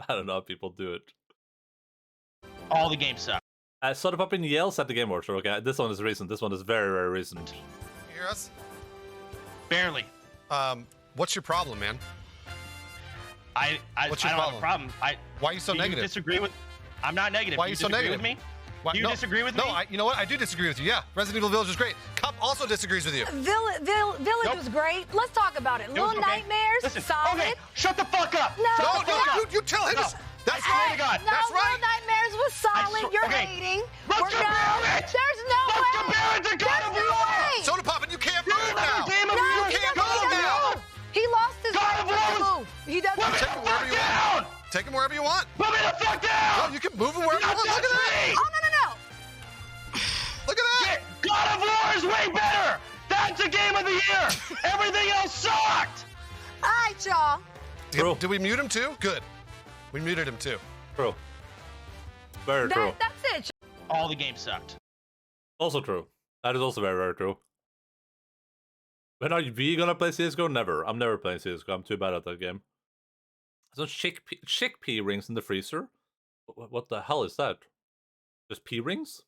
I don't know how people do it. All the games suck. Soda Poppin yells at the Game Watcher. Okay, this one is recent. This one is very, very recent. You hear us? Barely. What's your problem, man? What's your I don't have a problem. Why are you so negative? Disagree with? I'm not negative. Why are you so negative? With me? Why, Do you disagree with me? No, you know what? I do disagree with you. Yeah, Resident Evil Village is great. Cup also disagrees with you. Village was great. Let's talk about it. Little Nightmares, Listen, solid. okay, shut the fuck up. No, you tell him. No. That's I swear right. to God. No, That's right. Little Nightmares was solid. You're hating. Let's compare it. There's no way. Let's compare it to God of War. Soda Poppin, you can't move now. He lost his God of War. move. He doesn't Take it wherever you want. Take it him wherever you want. Put me the fuck down! No, you can move him wherever you want. Look at that. Oh, no. Look at that. God of War is way better! That's a game of the year! Everything else sucked! All right, y'all. Did we mute him too? Good. We muted him too. True. Very true. That's it. All the games sucked. Also true. That is also very, very true. When are we gonna play CSGO? Never. I'm never playing CSGO. I'm too bad at that game. So chickpea rings in the freezer? What the hell is that? Just pea rings?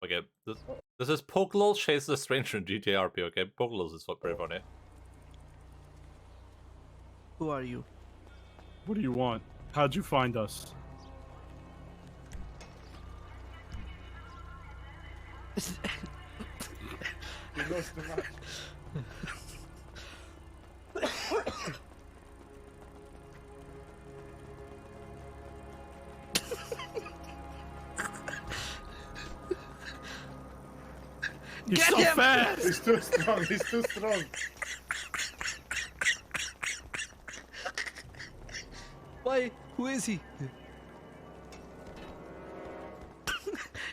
Okay, this is Pokelol chases a stranger in GTA RP, okay? Pokelol is pretty funny. Who are you? What do you want? How'd you find us? We lost the match. He's Get so him! fast! He's too strong, he's too strong. Why? Who is he?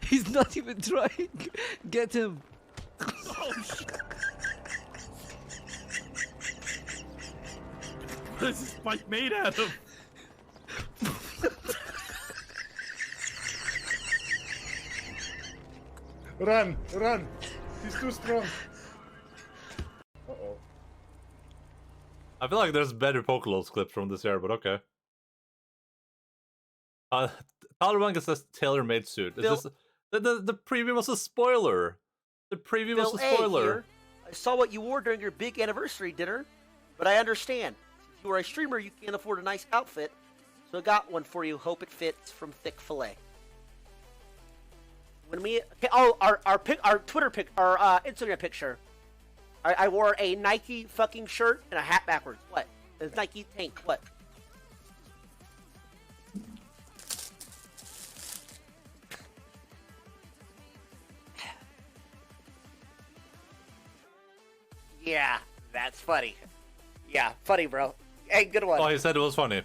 He's not even trying. Get him. Oh, shit. What is this bike made out of? Run, run. He's too strong. Uh-oh. I feel like there's better Pokelos clips from this year, but okay. Talranga says tailor-made suit. Is this, the preview was a spoiler. The preview was a spoiler. Here. I saw what you wore during your big anniversary dinner, but I understand. Since you are a streamer, you can't afford a nice outfit, so I got one for you. Hope it fits from Thick Fillet. When we our Twitter pic, our Instagram picture, I wore a Nike fucking shirt and a hat backwards. What? A Nike tank. What? Yeah, that's funny. Yeah, funny, bro. Hey, good one. Oh, he said it was funny.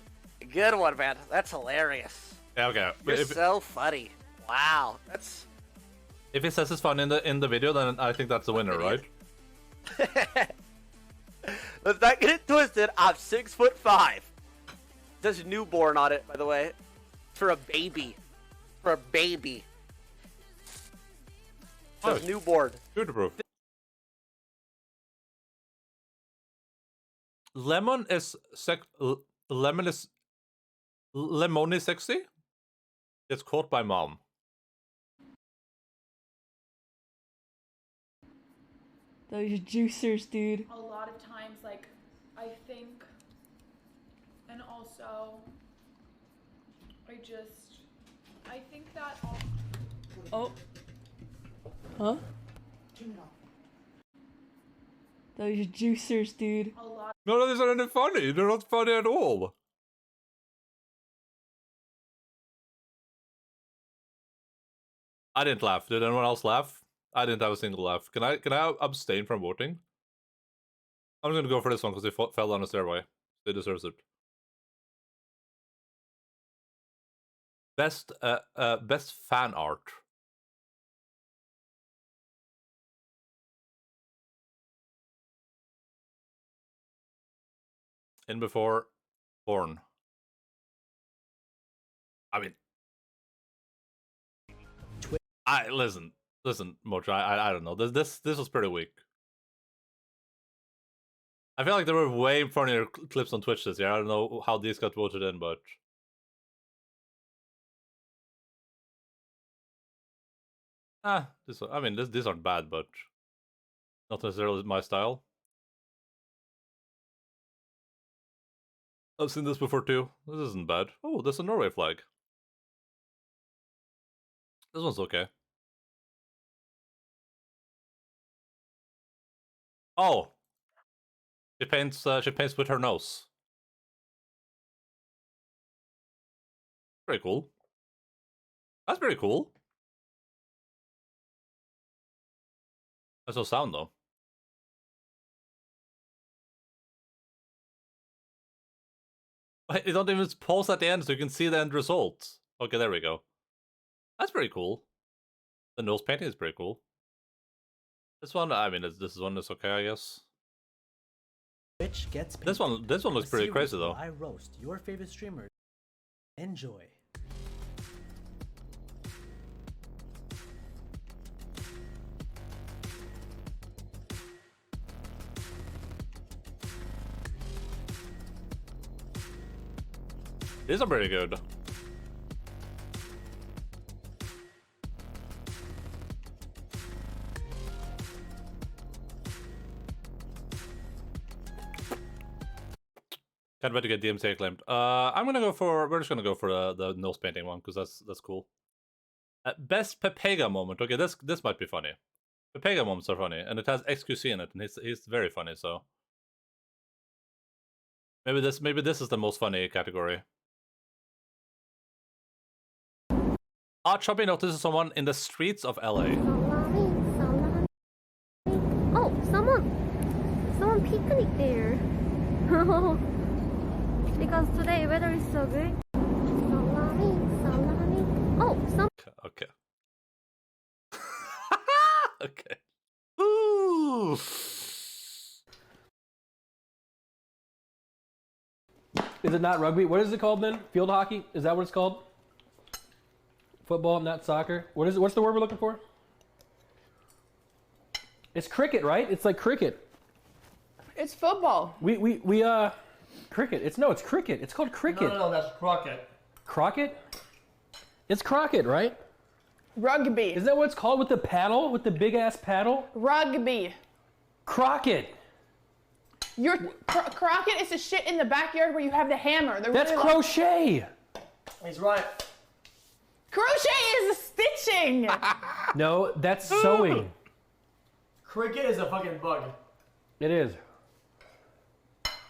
Good one, man. That's hilarious. Yeah, okay. You're so funny. Wow, that's. If he says it's funny in the video, then I think that's the winner, right? Let's not get it twisted. I'm 6'5". There's newborn on it, by the way. For a baby. For a baby. Says newborn. Beautiful. Lemon is Lemon is sexy? It's caught by mom. Those juicers, dude. A lot of times, like, I think, and also, I think that Oh. Huh? Those juicers, dude. No, these aren't any funny. They're not funny at all. I didn't laugh. Did anyone else laugh? I didn't have a single laugh. Can I abstain from voting? I'm gonna go for this one because he fell down a stairway. He deserves it. Best fan art. In before born. I mean, listen, Mocha. I don't know. This was pretty weak. I feel like there were way funnier clips on Twitch this year. I don't know how these got voted in, but these aren't bad, but not necessarily my style. I've seen this before too. This isn't bad. Oh, there's a Norway flag. This one's okay. Oh, she paints with her nose. Pretty cool. That's pretty cool. That's no sound though. You don't even pause at the end so you can see the end result. Okay, there we go. That's pretty cool. The nose painting is pretty cool. This one, I mean, this one is okay, I guess. Which gets paid. This one looks pretty crazy though. I roast your favorite streamers. Enjoy. These are pretty good. Can't wait to get DMCA claimed. I'm gonna go for. We're just gonna go for the nose painting one because that's cool. Best Pepega moment. Okay, this might be funny. Pepega moments are funny, and it has XQC in it, and he's very funny. So maybe this is the most funny category. Choppy notices someone in the streets of LA. Oh, someone picnic there. Because today weather is so good. Salami. Oh, Okay. Okay. Ooh. Is it not rugby? What is it called then? Field hockey? Is that what it's called? Football, not soccer. What is it? What's the word we're looking for? It's cricket, right? It's like cricket. It's football. We cricket. It's cricket. It's called cricket. No, that's croquet. Croquet? It's croquet, right? Rugby. Is that what it's called with the paddle? With the big ass paddle? Rugby. Croquet. Your croquet is the shit in the backyard where you have the hammer. That's really crochet. He's right. Crochet is the stitching. No, that's sewing. Cricket is a fucking bug. It is.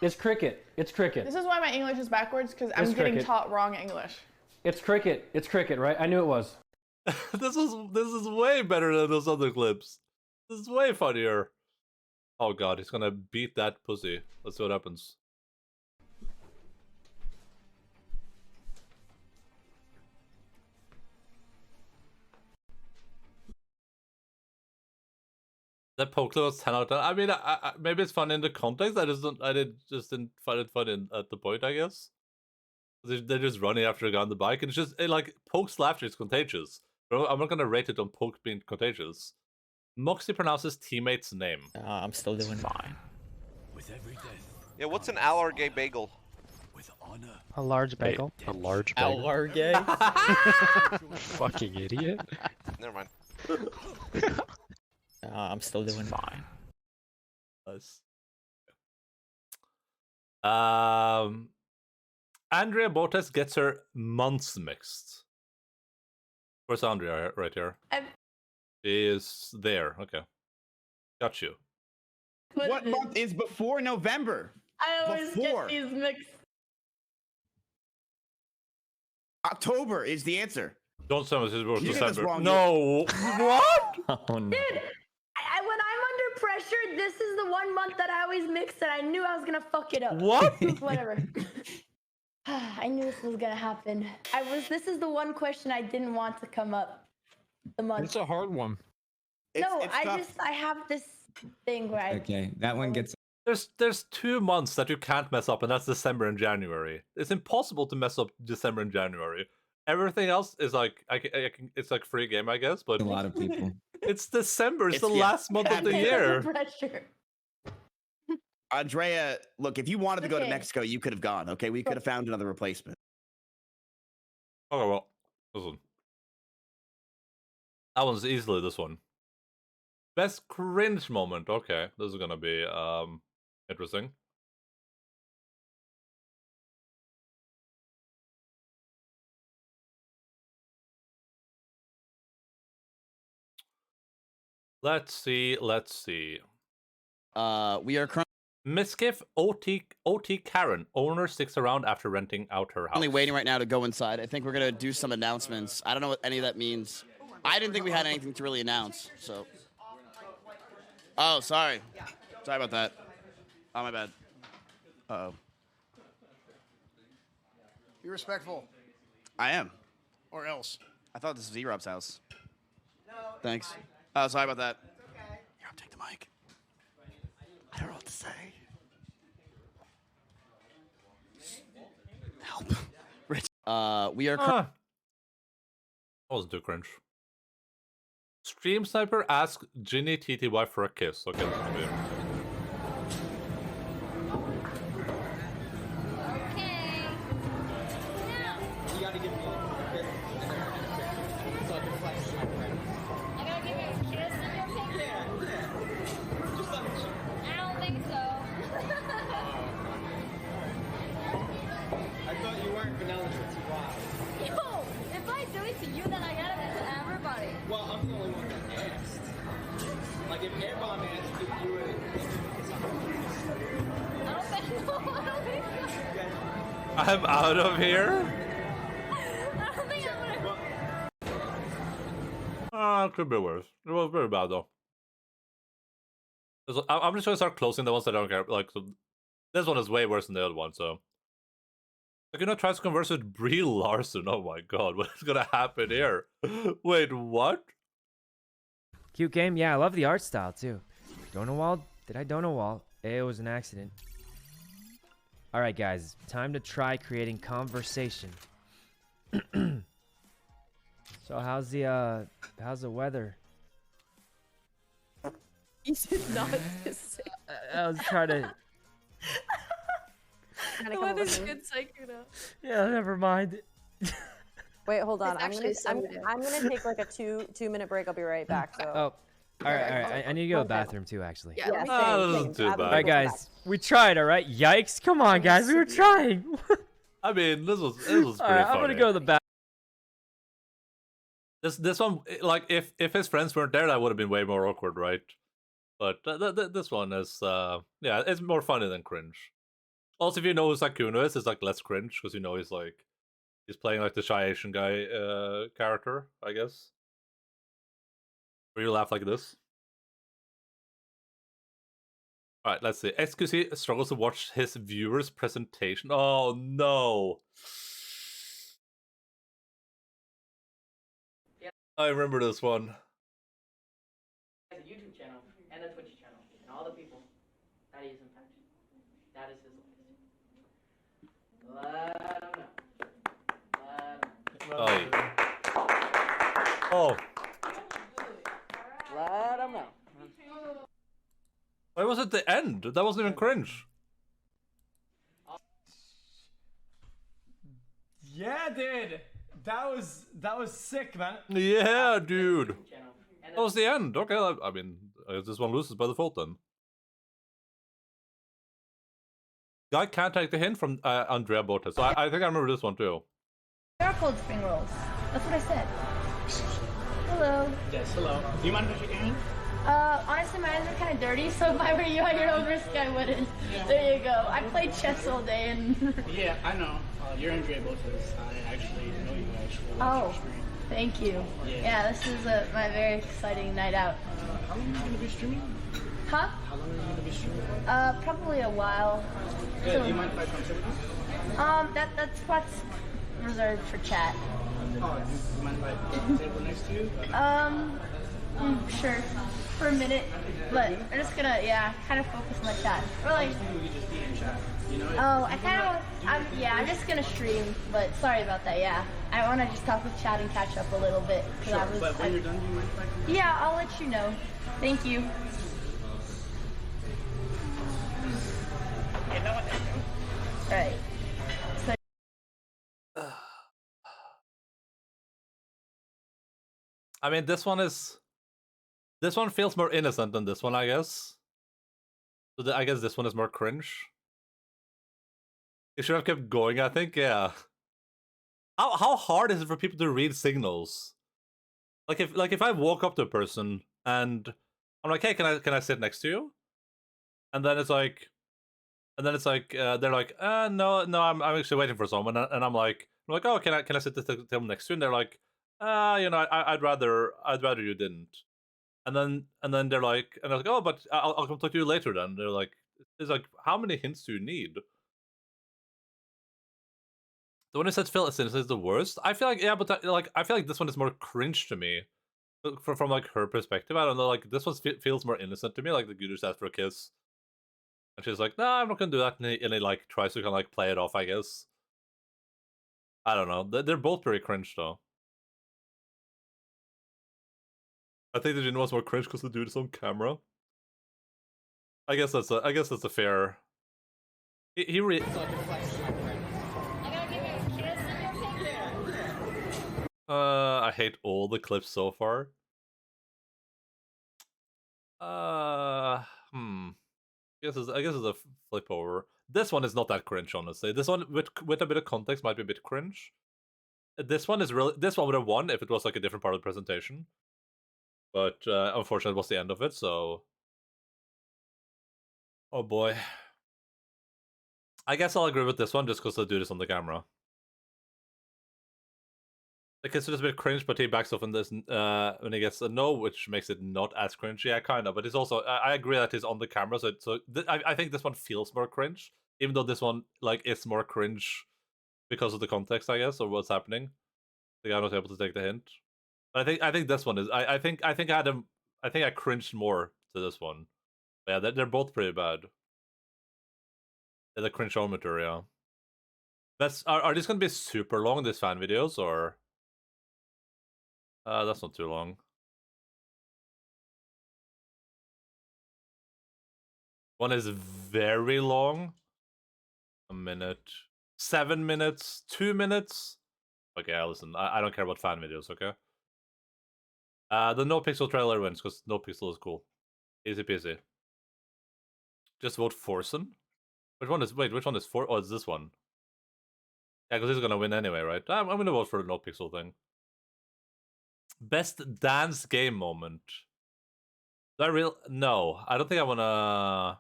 It's cricket. It's cricket. This is why my English is backwards, because I'm getting taught wrong English. It's cricket. It's cricket, right? I knew it was. This is way better than those other clips. This is way funnier. Oh god, he's gonna beat that pussy. Let's see what happens. That poke was 10 out of 10. I mean, maybe it's fun in the context. I just didn't find it fun at the point, I guess. They're just running after a guy on the bike, and it's just like Poke's laughter is contagious. But I'm not gonna rate it on Poke being contagious. Moxie pronounces teammate's name. I'm still doing fine. With every death. Yeah, what's an Allergay bagel? With honor. A large bagel. A large bagel. Allergay? Fucking idiot. Never mind. I'm still doing fine. Nice. Andrea Bortes gets her months mixed. Where's Andrea right here? She is there. Okay. Got you. What month is before November? I always get these mixed. October is the answer. Don't tell me this is You got this December. wrong, No. What? Oh no. Dude, when I'm under pressure, this is the one month that I always mix and I knew I was gonna fuck it up. What? Whatever. I knew this was gonna happen. This is the one question I didn't want to come up. The month. It's a hard one. I have this thing where I. Okay, that one gets. There's 2 months that you can't mess up, and that's December and January. It's impossible to mess up December and January. Everything else is like it's like free game, I guess. But A lot of people. It's December. It's the last month of the year. Pressure. Andrea, look, if you wanted to go to Okay. Mexico, you could have gone. Okay, we could have found another replacement. Okay, well, listen. That one's easily this one. Best cringe moment. Okay, this is gonna be interesting. Let's see. We are Miskiff OT Karen. Owner sticks around after renting out her house. currently waiting right now to go inside. I think we're gonna do some announcements. I don't know what any of that means. I didn't think we had anything to really announce. So. Oh, sorry. Sorry about that. Oh, my bad. Uh-oh. Be respectful. I am. Or else. I thought this was E-Rob's house. No. Thanks. Oh, sorry about that. Okay. Here, take the mic. I don't know what to say. Help. Rich. We are. That wasn't too cringe. Stream Sniper asked Ginny TTY for a kiss. Okay, that's weird. You gotta give me a kiss so I can flex my friend. I gotta give you a kiss in your picture? Yeah. Just on the cheek. I don't think so. I thought you weren't vanilla TY. Yo, if I do it to you, then I gotta do it to everybody. Well, I'm the only one that asked. Like, if Airbomb asked if you would... I don't think so. I don't think so. I'm out of here. I don't think I would. It could be worse. It was very bad though. I'm just gonna start closing the ones that I don't care. Like, so this one is way worse than the other one. So, like, tries to converse with Brie Larson. Oh my god, what is gonna happen here? Wait, what? Cute game. Yeah, I love the art style too. Donut wall? Did I donut wall? It was an accident. All right, guys, time to try creating conversation. So how's the weather? You did not just say. I was trying to. The weather's good, psycho. Yeah, never mind. Wait, hold on. It's I'm gonna actually Sunday. I'm gonna take like a 2-minute break. I'll be right back. So. Oh, all right. I need to go to the bathroom too, actually. Yeah, this isn't too bad. All right, guys, we tried. All right, yikes! Come on, guys, we were trying. I mean, this was pretty All right, funny. I'm gonna go to the bathroom. This one, like, if his friends weren't there, that would have been way more awkward, right? But this one is, yeah, it's more funny than cringe. Also, if you know who Sakuno is, it's like less cringe because he's playing like the shy Asian guy character, I guess. Where you laugh like this. All right, let's see. XQC struggles to watch his viewers' presentation. Oh no! I remember this one. He has a YouTube channel and a Twitch channel, and all the people that he is impacting. That is his legacy. Let him know. Let him know. Oh. Let him know. Why was it the end? That wasn't even cringe. Yeah, dude. That was sick, man. Yeah, dude. That was the end. Okay, I mean, I guess this one loses by default then. Guy can't take the hint from Andrea Botes. So I think I remember this one too. They are called spring rolls. That's what I said. Hello. Yes, hello. Do you mind if I shake your hand? Honestly, my hands are kind of dirty, so if I were you at your own risk, I wouldn't. Yeah. There you go. I played chess all day and... Yeah, I know. You're Andrea Botes. I actually know you actually. Oh, thank you. Yeah. Yeah, this is my very exciting night out. How long are you going to be streaming? Huh? How long are you going to be streaming? Probably a while. Yeah, do you mind if I come sit with you? That spot's reserved for chat. Oh, do you mind if I sit at the table next to you? Sure. For a minute. But I'm just gonna, kind of focus on the chat. Or like... I was thinking we could just be in chat. You know? Oh, I'm just gonna stream, but sorry about that, yeah. I wanna just talk with chat and catch up a little bit. Sure, but when you're done, do you mind if I come? Yeah, I'll let you know. Thank you. Alright. So I mean, this one feels more innocent than this one, I guess. So I guess this one is more cringe. It should have kept going, I think, yeah. How hard is it for people to read signals? Like if I walk up to a person and I'm like, hey, can I sit next to you? And then it's like they're like, no, I'm actually waiting for someone, and I'm like, oh, can I sit at the table next to you? And they're like, I'd rather you didn't. And then they're like, and I was like, oh, but I'll come talk to you later. Then they're like, it's like, how many hints do you need? The one who said Phil is the worst. I feel like yeah, but like I feel like this one is more cringe to me, from like her perspective. I don't know. Like this one feels more innocent to me. Like the dude just asked for a kiss, and she's like, "No, I'm not gonna do that," and he like tries to kind of like play it off. I guess. I don't know. They're both pretty cringe though. I think the Jin one's more cringe because the dude is on camera. I guess that's a fair. He I hate all the clips so far. I guess it's a flip over. This one is not that cringe, honestly. This one with a bit of context might be a bit cringe. This one would have won if it was like a different part of the presentation. But unfortunately, it was the end of it. So, oh boy. I guess I'll agree with this one just because the dude is on the camera. Like it's just a bit cringe, but he backs off in this when he gets a no, which makes it not as cringe. Yeah, kind of. But it's also I agree that he's on the camera, so I think this one feels more cringe, even though this one like is more cringe because of the context, I guess, or what's happening. The guy was able to take the hint. But I think this one is. I think I cringed more to this one. But yeah, they're both pretty bad. They're the cringeometer, yeah. Are these gonna be super long, these fan videos, or? That's not too long. One is very long. A minute. 7 minutes. 2 minutes. Okay, listen. I don't care about fan videos, okay? The No Pixel trailer wins, because No Pixel is cool. Easy peasy. Just vote Forsen? Which one is For? Oh, it's this one. Yeah, because he's gonna win anyway, right? I'm gonna vote for the No Pixel thing. Best dance game moment. No, I don't think I wanna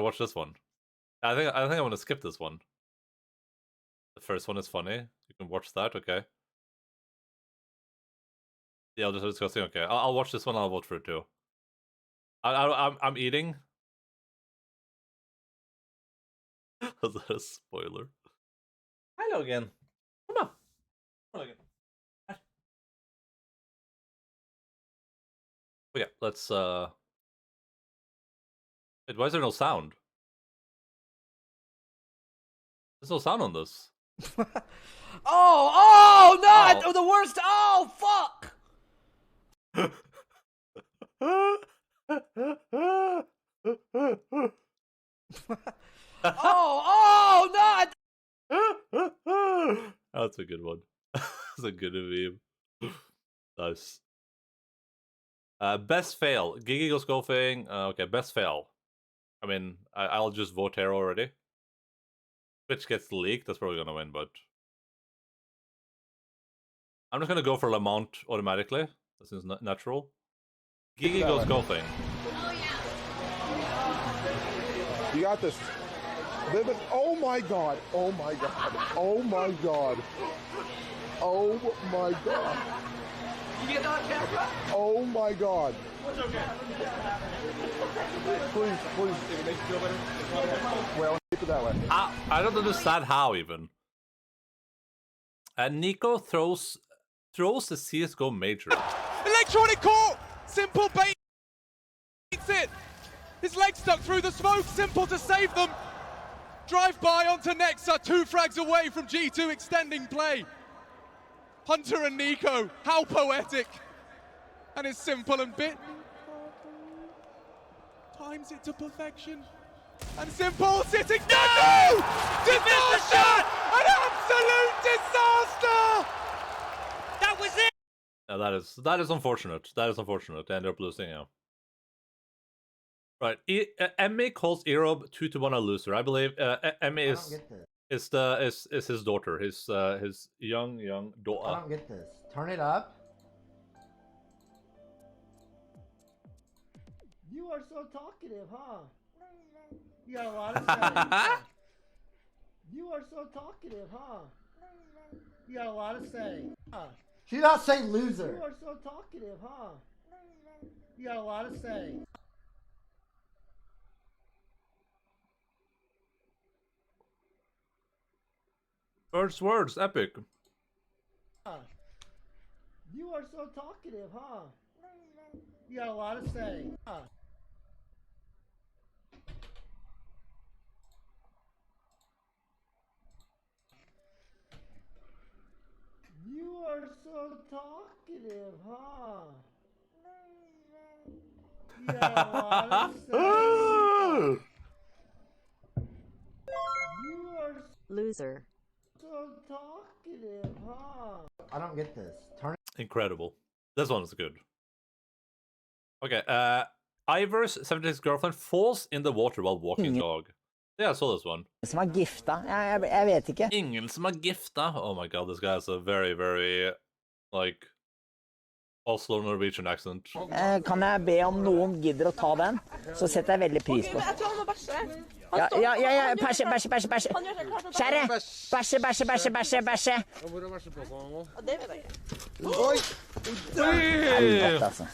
watch this one. I think I want to skip this one. The first one is funny. You can watch that, okay? Yeah, I'll just discussing. Okay, I'll watch this one. I'll vote for it too. I'm eating. Was that a spoiler? Hello again. Come on. Hello again. Okay, let's Wait, why is there no sound? There's no sound on this. Oh no! Oh. The worst. Oh fuck! Oh no! That's a good one. That's a good meme. Nice. Best fail. Gigi goes golfing. Okay, best fail. I mean, I'll just vote here already. Twitch gets leaked. That's probably gonna win, but I'm just gonna go for Lamont automatically. That seems natural. Gigi goes golfing. You got this. Oh my god. Oh my god. Oh my god. Oh my god. You get that on camera? Oh my god. It's okay. Please. If it makes you feel better. Well, keep it that way. I don't understand how even. And Nico throws the CSGO major. Electronic court! Simple baits it! His leg stuck through the smoke, Simple to save them! Drive by onto Nexa, 2 frags away from G2 extending play. Hunter and Nico, how poetic! And it's Simple and Bit. Times it to perfection. And Simple sitting. No! Disaster! An absolute disaster! That was it! Yeah, that is unfortunate. That is unfortunate. They ended up losing, yeah. Right. Emmy calls Erob 2-1 a loser. I believe Emmy is his daughter, his young daughter. I don't get this. Turn it up. You are so talkative, huh? You got a lot to say. You are so talkative, huh? You got a lot to say. She did not say loser. You are so talkative, huh? You got a lot to say. Words, epic. You are so talkative, huh? You got a lot to say. You are so talkative, huh? You got a lot to say. You are Loser. so talkative, huh? I don't get this. Turn Incredible. This one is good. Okay, Ivor's 76 girlfriend falls in the water while walking dog. Yeah, I saw this one. Som er gifta? Jeg vet ikke. Ingen som er gifta. Oh my god, this guy has a very, very, like, Oslo Norwegian accent. Kan jeg be om noen gidder å ta den? Så setter jeg veldig pris på. Jeg tror han må bæsje. Ja, bæsje. Kjære, bæsje. Hvor er bæsjepåsen nå? Det vet jeg ikke. Oi! Helvete, altså.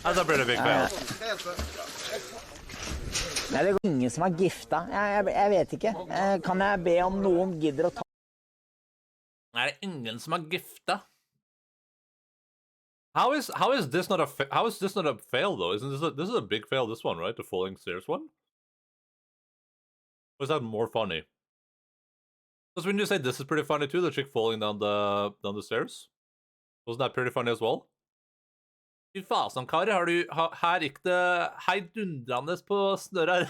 That's a pretty big fail. Nei, det går ingen som er gifta. Jeg vet ikke. Kan jeg be om noen gidder å ta... Er det ingen som er gifta? How is this not a fail though? Isn't this is a big fail? This one, right? The falling stairs one. Or is that more funny? Because when you say this is pretty funny too, the chick falling down the stairs, wasn't that pretty funny as well? Fy fasen, karer, her gikk det heidundrende på snørra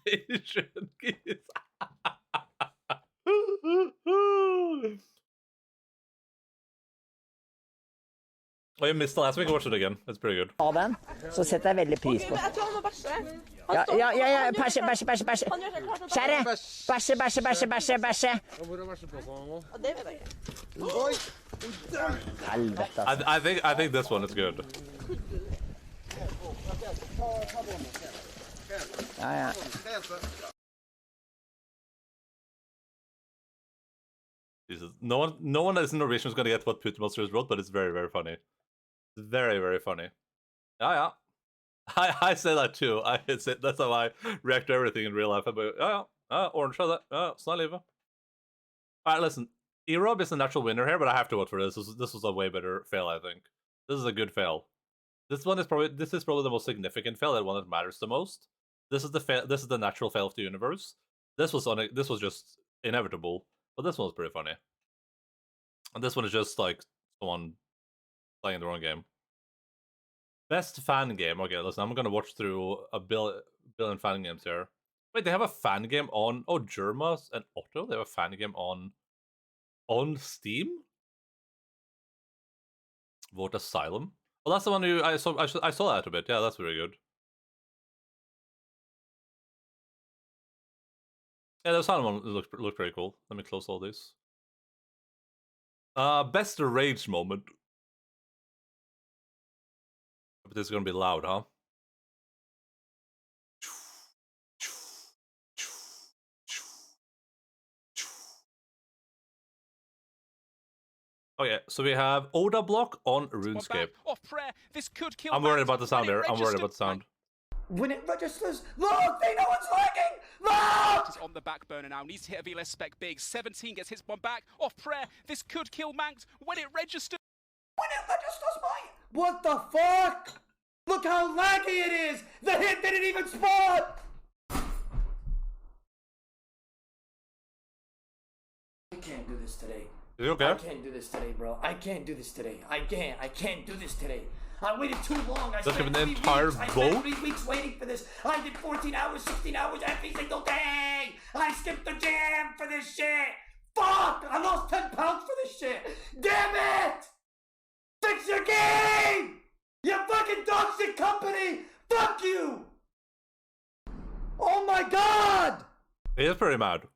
i sjøen, gis. Oh, you missed the last week. Watch it again. It's pretty good. Ta den, så setter jeg veldig pris på. Jeg tror han må bæsje. Ja, bæsje. Kjære, bæsje. Hvor er bæsjepåsen nå? Det vet jeg ikke. Oi! Helvete, altså. I think this one is good. Ja. Jesus. No one is in Norwegian is going to get what Putmonsters wrote, but it's very, very funny. Very, very funny. Yeah. I say that too. That's how I react to everything in real life. Yeah. Orange, snart livet. Alright, listen. Erob is the natural winner here, but I have to vote for this. This was a way better fail, I think. This is a good fail. This is probably the most significant fail, the one that matters the most. This is the natural fail of the universe. This was just inevitable, but this one was pretty funny. And this one is just like someone playing the wrong game. Best fan game. Okay, listen, I'm gonna watch through a billion fan games here. Wait, they have a fan game on Germa and Otto. They have a fan game on Steam. Vote Asylum. Well, that's the one I saw that a bit. Yeah, that's very good. Yeah, the Asylum one looked pretty cool. Let me close all these. Best rage moment. But this is gonna be loud, huh? Okay, so we have Oda block on RuneScape. Off prayer. This could kill. I'm worried about the sound there. I'm worried about the sound. When it registers, look, they know it's lagging. Look! Is on the back burner now. Needs to hit a VLS spec big. 17 gets his one back. Off prayer. This could kill Manx when it registers. When it registers, mate. What the fuck? Look how laggy it is. The hit didn't even spawn. I can't do this today. Is it okay? I can't do this today, bro. I can't do this today. I can't do this today. I waited too long. I spent 3 weeks. I spent 3 weeks waiting for this. I did 14 hours, 16 hours every single day. I skipped the gym for this shit. Fuck! I lost 10 pounds for this shit. Damn it! Fix your game! You fucking dog shit company! Fuck you! Oh my god! He is pretty mad.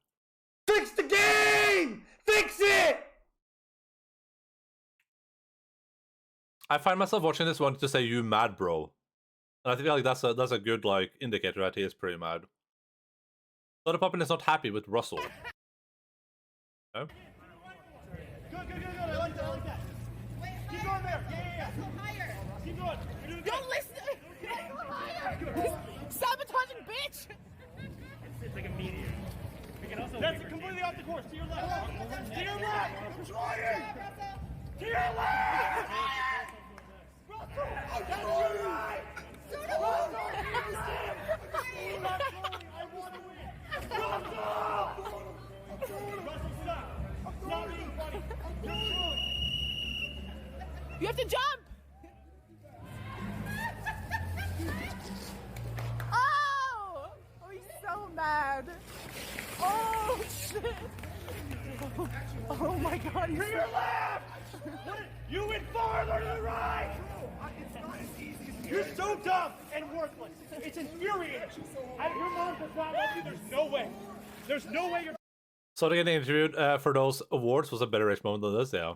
Fix the game! Fix it! I find myself watching this one to say "you mad, bro," and I feel like that's a good like indicator that he is pretty mad. Soda Puppin is not happy with Russell. No? Keep going there. Yeah. Keep going. Don't listen. Sabotaging bitch. it's like immediate. We can also That's completely off the course. To your left. To your left. Trying. To your left. You have to jump! Oh! Oh, he's so mad. Oh, shit. Oh my god, he's To your left! You went farther to the right! It's not as easy as You're so dumb and worthless. It's infuriating. Your mom does not love you. There's no way. There's no way you're... So to get interviewed for those awards was a better rage moment than this, yeah.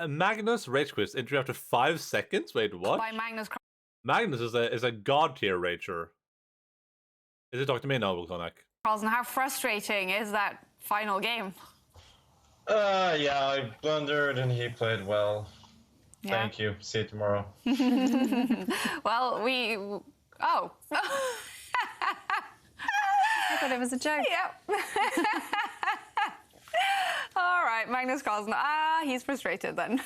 Magnus Rage Quiz interview after 5 seconds? Wait, what? By Magnus. Magnus is a god tier rager. Is it talk to me now, Volcanic? Carlson, how frustrating is that final game? Yeah, I blundered and he played well. Yeah. Thank you. See you tomorrow. Well, oh. I thought it was a joke. Yep. All right, Magnus Carlsen. He's frustrated then.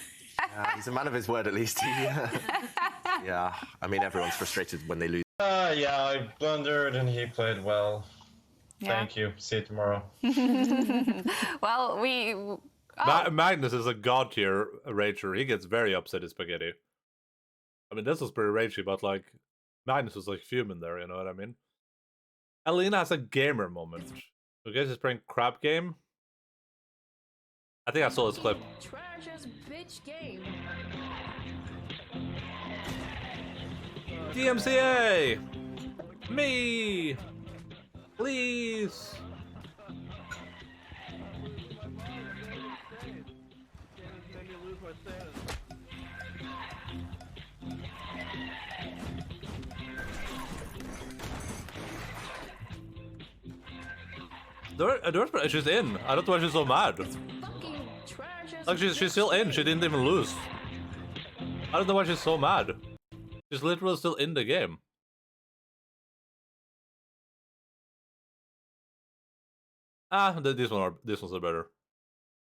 He's a man of his word, at least. Yeah, I mean, everyone's frustrated when they lose. Yeah, I blundered and he played well. Yeah. Thank you. See you tomorrow. Well, Magnus is a god tier rager. He gets very upset at spaghetti. I mean, this was pretty ragey, but like, Magnus was like fuming there, you know what I mean? Alina has a gamer moment. So guys is playing crap game. I think I saw this clip. Trash ass bitch game. DMCA! Me! Please! She's in. I don't know why she's so mad. Like, she's still in. She didn't even lose. I don't know why she's so mad. She's literally still in the game. These ones are better.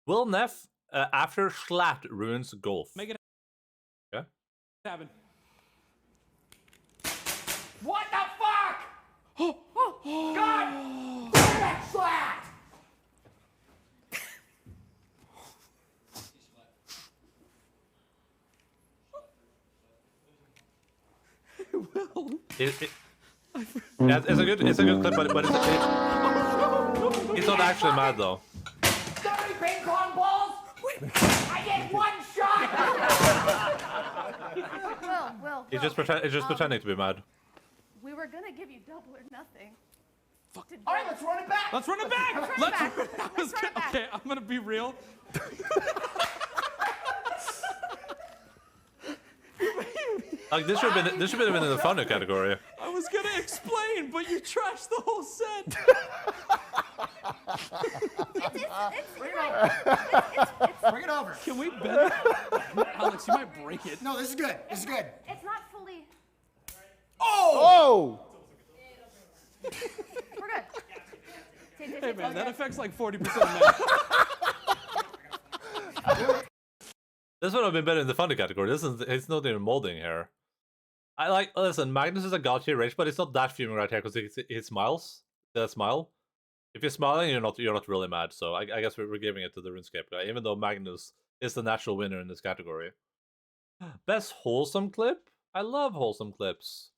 Will Neff after Schlatt ruins golf? Make it happen. What the fuck? God! Damn it, Slack! Yeah, it's a good clip, but it's not actually mad though. So many ping pong balls? I get one shot! Will. It's just pretending to be mad. We were gonna give you double or nothing. All right, let's run it back. Let's run it back. Let's run it back. Okay, I'm gonna be real. Like this should have been in the funny category. I was gonna explain, but you trashed the whole set. Bring it over. Can we bet? Alex, you might break it. No, this is good. This is good. It's not fully. Oh! We're good. Hey man, that affects like 40% of This would have been better in the funny category. It's not even molding here. Listen, Magnus is a god tier rage, but it's not that fuming right here because he smiles. That smile. If you're smiling, you're not really mad. So I guess we're giving it to the RuneScape guy, even though Magnus is the natural winner in this category. Best wholesome clip? I love wholesome clips.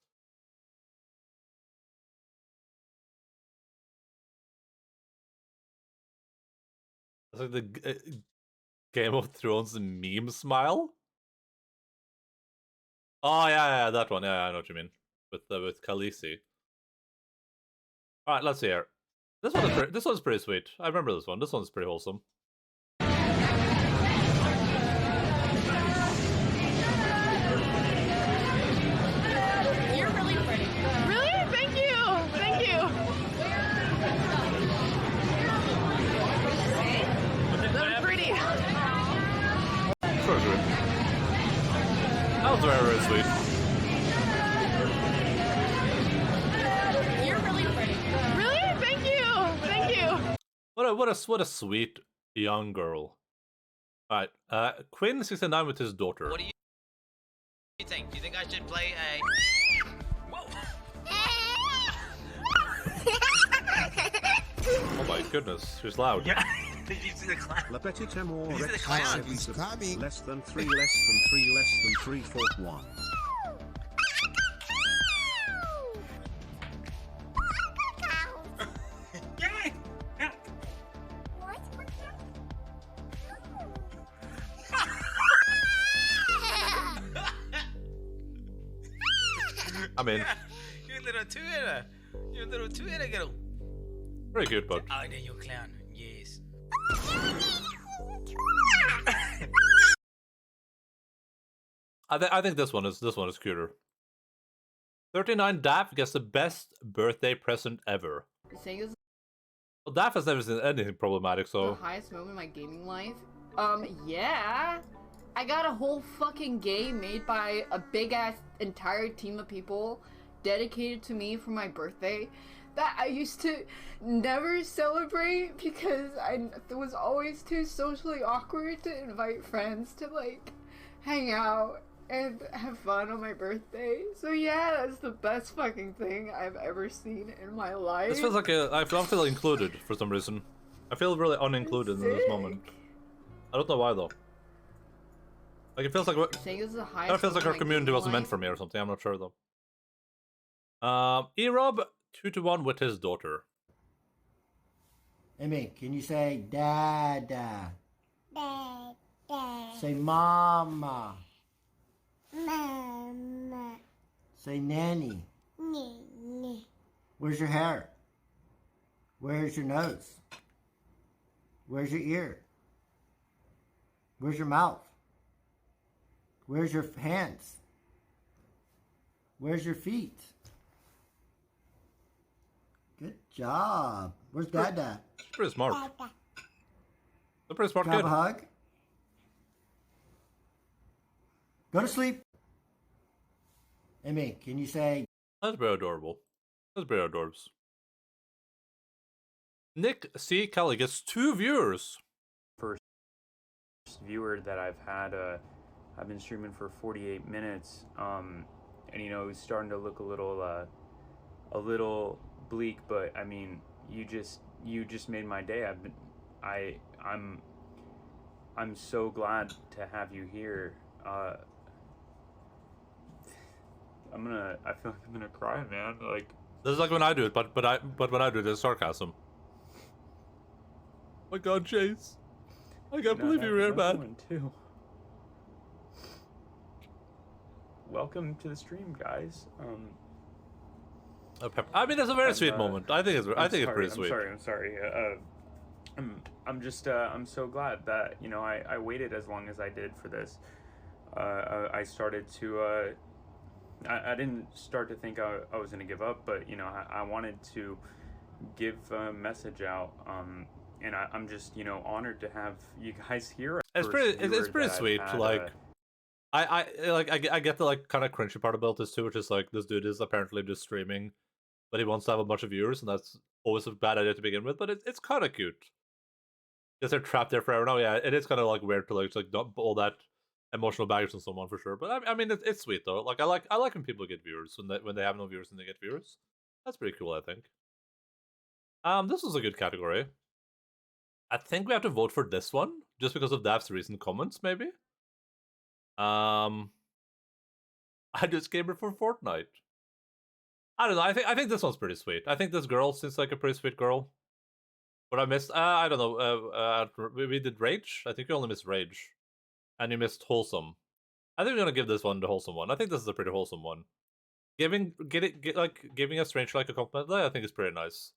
It's like the Game of Thrones meme smile. Oh yeah, that one. Yeah, I know what you mean. With Khaleesi. All right, let's see here. This one's pretty sweet. I remember this one. This one's pretty wholesome. You're really pretty. Really? Thank you. Thank you. That was pretty. Sure. That was very, very sweet. what a sweet young girl. All right, Quinn69 with his daughter. What do you think? Do you think I should play a? Oh my goodness, she's loud. Yeah. Did you see the clown? La petite amour Did you see the Rex clown? He's coming. Less than 3, less than 3, less than 3, 4, 1. I mean, You're a little two-hitter. You're a little two-hitter, girl. very good, but Oh, then you're a clown. Yes. I think this one is cuter. 39 Daff gets the best birthday present ever. Saying this is Well, Daff has never seen anything problematic, the so highest moment in my gaming life. Yeah. I got a whole fucking game made by a big ass entire team of people dedicated to me for my birthday that I used to never celebrate because it was always too socially awkward to invite friends to like hang out and have fun on my birthday. So yeah, that's the best fucking thing I've ever seen in my life. this feels like I feel included for some reason. I feel really unincluded in this moment. I don't know why though. Like it feels like Saying this is the it highest feels like moment our in my community gaming wasn't meant life. for me or something. I'm not sure though. E-Rob 2-1 with his daughter. Amy, can you say dada? Dada. Say mama. Mama. Say nanny. Nini. Where's your hair? Where's your nose? Where's your ear? Where's your mouth? Where's your hands? Where's your feet? Good job. Where's Dada? Pretty smart. Dada. A pretty smart Grab kid. a hug. Go to sleep. Amy, can you say That's very adorable. That's very adorbs. Nick C. Kelly gets 2 viewers. First viewer that I've had. I've been streaming for 48 minutes, and you know, it's starting to look a little bleak. But I mean, you just made my day. I'm so glad to have you here. I feel like I'm gonna cry, man. Like This is like when I do it, but when I do it, it's sarcasm. Oh my God, Chase! I can't believe you're here, man. Too. Welcome to the stream, guys. I mean, it's a very sweet moment. I think it's pretty sweet. I'm sorry. I'm just I'm so glad that, you know, I waited as long as I did for this. I started to I didn't start to think I was gonna give up, but you know, I wanted to give a message out. And I'm just, you know, honored to have you guys here. It's pretty sweet. Like, I get the like kind of cringy part about this too, which is like this dude is apparently just streaming, but he wants to have a bunch of viewers, and that's always a bad idea to begin with. But it's kind of cute because they're trapped there forever now. Yeah, it is kind of like weird to like dump all that emotional baggage on someone for sure. But I mean, it's sweet though. Like I like when people get viewers when they have no viewers and they get viewers. That's pretty cool, I think. This was a good category. I think we have to vote for this one just because of Dav's recent comments, maybe. I just gamer for Fortnite. I don't know. I think this one's pretty sweet. I think this girl seems like a pretty sweet girl. What I missed, I don't know. We did Rage. I think you only missed Rage, and you missed Wholesome. I think we're gonna give this one the Wholesome one. I think this is a pretty wholesome one. Giving a stranger like a compliment, I think is pretty nice.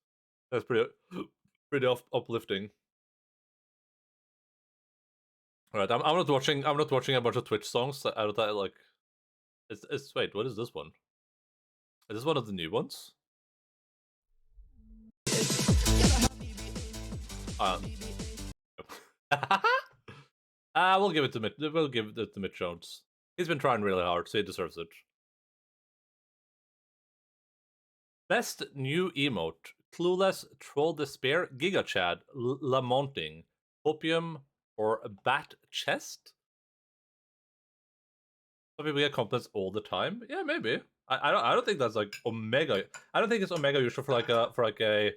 That's pretty uplifting. All right, I'm not watching a bunch of Twitch songs out of that. Like, it's wait, what is this one? Is this one of the new ones? We'll give it to Mitch. We'll give it to Mitch Jones. He's been trying really hard, so he deserves it. Best new emote: Clueless, Troll Despair, Giga Chad, Lamonting, Opium, or Bat Chest? Some people get compliments all the time. Yeah, maybe. I don't think that's like Omega. I don't think it's Omega usual for like an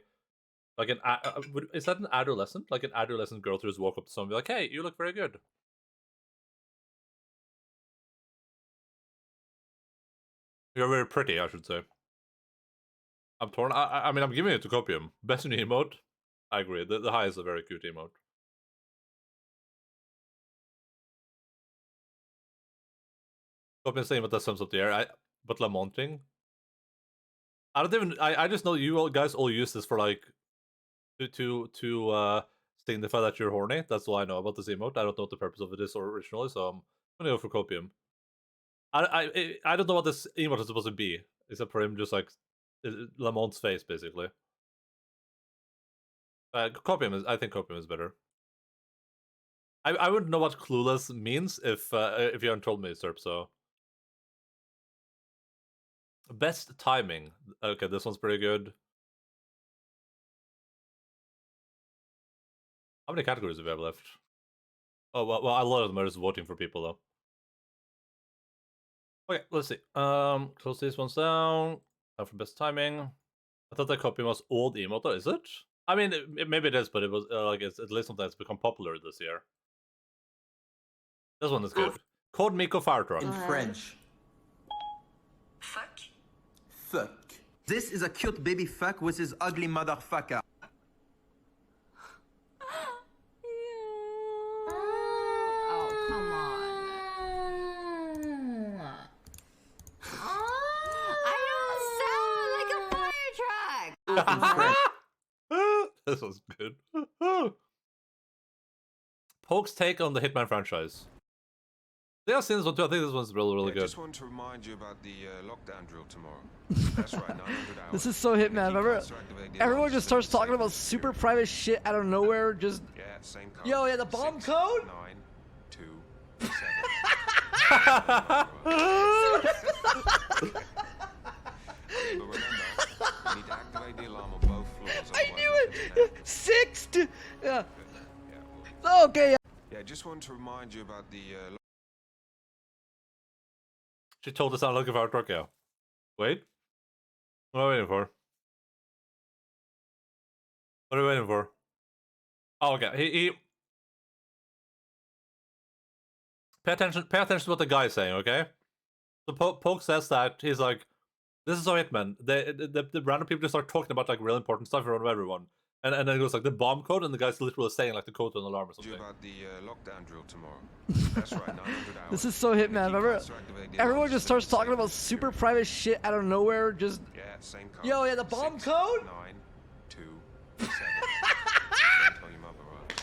is that an adolescent? Like an adolescent girl to just walk up to someone and be like, "Hey, you look very good." You're very pretty, I should say. I'm torn. I mean, I'm giving it to Copium. Best new emote. I agree. The high is a very cute emote. Copium saying, but that sums up the air. But Lamonting. I don't even. I just know you all guys all use this for like to signify that you're horny. That's all I know about this emote. I don't know what the purpose of it is originally, so I'm gonna go for Copium. I don't know what this emote is supposed to be, except for him just like Lamont's face, basically. Copium is. I think Copium is better. I wouldn't know what clueless means if you hadn't told me, Serp. So best timing. Okay, this one's pretty good. How many categories do we have left? Oh well, a lot of them are just voting for people though. Okay, let's see. Close these ones down. Time for best timing. I thought that Copium was old emote, though. Is it? I mean, maybe it is, but it was like it's at least something that's become popular this year. This one is good. Code Miko Fire Truck. In French. Fuck. Fuck. This is a cute baby fuck with his ugly motherfucker. Oh, come on. I don't sound like a fire truck. This was good. Poke's take on the Hitman franchise. They have seen this one too. I think this one's really good. I just want to remind you about the lockdown drill tomorrow. That's right, 900 hours. This is so Hitman. Remember, everyone just starts talking about super private shit out of nowhere. Just same code. Yo, yeah, the bomb code. 9, 2, 7. But remember, you need to activate the alarm on both floors. I knew it. 6. Yeah. Okay. Yeah, just want to remind you about the. She told us I'm looking for a truck, yeah. Wait. What are we waiting for? What are we waiting for? Oh, okay. He pay attention to what the guy's saying, okay? So Poke says that he's like, this is so Hitman. The random people just start talking about like real important stuff in front of everyone. And then it goes like the bomb code, and the guy's literally saying like the code to an alarm or something. About the lockdown drill tomorrow. That's right, 900 hours. This is so Hitman. Remember, everyone just starts talking about super private shit out of nowhere. Just same code. Yo, yeah, the bomb code. 9, 2, 7. Don't tell your mother, right?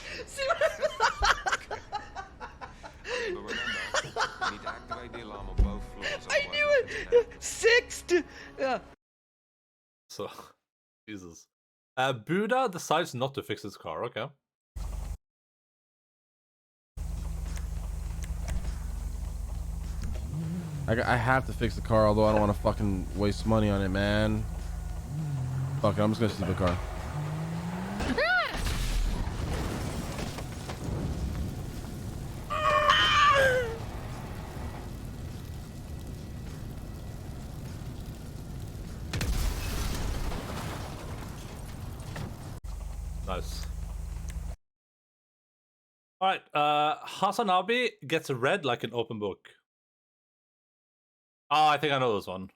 But remember, you need to activate the alarm on both floors. I knew it. 6. Yeah. So, Jesus. Buddha decides not to fix his car. Okay. I have to fix the car, although I don't want to fucking waste money on it, man. Fuck it, I'm just gonna steal the car. Nice. Alright, Hasanabi gets read like an open book. Oh, I think I know this one.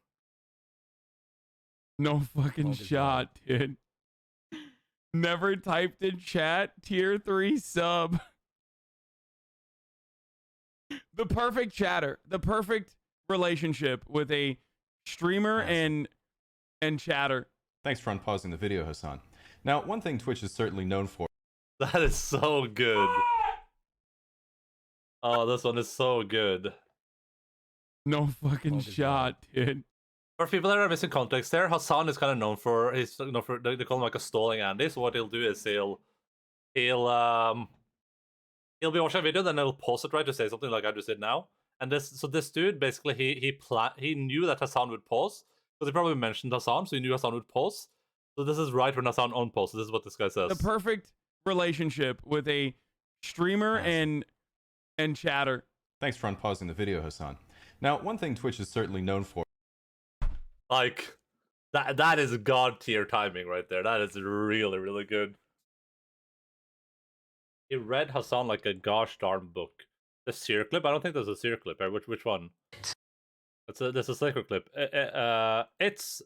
No fucking shot, dude. Never typed in chat, tier 3 sub. The perfect chatter. The perfect relationship with a streamer and chatter. Thanks for unpausing the video, Hassan. Now, one thing Twitch is certainly known for. That is so good. Oh, this one is so good. No fucking shot, dude. For people that are missing context there, Hassan is kind of known for they call him like a stalling Andy. So what he'll do is he'll be watching a video, then he'll pause it right to say something like I just did now. And this dude basically he knew that Hassan would pause, because he probably mentioned Hassan, so he knew Hassan would pause. So this is right when I sound on post. This is what this guy says. The perfect relationship with a streamer and chatter. Thanks for unpausing the video, Hassan. Now, one thing Twitch is certainly known for. Like, that is god tier timing right there. That is really, really good. He read Hassan like a gosh darn book. The seer clip? I don't think there's a seer clip. Which one? There's a Slicker clip. It's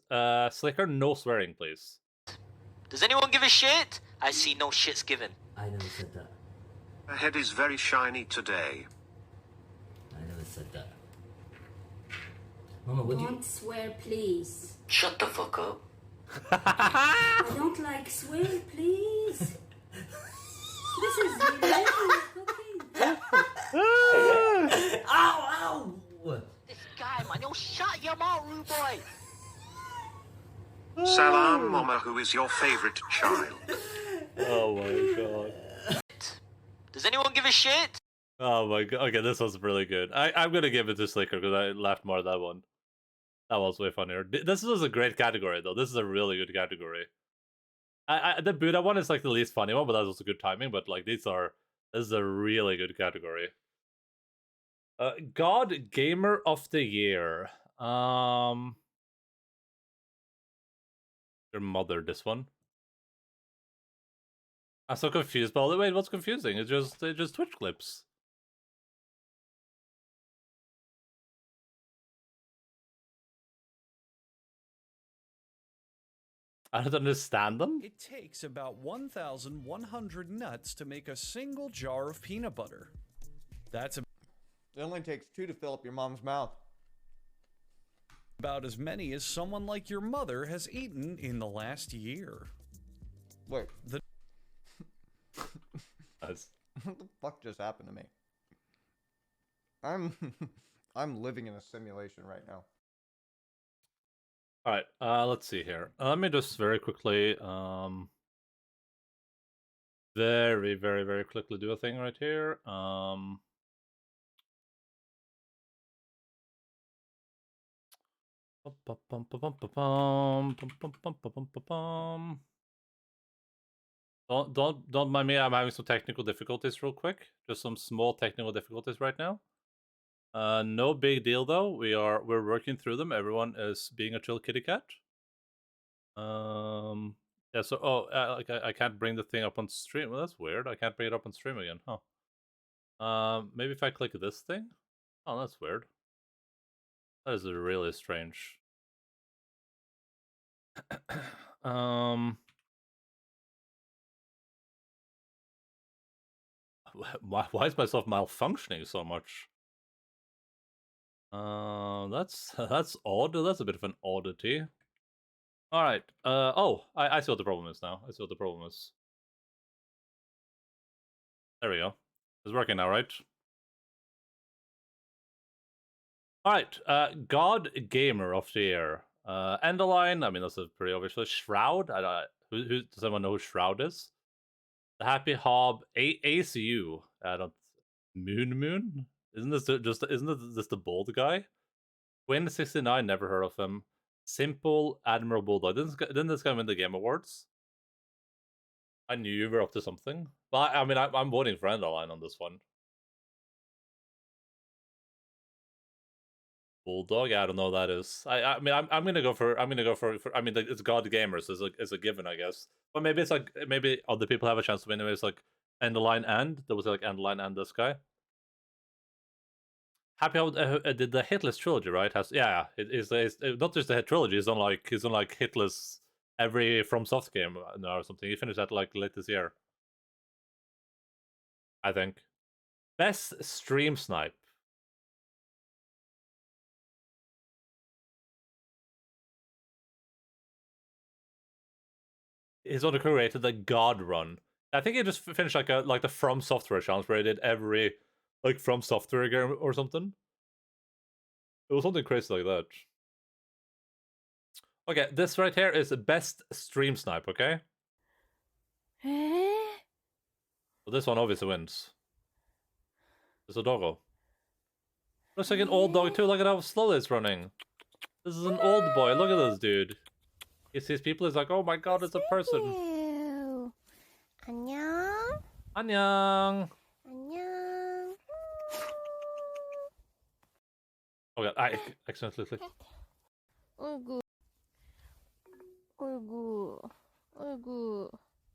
Slicker, no swearing, please. Does anyone give a shit? I see no shits given. I never said that. Her head is very shiny today. I never said that. Mama, what do you... Don't swear, please. Shut the fuck up. I don't like swear, please. This is ridiculous cooking. Ow, ow! This guy, man, you'll shut your mouth, rude boy. Salam, Mama, who is your favorite child? Oh my god. Does anyone give a shit? Oh my god. Okay, this was really good. I'm gonna give it to Slicker because I laughed more at that one. That was way funnier. This was a great category though. This is a really good category. The Buddha one is like the least funny one, but that was good timing. But like this is a really good category. God Gamer of the Year. Your mother, this one. I'm so confused. But wait, what's confusing? It's just Twitch clips. I don't understand them. It takes about 1,100 nuts to make a single jar of peanut butter. It only takes 2 to fill up your mom's mouth. About as many as someone like your mother has eaten in the last year. Wait. Nice. What the fuck just happened to me? I'm living in a simulation right now. All right, let's see here. Let me just very quickly, very, very, very quickly do a thing right here. Don't mind me. I'm having some technical difficulties real quick. Just some small technical difficulties right now. No big deal though. We're working through them. Everyone is being a chill kitty cat. Yeah. So I can't bring the thing up on stream. Well, that's weird. I can't bring it up on stream again, huh? Maybe if I click this thing. Oh, that's weird. That is really strange. Why is myself malfunctioning so much? That's odd. That's a bit of an oddity. All right. Oh, I see what the problem is now. I see what the problem is. There we go. It's working now, right? All right. God Gamer of the Year. Endaline. I mean, that's a pretty obvious. Shroud. Who does anyone know who Shroud is? The Happy Hob. ACU. I don't. Moon. Isn't this the bald guy? Twin69, never heard of him. Simple Admiral Bulldog. Didn't this guy win the Game Awards? I knew you were up to something. But I mean, I'm voting for Endaline on this one. Bulldog? Yeah, I don't know what that is. I mean, I'm gonna go for. I mean, it's God Gamers. So it's a given, I guess. But maybe it's like maybe other people have a chance to win. Maybe it's like Endaline and there was like Endaline and this guy. Happy Hob did the Hitless trilogy, right? It's not just the hit trilogy. He's on like Hitless every FromSoft game or something. He finished that like late this year, I think. Best stream snipe. He's on the created the God Run. I think he just finished like the From Software challenge where he did every like From Software game or something. It was something crazy like that. Okay, this right here is the best stream snipe, okay? So this one obviously wins. It's a doggo. Looks like an old dog too. Look at how slowly it's running. This is an old boy. Look at this dude. He sees people, he's like, oh my god, it's a person. Ew. 안녕. Annyeong. 안녕. Oh god, I accidentally clicked. 어이구. 어이구. 어이구.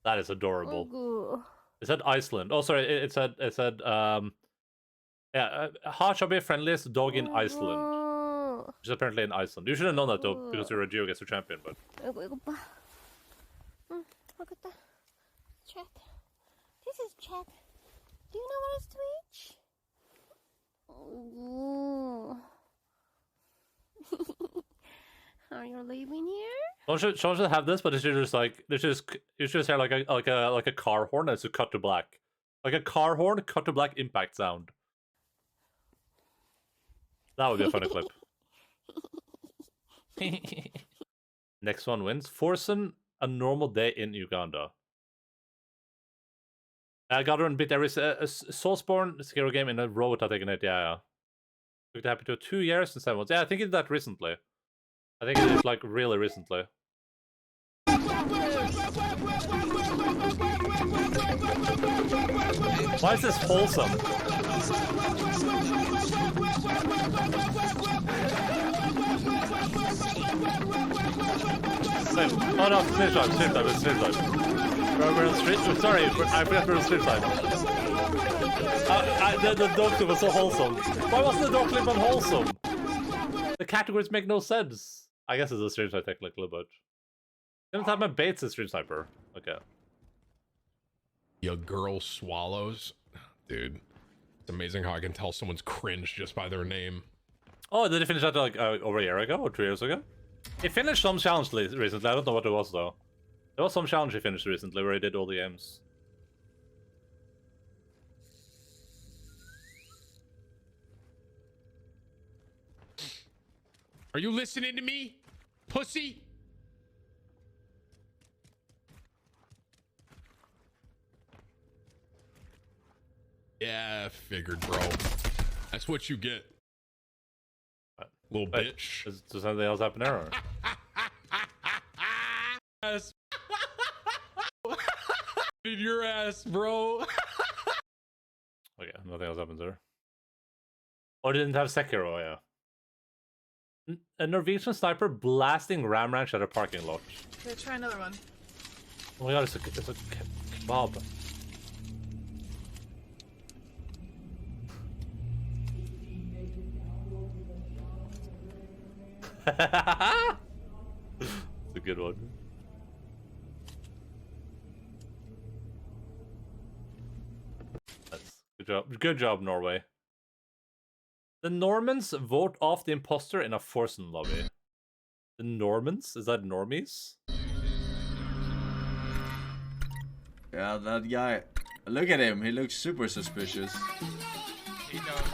That is adorable. 어이구. It said Iceland. Oh, sorry, it said, yeah, Ha shall be friendliest dog in Iceland. Which is apparently in Iceland. You should have known that though, because you're a Geoguessr champion, but... 아이고 이거 봐. 응, 알겠다. Chat. This is chat. Do you know what is Twitch? 어이구. Are you leaving here? Someone should have this, but it should just like you should just hear like a car horn that's to cut to black, like a car horn cut to black impact sound. That would be a funny clip. Next one wins. Forsen a normal day in Uganda. I got to beat every Soulsborne hero game in a row without taking it. Yeah. Took it happy to 2 years and 7 months. Yeah, I think he did that recently. I think it is like really recently. Why is this wholesome? Wait, oh no, stream time, it's stream time. We're on stream. Sorry, I forgot we're on stream time. The dog clip was so wholesome. Why wasn't the dog clip unwholesome? The categories make no sense. I guess it's a stream sniper technically, but didn't have my baits as stream sniper. Okay. Your girl swallows, dude. It's amazing how I can tell someone's cringe just by their name. Oh, did he finish that like over a year ago or 2 years ago? He finished some challenge recently. I don't know what it was though. There was some challenge he finished recently where he did all the games. Are you listening to me, pussy? Yeah, figured, bro. That's what you get. Little bitch. Does something else happen there? Or? Yes. Did your ass, bro? Okay, nothing else happens there. Oh, they didn't have Sekiro, yeah. A Norwegian sniper blasting ram ranch at a parking lot. Okay, try another one. Oh my god, it's a kebab. It's a good one. That's good job. Good job, Norway. The Normans vote off the imposter in a Forsen lobby. The Normans? Is that normies? Yeah, that guy. Look at him. He looks super suspicious. Welcome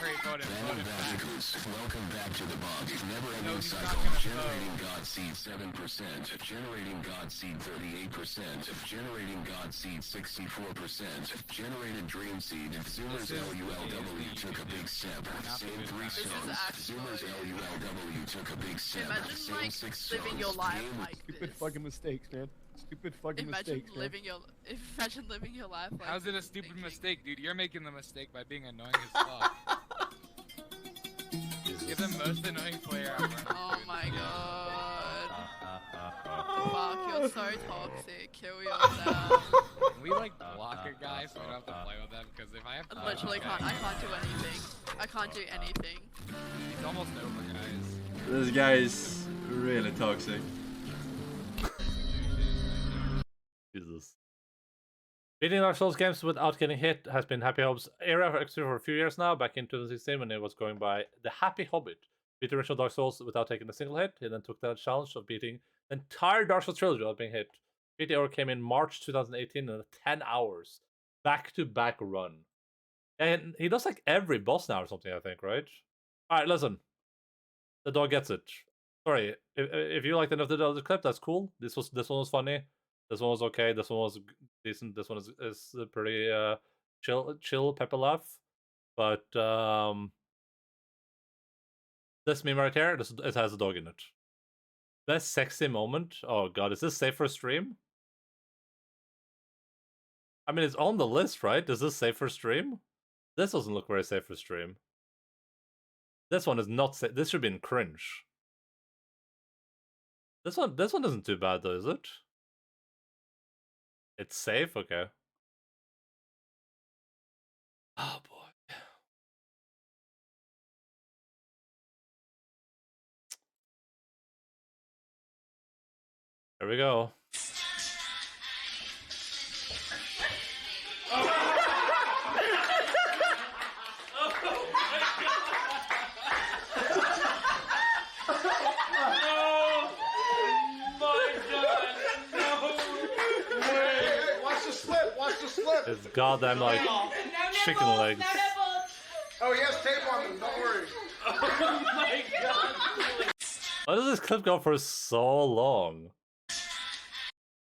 back to the box. Never ending cycle. Generating God Seed 7%. Generating God Seed 38%. Generating God Seed 64%. Generated Dream Seed. Zoomers LULW took a big step. Same 3 stones. Zoomers LULW took a big step. Imagine like living your life like Stupid fucking mistakes, man. Stupid fucking mistakes, man. Imagine living your life like How's it a stupid mistake, dude? You're making the mistake by being annoying as fuck. You're the most annoying player ever. Oh my god. Fuck, you're so toxic. Kill yourself. Can we like block a guy so we don't have to play with them? Because if I have to I literally can't. I can't do anything. I can't do anything. It's almost over, guys. This guy is really toxic. Jesus. Beating Dark Souls games without getting hit has been Happy Hobbit's era for a few years now. Back in 2016 when it was going by the Happy Hobbit. Beat the original Dark Souls without taking a single hit. He then took that challenge of beating the entire Dark Souls trilogy without being hit. Beat the era came in March 2018 in a 10 hours. Back-to-back run. And he does like every boss now or something, I think, right? Alright, listen. The dog gets it. Sorry, if you liked enough of the clip, that's cool. This one was funny. This one was okay. This one was decent. This one is a pretty chill pepper laugh. But this meme right here, it has a dog in it. Best sexy moment? Oh god, is this safe for stream? I mean, it's on the list, right? Is this safe for stream? This doesn't look very safe for stream. This one is not safe. This should be in cringe. This one isn't too bad though, is it? It's safe? Okay. Oh boy. There we go. It's goddamn like chicken legs. Oh, he has tape on them, don't worry. Oh my god. Why does this clip go for so long?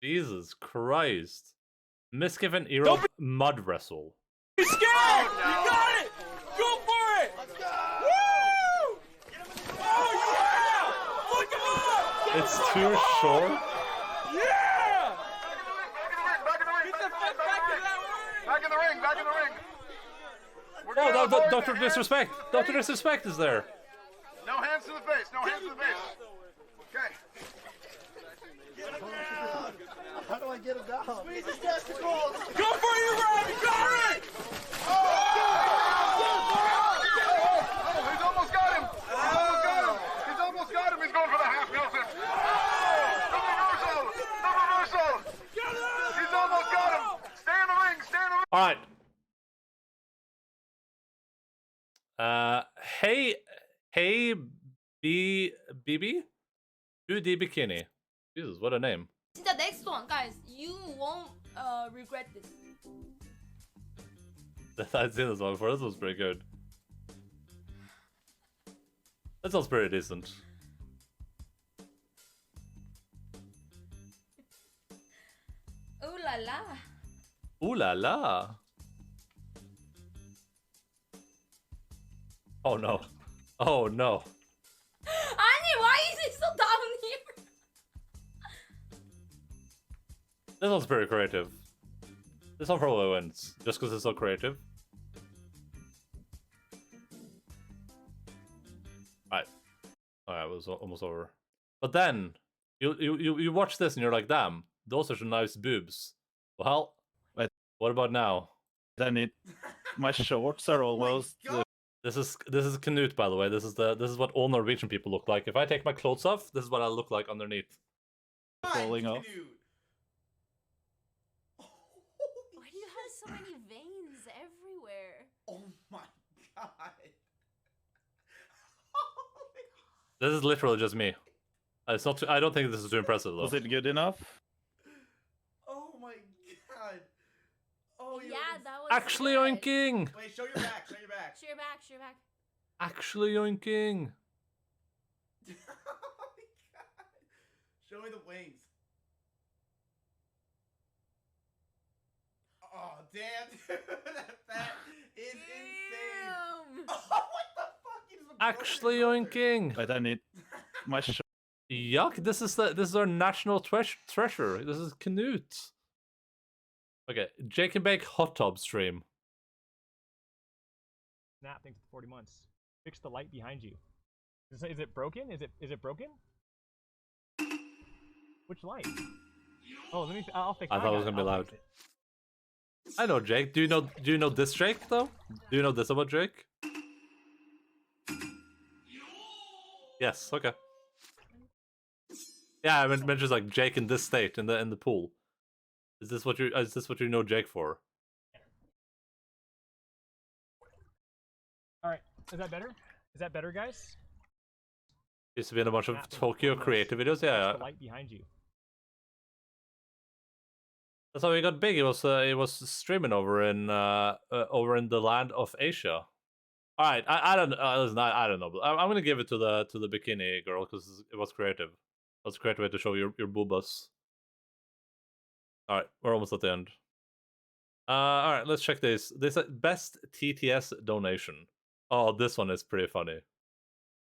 Jesus Christ. Misgiven era mud wrestle. Be scared! You got it! Go for it! Let's go! Woo! Oh, yeah! Look him up! It's too short. Yeah! Back in the ring, back in the ring. Oh, no, Dr. Disrespect. Dr. Disrespect is there. No hands to the face, no hands to the face. Okay. How do I get it down? Squeeze his testicles. Go for you, Rob. You got it. Oh, he's almost got him. He's almost got him. He's going for the half Nelson. The reversal. The reversal. He's almost got him. Stay in the ring. Stay in the ring. All right. Hey, BB? 2D Bikini. Jesus, what a name. The next one, guys, you won't regret this. I've seen this one before. This was pretty good. That sounds pretty decent. Ooh la la. Ooh la la. Oh no. Oh no. Annie, why is he so down here? This one's pretty creative. This one probably wins, just because it's so creative. Alright. Alright, it was almost over. But then, you watch this and you're like, damn, those are some nice boobs. Well, wait, what about now? Then my shorts are almost... This is Knut, by the way. This is what all Norwegian people look like. If I take my clothes off, this is what I look like underneath. Falling off. Why do you have so many veins everywhere? Oh my god. This is literally just me. It's not. I don't think this is too impressive though. Was it good enough? Oh my god. Oh, yeah, that was Actually good. yoinking! Wait, show your back, show your back. Show your back, show your back. Actually yoinking! Oh my god. Show me the wings. Oh, damn, dude. That is insane. Oh, what the fuck? You just Actually yoinking! Wait, I need my shorts. Yuck! This is our national treasure. This is Knut. Okay, Jake and Bake hot tub stream. Snap, thanks for 40 months. Fix the light behind you. Is it broken? Is it broken? Which light? Oh, let me. I'll fix it. I thought it was gonna be loud. I know Jake. Do you know this Jake though? Do you know this about Jake? Yes. Okay. Yeah, I mentions like Jake in this state in the pool. Is this what you know Jake for? All right. Is that better? Is that better, guys? Used to be in a bunch of Tokyo creative videos. Yeah. The light behind you. That's how he got big. He was streaming over in the land of Asia. All right, I don't listen. I don't know. But I'm gonna give it to the bikini girl because it was creative. It was a great way to show your boobas. All right, we're almost at the end. All right, let's check this. This best TTS donation. Oh, this one is pretty funny.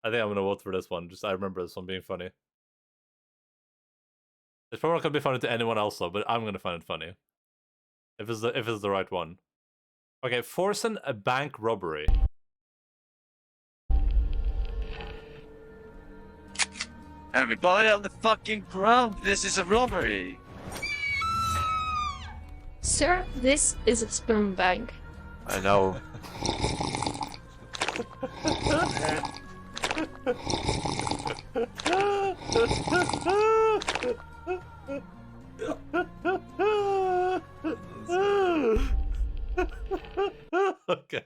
I think I'm gonna vote for this one. Just I remember this one being funny. It's probably not gonna be funny to anyone else though, but I'm gonna find it funny. If it's the right one. Okay, forcing a bank robbery. Everybody on the fucking ground, this is a robbery. Sir, this is a spoon bank. I know. Okay,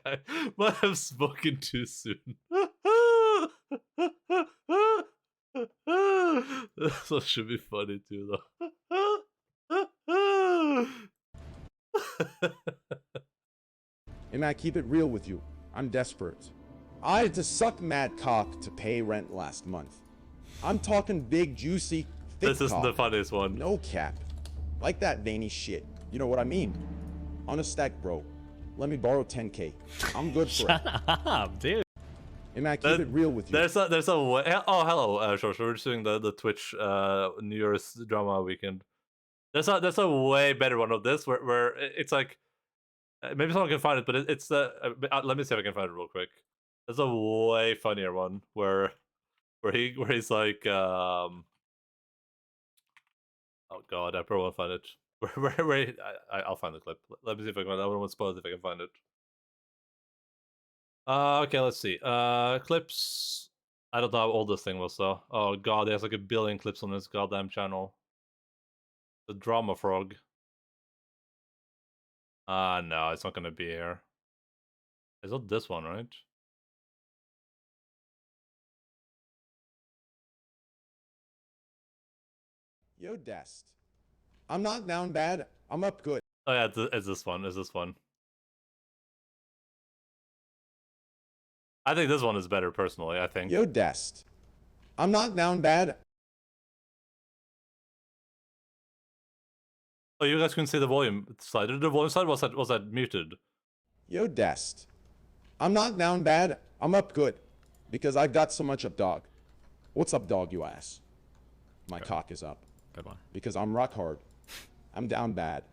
might have spoken too soon. This one should be funny too, though. And I keep it real with you. I'm desperate. I had to suck mad cock to pay rent last month. I'm talking big, juicy, thick This isn't cock. the funniest one. No cap. Like that veiny shit. You know what I mean? On a stack, bro. Let me borrow 10K. I'm good for it. Shut up, dude. And I keep it real with you. There's a way. Oh, hello, George. We're just doing the Twitch New Year's drama weekend. There's a way better one of this where it's like maybe someone can find it, but it's let me see if I can find it real quick. There's a way funnier one where he's like oh god, I probably won't find it. I'll find the clip. Let me see if I can find it. I don't want to spoil it if I can find it. Okay, let's see. Clips. I don't know how old this thing was though. Oh god, there's like a billion clips on this goddamn channel. The drama frog. No, it's not gonna be here. It's not this one, right? Yo, Dest. I'm not down bad. I'm up good. Oh yeah, it's this one. It's this one. I think this one is better personally. I think. Yo, Dest. I'm not down bad. Oh, you guys couldn't see the volume slider. The volume slider was that muted? Yo, Dest. I'm not down bad. I'm up good. Because I've got so much up, dog. What's up, dog, you ass? My cock is up. Good one. Because I'm rock hard. I'm down bad.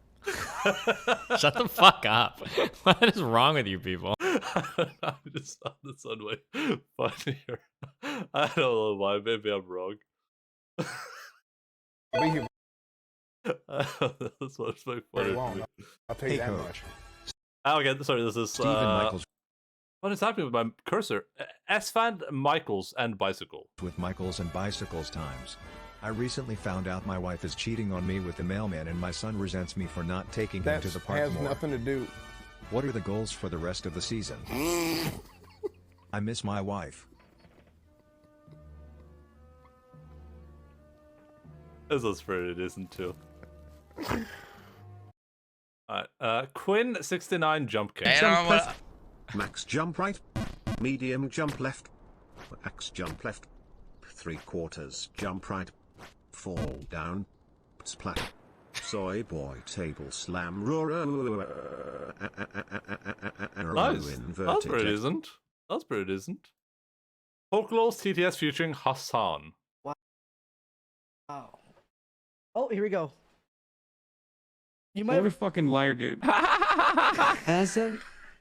Shut the fuck up. What is wrong with you people? I just found this one way funnier. I don't know why. Maybe I'm wrong. This one's very funny. I'll tell you that much. Oh, okay, sorry, this is Michaels. What is happening with my cursor? S-Fan, Michaels, and Bicycle. With Michaels and Bicycles times. I recently found out my wife is cheating on me with the mailman and my son resents me for not taking him to the park has more. nothing to do. What are the goals for the rest of the season? I miss my wife. This is pretty decent too. Alright, Quinn69 jump kick. Max jump right, medium jump left, max jump left, 3/4 jump right, fall down, splat, soy boy table slam, Nice. That's pretty decent. That's pretty decent. Folklore TTS featuring Hassan. Wow. Oh, here we go. You might You're a fucking liar, dude.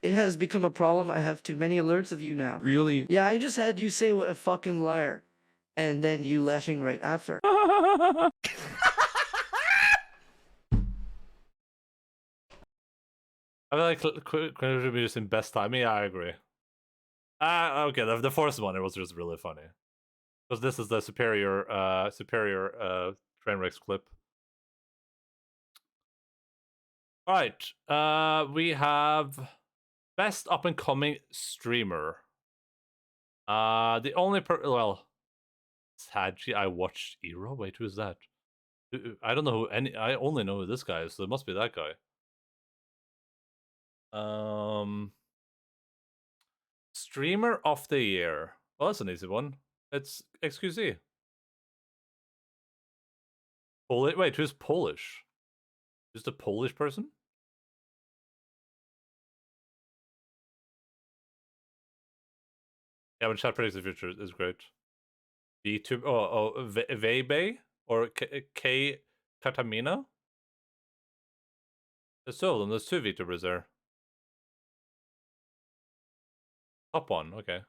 It has become a problem. I have too many alerts of you now. Really? Yeah, I just had you say what a fucking liar. And then you laughing right after. I feel like Quinn should be just in best timing. Yeah, I agree. Okay, the first one, it was just really funny. Because this is the superior Trainwreck's clip. Alright, we have best up-and-coming streamer. The only well, Saji, I watched Ero? Wait, who's that? I don't know who I only know who this guy is, so it must be that guy. Streamer of the year. Well, that's an easy one. It's XQC. Wait, who's Polish? Who's the Polish person? Yeah, when chat predicts the future is great. VTube. Vebe or Katamina? There's two of them. There's two VTubers there. Top one, okay.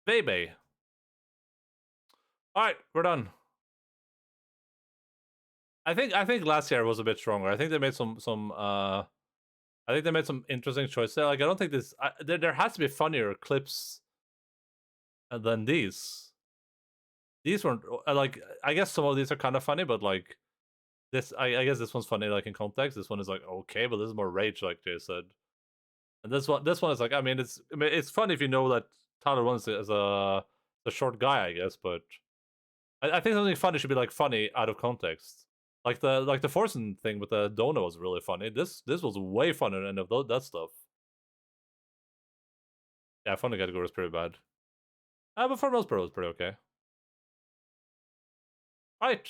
Baby. Alright, we're done. I think last year was a bit stronger. I think they made some I think they made some interesting choices. Like I don't think this there has to be funnier clips than these. These weren't like I guess some of these are kind of funny, but like this I guess this one's funny like in context. This one is like okay, but this is more rage like Jay said. And this one is like I mean it's funny if you know that Tyler One is a short guy, I guess, but I think something funny should be like funny out of context. Like the Forsen thing with the Dona was really funny. This was way funnier than that stuff. Yeah, funny category is pretty bad. But for most part, it was pretty okay. Right,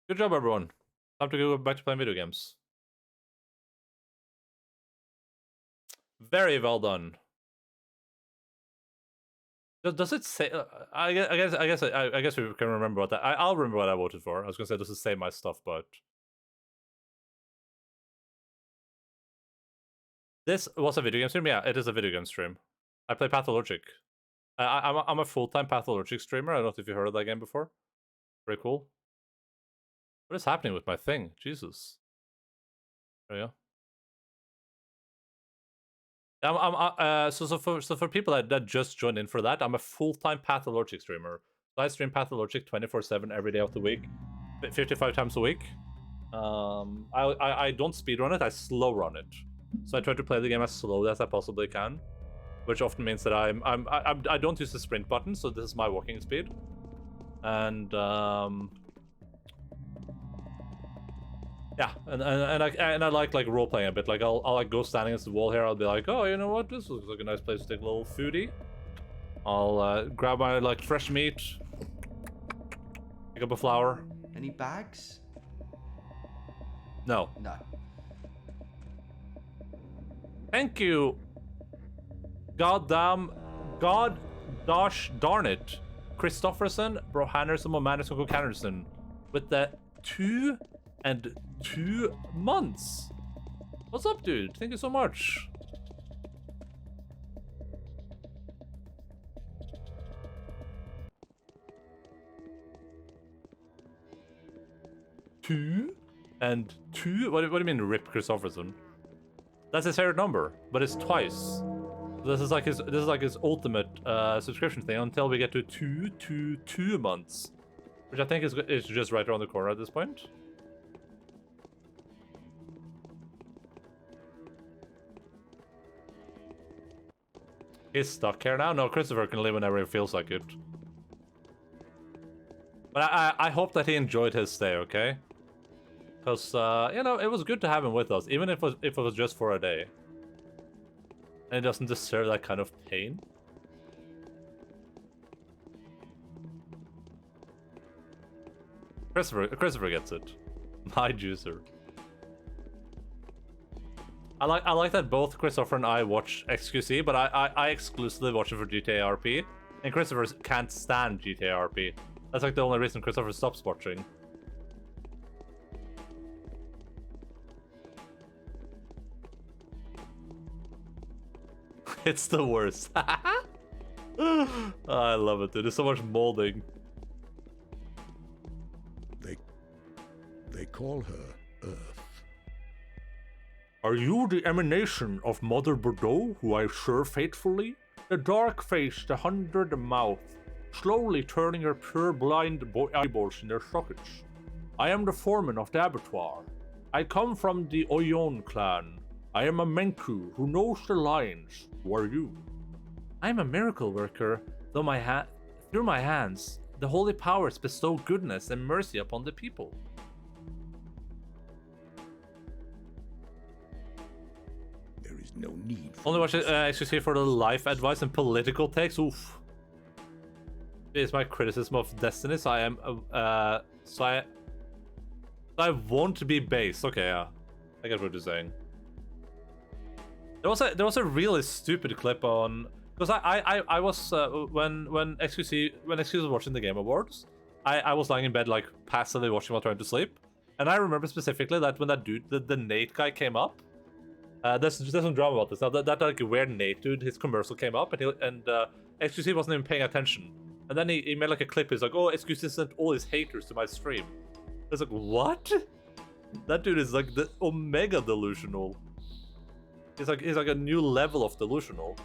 good job everyone. Time to go back to playing video games. Very well done. Does it say? I guess we can remember what that. I'll remember what I voted for. I was gonna say does it say my stuff, but this was a video game stream. Yeah, it is a video game stream. I play Pathologic. I'm a full-time Pathologic streamer. I don't know if you heard of that game before. Pretty cool. What is happening with my thing? Jesus. There we go. So for people that just joined in for that, I'm a full-time Pathologic streamer. So I stream Pathologic 24/7 every day of the week, 55 times a week. I don't speedrun it, I slow run it. So I try to play the game as slowly as I possibly can, which often means that I don't use the sprint button, so this is my walking speed. And yeah, and I like role playing a bit. Like I'll like go standing against the wall here. I'll be like, oh, you know what? This looks like a nice place to take a little foodie. I'll grab my like fresh meat, pick up a flower. Any bags? No. No. Thank you. God gosh darn it, Christofferson, Bro Hannerson, och Manus och Cannerson with the 2 and 2 months. What's up, dude? Thank you so much. Two and 2? What do you mean, Rip Christofferson? That's his favorite number, but it's twice. This is like his ultimate subscription thing until we get to 2 months, which I think is just right around the corner at this point. He's stuck here now? No, Christopher can leave whenever he feels like it. But I hope that he enjoyed his stay, okay? Because, you know, it was good to have him with us, even if it was just for a day. And he doesn't deserve that kind of pain. Christopher gets it. My juicer. I like that both Christopher and I watch XQC, but I exclusively watch it for GTA RP, and Christopher can't stand GTA RP. That's like the only reason Christopher stops watching. It's the worst. Oh, I love it, dude. There's so much molding. They call her Earth. Are you the emanation of Mother Bordeaux, who I serve faithfully? The dark face, the 100 mouth, slowly turning her pure blind eyeballs in their sockets. I am the foreman of the abattoir. I come from the Oyon clan. I am a Menku who knows the lines. Who are you? I am a miracle worker, though through my hands, the holy powers bestow goodness and mercy upon the people. There is no need for Only watch it XQC for the life advice and political takes. Oof. It's my criticism of Destiny, so I am so I won't be based. Okay, yeah. I get what you're saying. There was a really stupid clip on, because I was when XQC was watching the Game Awards, I was lying in bed like passively watching while trying to sleep, And I remember specifically that when that dude, the Nate guy came up, there's some drama about this. Now that like weird Nate dude, his commercial came up and XQC wasn't even paying attention. And then he made like a clip. He's like, "Oh, XQC sent all his haters to my stream." I was like, "What?" That dude is like the omega delusional. He's like a new level of delusional.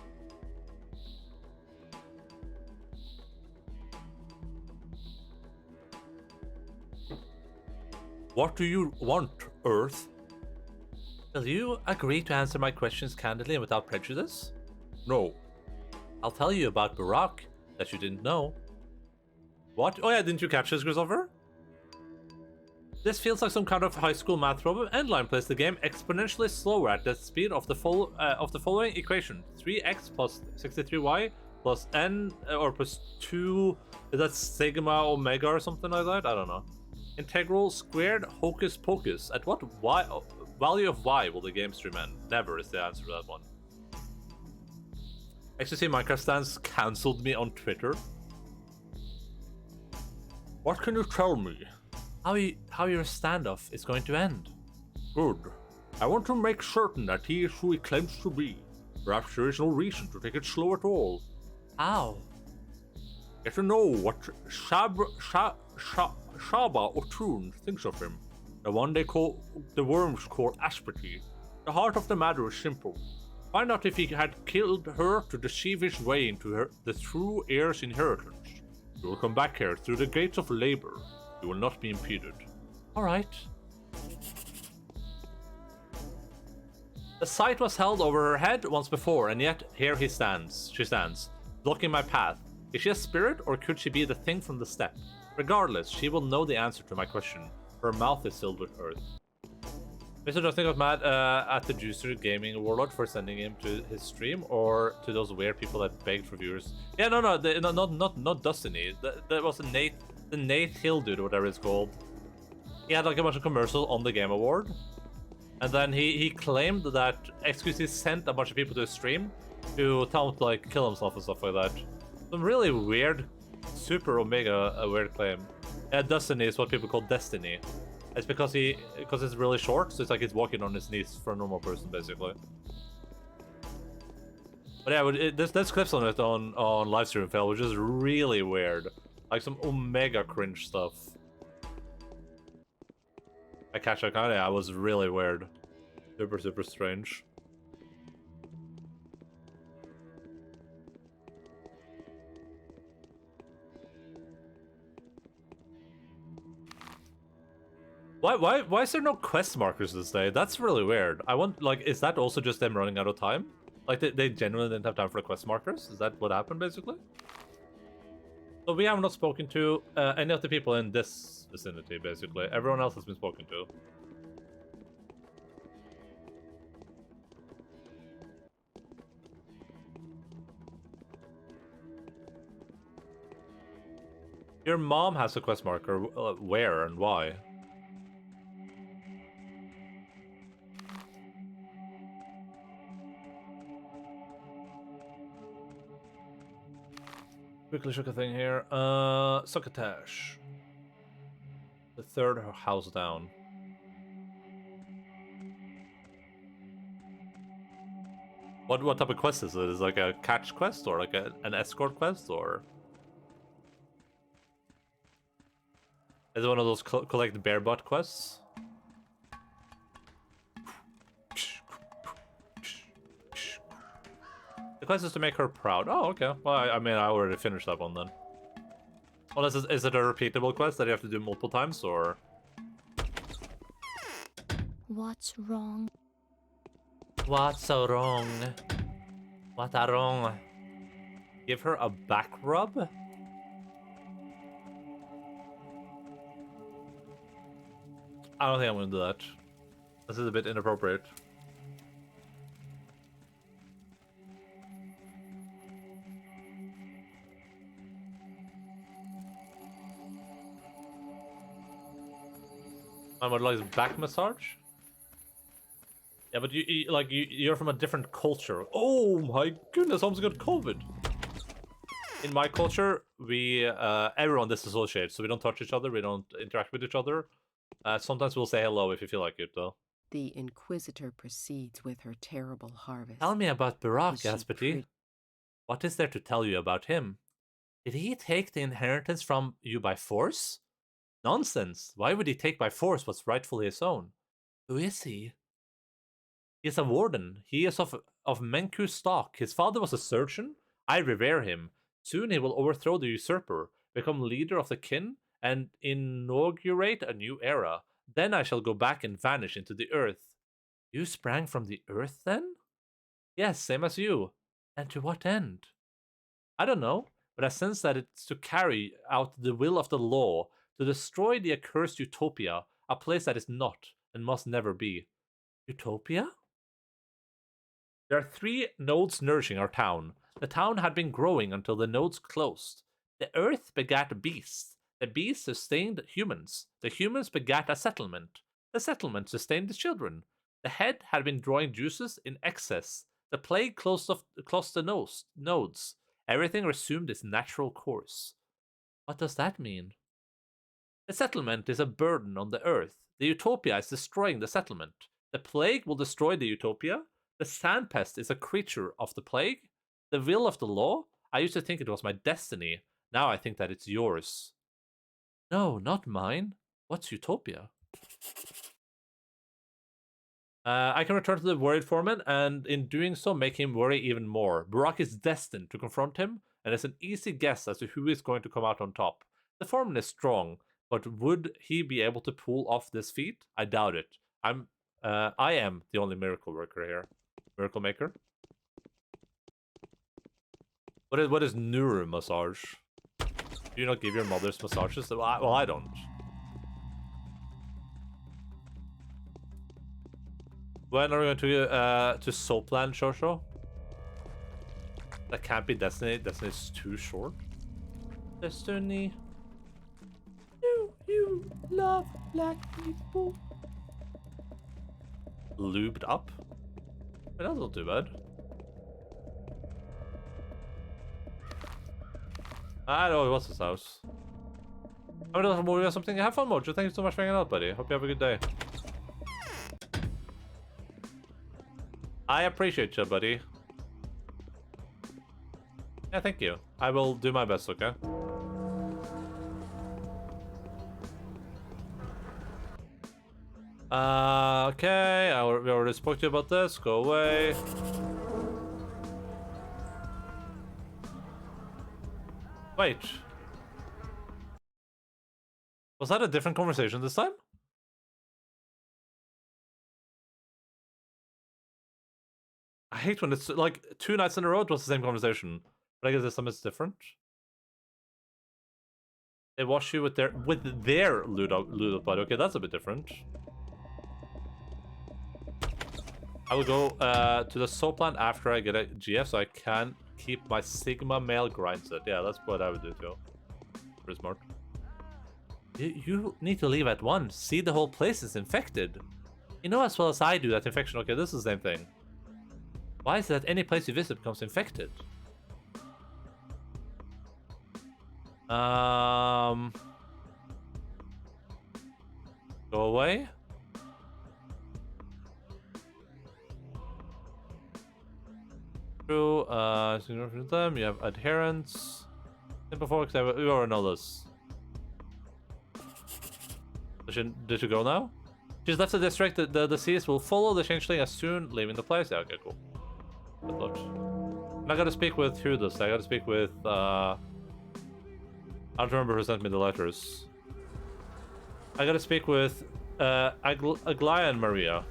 What do you want, Earth? Will you agree to answer my questions candidly and without prejudice? No. I'll tell you about Barack that you didn't know. What? Oh yeah, didn't you catch this, Christopher? This feels like some kind of high school math problem. Endaline plays the game exponentially slower at the speed of the following equation: 3x plus 63y plus n or plus 2. Is that sigma omega or something like that? I don't know. Integral squared hocus pocus. At what value of y will the game stream end? Never is the answer to that one. XQC Minecraft Stands cancelled me on Twitter. What can you tell me? How your standoff is going to end? Good. I want to make certain that he is who he claims to be. Perhaps there is no reason to take it slow at all. How? Get to know what Shaba Otun thinks of him. The one the worms call Asperty. The heart of the matter is simple. Find out if he had killed her to deceive his way into the true heir's inheritance. You will come back here through the gates of labor. You will not be impeded. Alright. The sight was held over her head once before, and yet here she stands, blocking my path. Is she a spirit, or could she be the thing from the step? Regardless, she will know the answer to my question. Her mouth is filled with earth. Mr. Justin got mad at the Juicer Gaming Warlord for sending him to his stream, or to those weird people that begged for viewers. Yeah, no, not Destiny. That was the Nate Hill dude, or whatever it's called. He had like a bunch of commercials on the Game Award, and then he claimed that XQC sent a bunch of people to his stream to tell him to like kill himself and stuff like that. Some really weird, super omega weird claim. Destiny is what people call Destiny. It's because it's really short, so it's like he's walking on his knees for a normal person, basically. But yeah, there's clips on it on livestream fail, which is really weird. Like some omega cringe stuff. I catch that kind of, yeah, it was really weird. Super strange. Why is there no quest markers this day? That's really weird. I want, like, is that also just them running out of time? Like, they genuinely didn't have time for the quest markers? Is that what happened, basically? So we have not spoken to any of the people in this vicinity, basically. Everyone else has been spoken to. Your mom has a quest marker. Where and why? Quickly check a thing here. Succotash. The third house down. What type of quest is it? Is it like a catch quest or like an escort quest or? Is it one of those collect bear butt quests? The quest is to make her proud. Oh, okay. Well, I mean, I already finished that one then. Well, is it a repeatable quest that you have to do multiple times, or? What's wrong? What's so wrong? What are wrong? Give her a back rub? I don't think I'm gonna do that. This is a bit inappropriate. I would like back massage. Yeah, but you're from a different culture. Oh my goodness, I almost got COVID. In my culture, we everyone disassociates, so we don't touch each other, we don't interact with each other. Sometimes we'll say hello if you feel like it, though. The Inquisitor proceeds with her terrible harvest. Tell me about Barak, Is she Gaspety. What is there to tell you about him? Did he take the inheritance from you by force? Nonsense. Why would he take by force what's rightfully his own? Who is he? He is a warden. He is of Menku's stock. His father was a surgeon. I revere him. Soon he will overthrow the usurper, become leader of the kin, and inaugurate a new era. Then I shall go back and vanish into the earth. You sprang from the earth then? Yes, same as you. And to what end? I don't know, but I sense that it's to carry out the will of the law, to destroy the accursed utopia, a place that is not and must never be. Utopia? There are 3 nodes nourishing our town. The town had been growing until the nodes closed. The earth begat beasts. The beasts sustained humans. The humans begat a settlement. The settlement sustained the children. The head had been drawing juices in excess. The plague closed the nodes. Everything resumed its natural course. What does that mean? The settlement is a burden on the earth. The utopia is destroying the settlement. The plague will destroy the utopia. The sandpest is a creature of the plague. The will of the law? I used to think it was my destiny. Now I think that it's yours. No, not mine. What's utopia? I can return to the worried foreman, and in doing so, make him worry even more. Barak is destined to confront him, and it's an easy guess as to who is going to come out on top. The foreman is strong, but would he be able to pull off this feat? I doubt it. I am the only miracle worker here. Miracle maker. What is neuro massage? Do you not give your mothers massages? Well, I don't. When are we going to Soapland, Shosho? That can't be Destiny. Destiny's too short. Destiny. Do you love black people? Lubed up? That's not too bad. I don't know, what's this house? I'm gonna move or something. Have fun, Mojo. Thank you so much for hanging out, buddy. Hope you have a good day. I appreciate you, buddy. Yeah, thank you. I will do my best, okay? Okay, we already spoke to you about this. Go away. Wait. Was that a different conversation this time? I hate when it's like 2 nights in a row it was the same conversation. But I guess this time it's different. They wash you with their Ludo blood. Okay, that's a bit different. I will go to the Soapland after I get a GF so I can keep my Sigma male grind set. Yeah, that's what I would do too. Pretty smart. You need to leave at once. See, the whole place is infected. You know as well as I do that infection. Okay, this is the same thing. Why is it that any place you visit becomes infected? Go away. True. Them. You have adherence. Simple folks. We already know this. Did you go now? She's left the district. The deceased will follow the changeling as soon leaving the place. Yeah, okay, cool. And I gotta speak with who does. I gotta speak with I don't remember who sent me the letters. I gotta speak with Aglaia and Maria.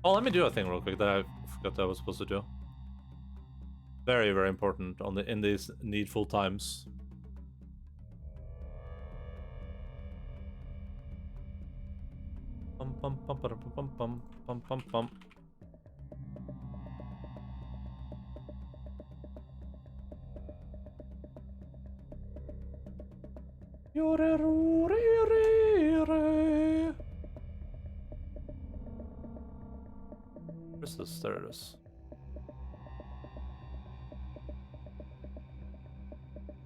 Oh, let me do a thing real quick that I forgot that I was supposed to do. Very, very important in these needful times. Pum pum pum pum pum pum pum pum pum. Where's this? There it is.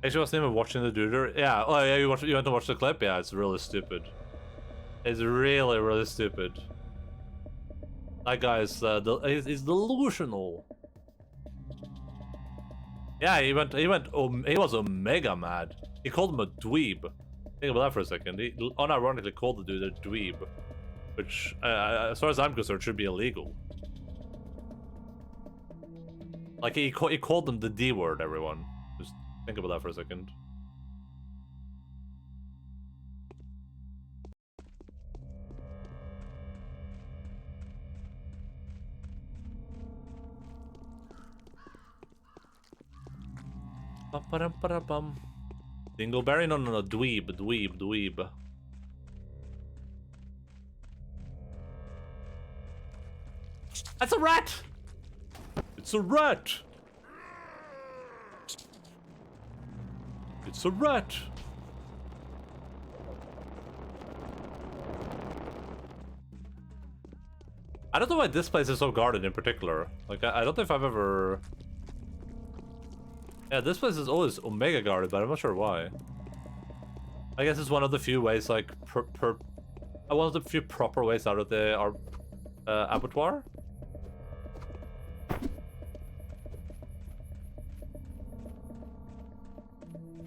Actually, wasn't even watching the duder. Yeah. Oh yeah, you went to watch the clip. Yeah, it's really stupid. It's really, really stupid. That guy is he's delusional. Yeah, he was omega mad. He called him a dweeb. Think about that for a second. He unironically called the dude a dweeb, which, as far as I'm concerned, should be illegal. Like he called them the D word. Everyone, just think about that for a second. Bum. Dingleberry? No, dweeb. That's a rat! It's a rat! It's a rat! I don't know why this place is so guarded in particular. Like, I don't know if I've ever... Yeah, this place is always omega guarded, but I'm not sure why. I guess it's one of the few ways, like, one of the few proper ways out of the abattoir.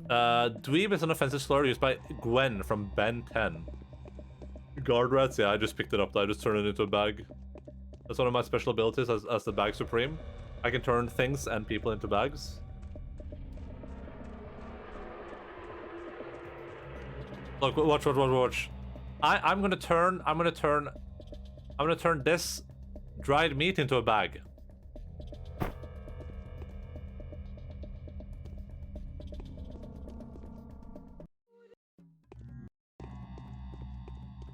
Dweeb is an offensive slur used by Gwen from Ben 10. Guard rats? Yeah, I just picked it up. I just turned it into a bag. That's one of my special abilities as the Bag Supreme. I can turn things and people into bags. Look, watch. I'm gonna turn this dried meat into a bag.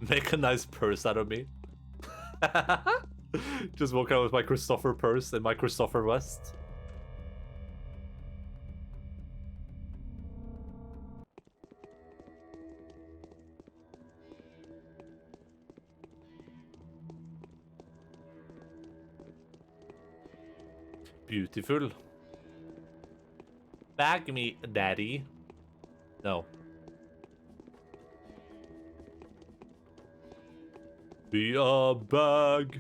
Make a nice purse out of me. Just walk out with my Christopher purse and my Christopher vest. Beautiful. Bag me, daddy. No. Be a bag.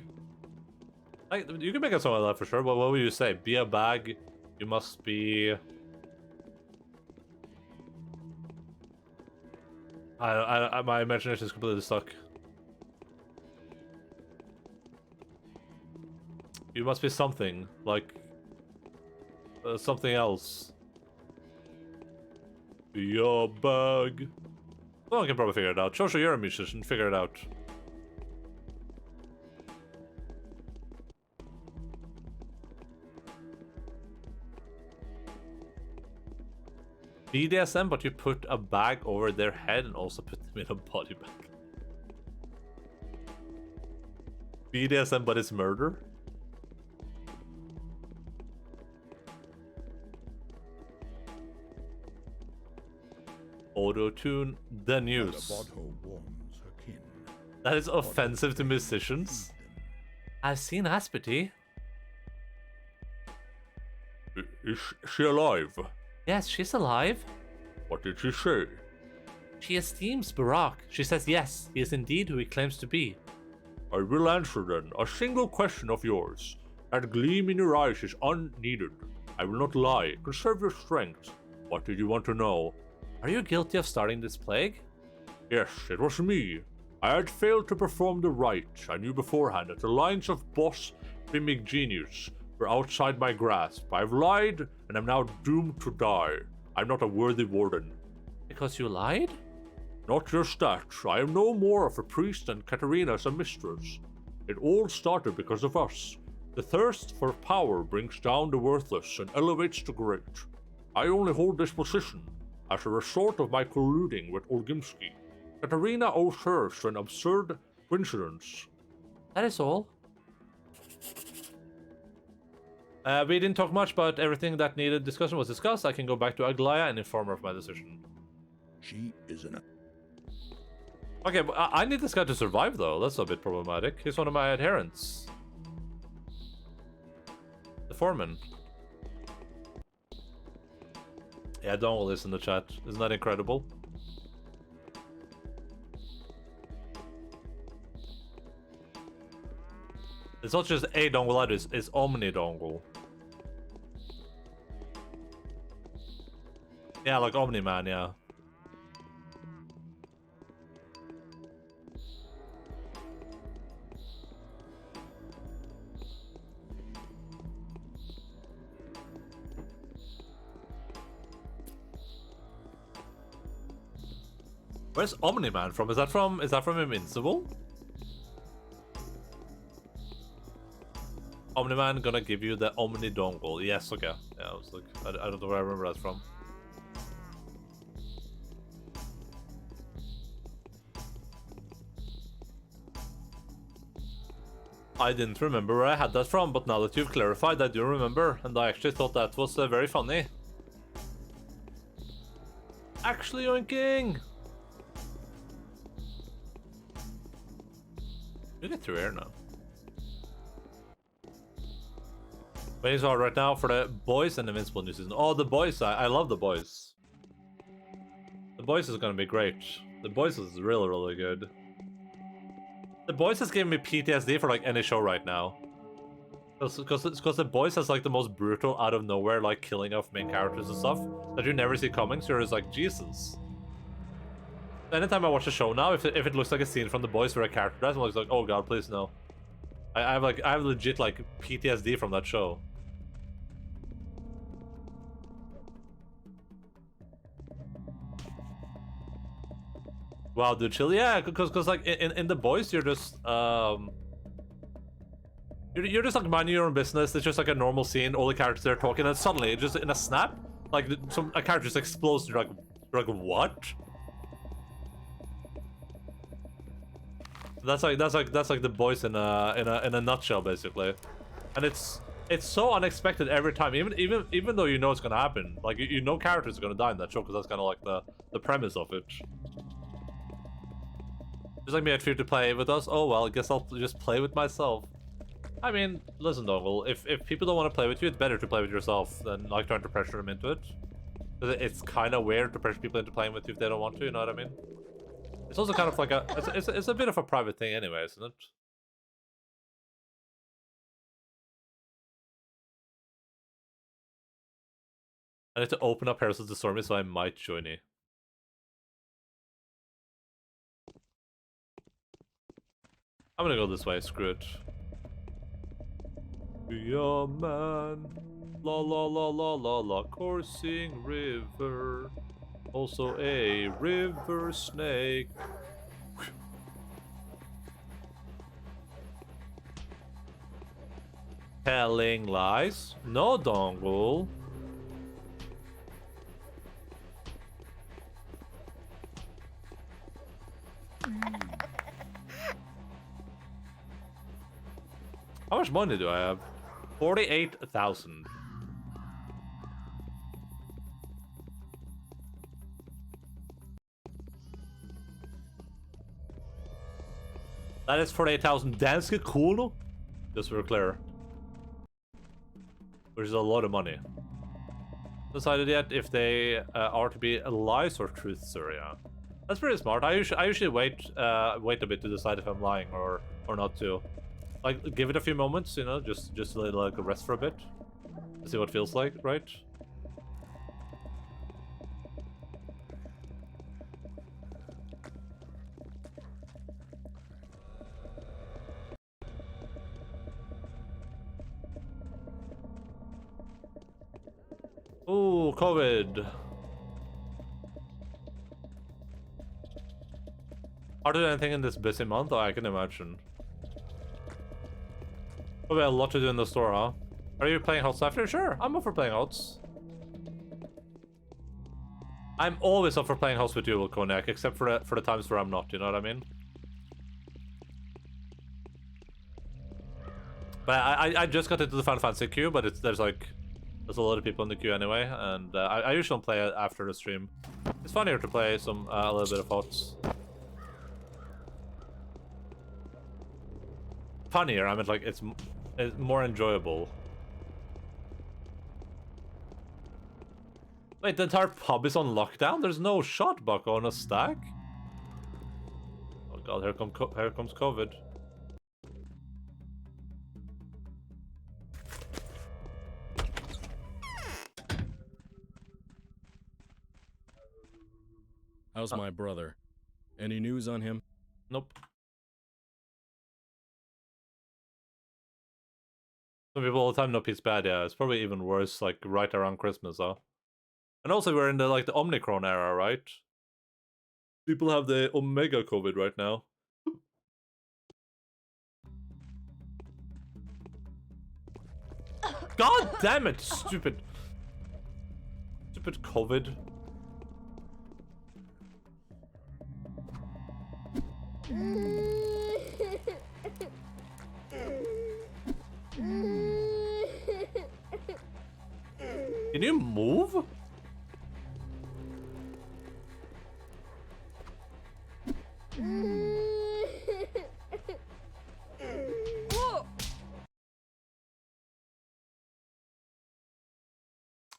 You can make a song like that for sure, but what would you say? Be a bag, you must be... my imagination is completely stuck. You must be something, like... something else. Be a bag. Someone can probably figure it out. Shoshu, you're a musician, figure it out. BDSM, but you put a bag over their head and also put them in a body bag. BDSM, but it's murder? Auto-tune the news. That is offensive to musicians. I've seen Aspity. Is she alive? Yes, she's alive. What did she say? She esteems Barack. She says yes, he is indeed who he claims to be. I will answer then. A single question of yours. That gleam in your eyes is unneeded. I will not lie. Conserve your strength. What did you want to know? Are you guilty of starting this plague? Yes, it was me. I had failed to perform the rite. I knew beforehand that the lines of boss Mimic Genius were outside my grasp. I've lied, and am now doomed to die. I'm not a worthy warden. Because you lied? Not just that. I am no more of a priest than Katarina as a mistress. It all started because of us. The thirst for power brings down the worthless and elevates the great. I only hold this position as a result of my colluding with Olgimsky. Katarina owes hers to an absurd coincidence. That is all. We didn't talk much, but everything that needed discussion was discussed. I can go back to Aglaya and inform her of my decision. She is an... Okay, but I need this guy to survive, though. That's a bit problematic. He's one of my adherents. The foreman. Yeah, dongle is in the chat. Isn't that incredible? It's not just a dongle either, it's omni dongle. Yeah, like Omni-Man, yeah. Where's Omni-Man from? Is that from Invincible? Omni-Man gonna give you the Omni dongle. Yes, okay. Yeah, I was like, I don't know where I remember that from. I didn't remember where I had that from, but now that you've clarified, I do remember, and I actually thought that was very funny. Actually yoinking! You get through here now. Waiting hard right now for the Boys and Invincible new season. Oh, the Boys! I love the Boys. The Boys is gonna be great. The Boys is really, really good. The Boys has given me PTSD for like any show right now. Because the Boys has like the most brutal out of nowhere like killing of main characters and stuff that you never see coming, so you're just like, Jesus. Anytime I watch a show now, if it looks like a scene from The Boys where a character dies, I'm like, oh god, please no. I have legit like PTSD from that show. Wow, dude, chill. Yeah, because like in The Boys, you're just you're just like minding your own business. It's just like a normal scene. All the characters are talking, and suddenly, just in a snap, like a character just explodes. You're like what? That's like The Boys in a nutshell, basically. And it's so unexpected every time. Even though you know it's gonna happen, like you know characters are gonna die in that show because that's kind of like the premise of it. Just like me at free to play with us. Oh well, I guess I'll just play with myself. I mean, listen, Dongle. If people don't want to play with you, it's better to play with yourself than like trying to pressure them into it. Because it's kind of weird to pressure people into playing with you if they don't want to. You know what I mean? It's also kind of like it's a bit of a private thing anyway, isn't it? I need to open up Herald of the Stormy, so I might join you. I'm gonna go this way, screw it. Be a man, la la la la la la, coursing river. Also a river snake. Telling lies? No, Dongle. How much money do I have? 48,000. That is 48,000 danske kroner. Just for clear. Which is a lot of money. Decided yet if they are to be lies or truths, or yeah. That's pretty smart. I usually wait a bit to decide if I'm lying or not to. Like, give it a few moments, you know, just let it like rest for a bit. See what it feels like, right? Ooh, COVID. Are there anything in this busy month? I can imagine. Probably a lot to do in the store, huh? Are you playing HOTS after? Sure, I'm up for playing HOTS. I'm always up for playing HOTS with you, Cognac, except for the times where I'm not, you know what I mean? But I just got into the Final Fantasy queue, but there's a lot of people in the queue anyway, and I usually don't play it after the stream. It's funnier to play a little bit of HOTS. Funnier, I mean, like, it's more enjoyable. Wait, the entire pub is on lockdown? There's no shot buck on a stack? Oh god, here comes COVID. How's my brother? Any news on him? Nope. Some people all the time know he's bad, yeah. It's probably even worse, like, right around Christmas, huh? And also, we're in the, like, the Omicron era, right? People have the Omega COVID right now. God damn it, stupid. Stupid COVID. Can you move?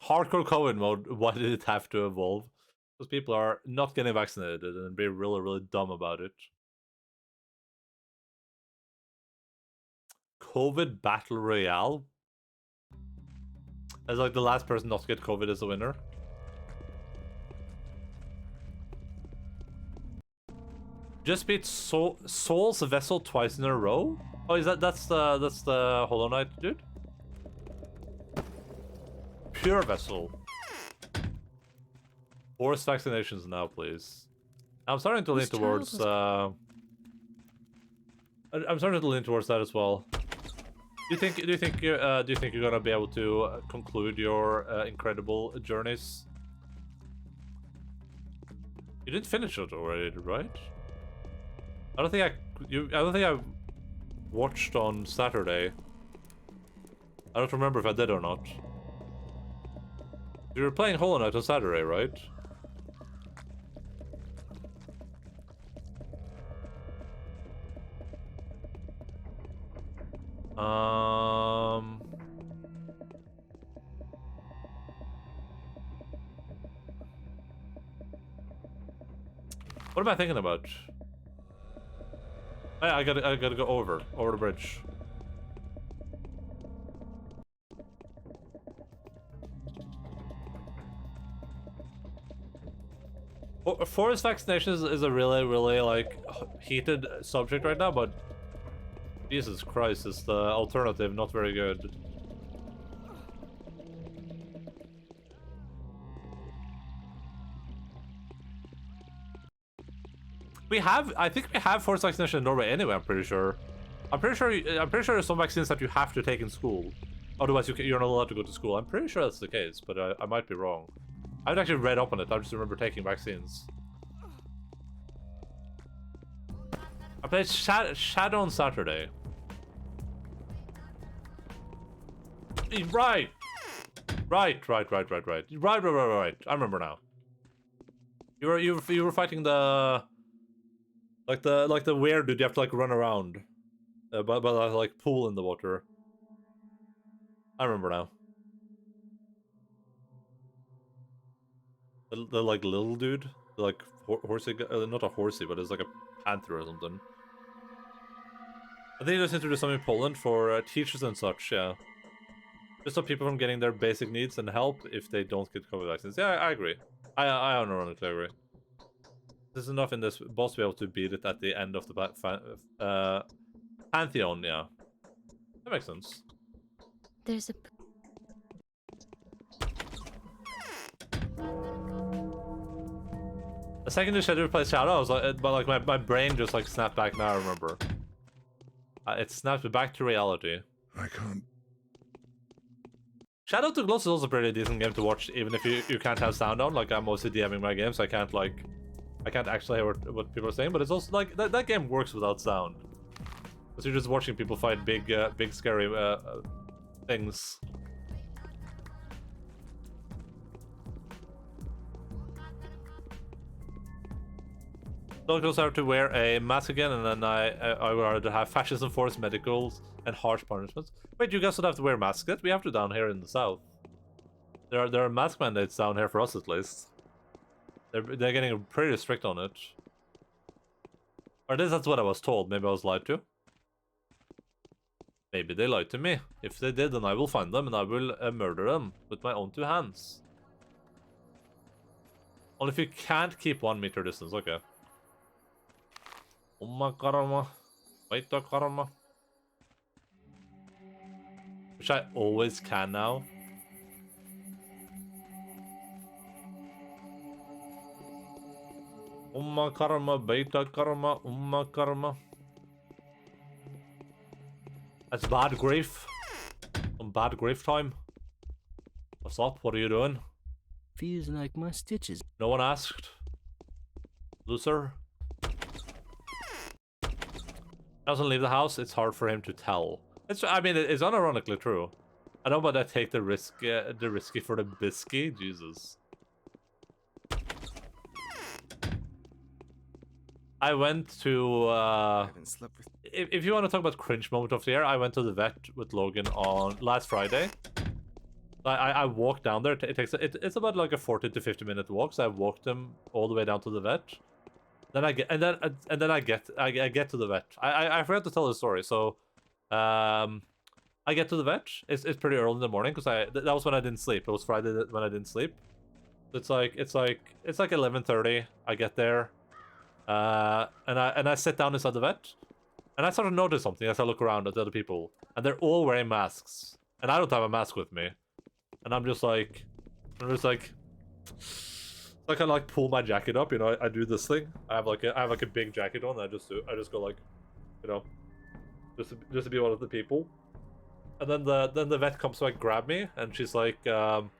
Hardcore COVID mode, why did it have to evolve? Because people are not getting vaccinated and be really, really dumb about it. COVID Battle Royale? As like the last person not to get COVID is the winner. Just beat Soul's Vessel twice in a row? Oh, is that's the Hollow Knight dude? Pure Vessel. Forced vaccinations now, please. I'm starting to lean towards I'm starting to lean towards that as well. Do you think you're gonna be able to conclude your incredible journeys? You didn't finish it already, right? I don't think I watched on Saturday. I don't remember if I did or not. You were playing Hollow Knight on Saturday, right? What am I thinking about? I gotta go over the bridge. Forced vaccinations is a really, really like heated subject right now, but Jesus Christ, is the alternative not very good? I think we have forced vaccination in Norway anyway. I'm pretty sure. I'm pretty sure there's some vaccines that you have to take in school, otherwise you're not allowed to go to school. I'm pretty sure that's the case, but I might be wrong. I haven't actually read up on it. I just remember taking vaccines. I played Shadow on Saturday. Right. I remember now. You were fighting the like the weird dude. You have to like run around, but like pool in the water. I remember now. The like little dude, the like horsey, not a horsey, but it's like a panther or something. I think they just introduced something in Poland for teachers and such, yeah. Just stop people from getting their basic needs and help if they don't get COVID vaccines. Yeah, I agree. I unironically agree. There's enough in this boss to be able to beat it at the end of the Pantheon, yeah. That makes sense. There's a... The second you said to play Shadow, I was like, but like my brain just like snapped back now, I remember. It snapped back to reality. I can't. Shadow to Gloss is also a pretty decent game to watch, even if you can't have sound on. Like, I'm mostly DMing my games, so I can't actually hear what people are saying, but it's also like that game works without sound. Because you're just watching people fight big scary things. Don't also have to wear a mask again, and then I would rather have fascism, forced medicals, and harsh punishments. Wait, you guys don't have to wear masks yet? We have to down here in the south. There are mask mandates down here for us at least. They're getting pretty strict on it. Or at least that's what I was told. Maybe I was lied to. Maybe they lied to me. If they did, then I will find them and I will murder them with my own 2 hands. Only if you can't keep 1 meter distance. Okay. Umma karma. Waita karma. Which I always can now. Umma karma, beta karma, umma karma. That's bad grief. Some bad grief time. What's up? What are you doing? Feels like my stitches. No one asked. Loser. Doesn't leave the house. It's hard for him to tell. I mean, it's unironically true. I know, but I take the risky for the bisky. Jesus. I went to. I haven't slept with. If you want to talk about cringe moment of the year, I went to the vet with Logan on last Friday. I walked down there. It's about like a 40 to 50 minute walk. So I walked him all the way down to the vet. Then I get to the vet. I forgot to tell the story. So, I get to the vet. It's pretty early in the morning because that was when I didn't sleep. It was Friday when I didn't sleep. It's like 11:30. I get there, and I sit down inside the vet, and I sort of notice something as I look around at the other people, and they're all wearing masks, and I don't have a mask with me, and I'm just like. I kind of like pull my jacket up, you know. I do this thing. I have like a big jacket on. And I just go like, you know, just to be one of the people. And then the vet comes to like grab me, and she's like, you have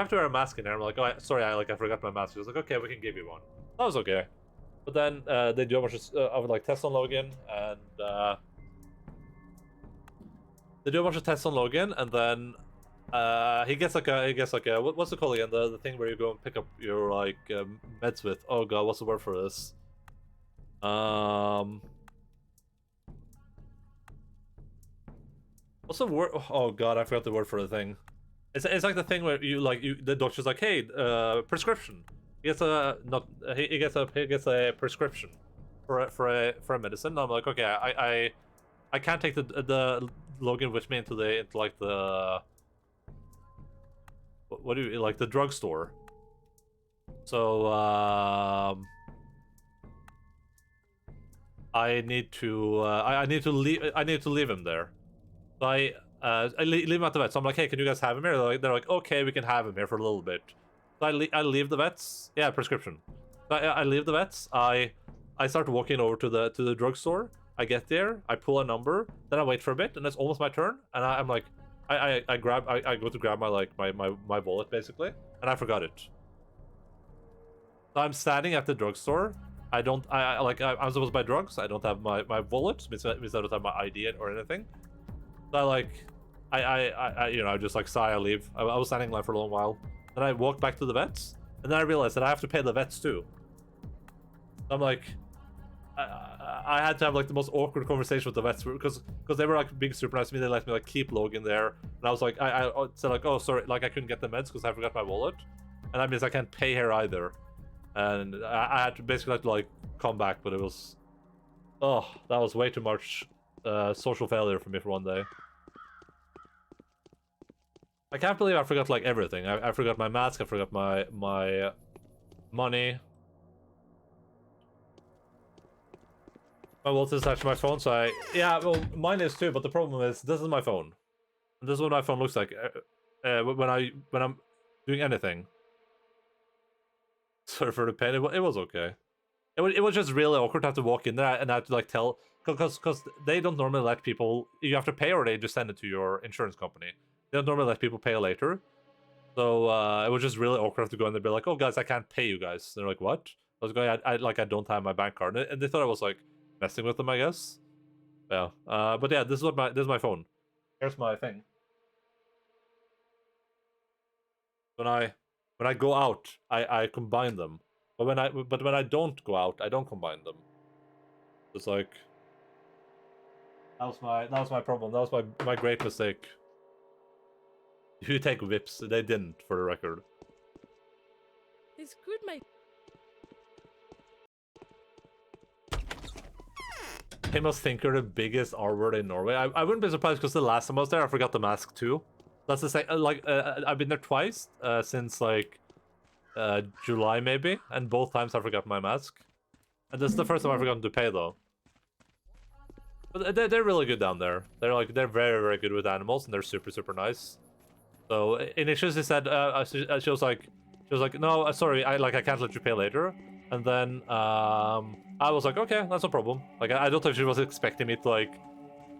to wear a mask in here. I'm like, oh, sorry, I forgot my mask. She was like, okay, we can give you one. That was okay. But then they do a bunch of like tests on Logan, and they do a bunch of tests on Logan, and then. He gets like a what's it called again? The thing where you go and pick up your like meds with. Oh god, what's the word for this? What's the word? Oh god, I forgot the word for the thing. It's like the thing where the doctor's like, hey, prescription. He gets a prescription for a medicine. And I'm like, okay, I can't take the Logan with me into like the. What do you like the drugstore? So I need to leave him there. So I leave him at the vet. So I'm like, hey, can you guys have him here? They're like, okay, we can have him here for a little bit. So I leave the vets. Yeah, prescription. So I leave the vets. I start walking over to the drugstore. I get there. I pull a number. Then I wait for a bit, and it's almost my turn. And I'm like. I go to grab my wallet basically, and I forgot it. So I'm standing at the drugstore. I'm supposed to buy drugs. I don't have my wallet. Means I don't have my ID or anything. So I just like sigh. I leave. I was standing in line for a long while. Then I walk back to the vets, and then I realized that I have to pay the vets too. So I'm like. I had to have like the most awkward conversation with the vets because they were like being super nice to me. They let me like keep Logan there, and I was like, I said like, oh sorry, like I couldn't get the meds because I forgot my wallet, and that means I can't pay her either, and I had to basically have to like come back, but it was, oh, that was way too much social failure for me for one day. I can't believe I forgot like everything. I forgot my mask. I forgot my money. My wallet is attached to my phone, so yeah, well, mine is too, but the problem is, this is my phone. And this is what my phone looks like when I'm doing anything. Sorry for the pain, it was okay. It was just really awkward to have to walk in there and I have to like tell, because they don't normally let people, you have to pay or they just send it to your insurance company. They don't normally let people pay later. So it was just really awkward to go in there and be like, oh guys, I can't pay you guys. And they're like, what? I was going, I don't have my bank card. And they thought I was like, messing with them, I guess. Yeah. But yeah, this is my phone. Here's my thing. When I go out, I combine them. But when I don't go out, I don't combine them. It's like that was my problem. That was my great mistake. You take whips. They didn't, for the record. It's good, mate. Famous thinker, the biggest R word in Norway. I wouldn't be surprised because the last time I was there, I forgot the mask too. That's the same. I've been there twice since like July maybe, and both times I forgot my mask. And this is the first time I forgot to pay though. But they're really good down there. They're very very good with animals, and they're super nice. So initially she said she was like no sorry I can't let you pay later. And then I was like, okay, that's no problem. Like I don't think she was expecting me to like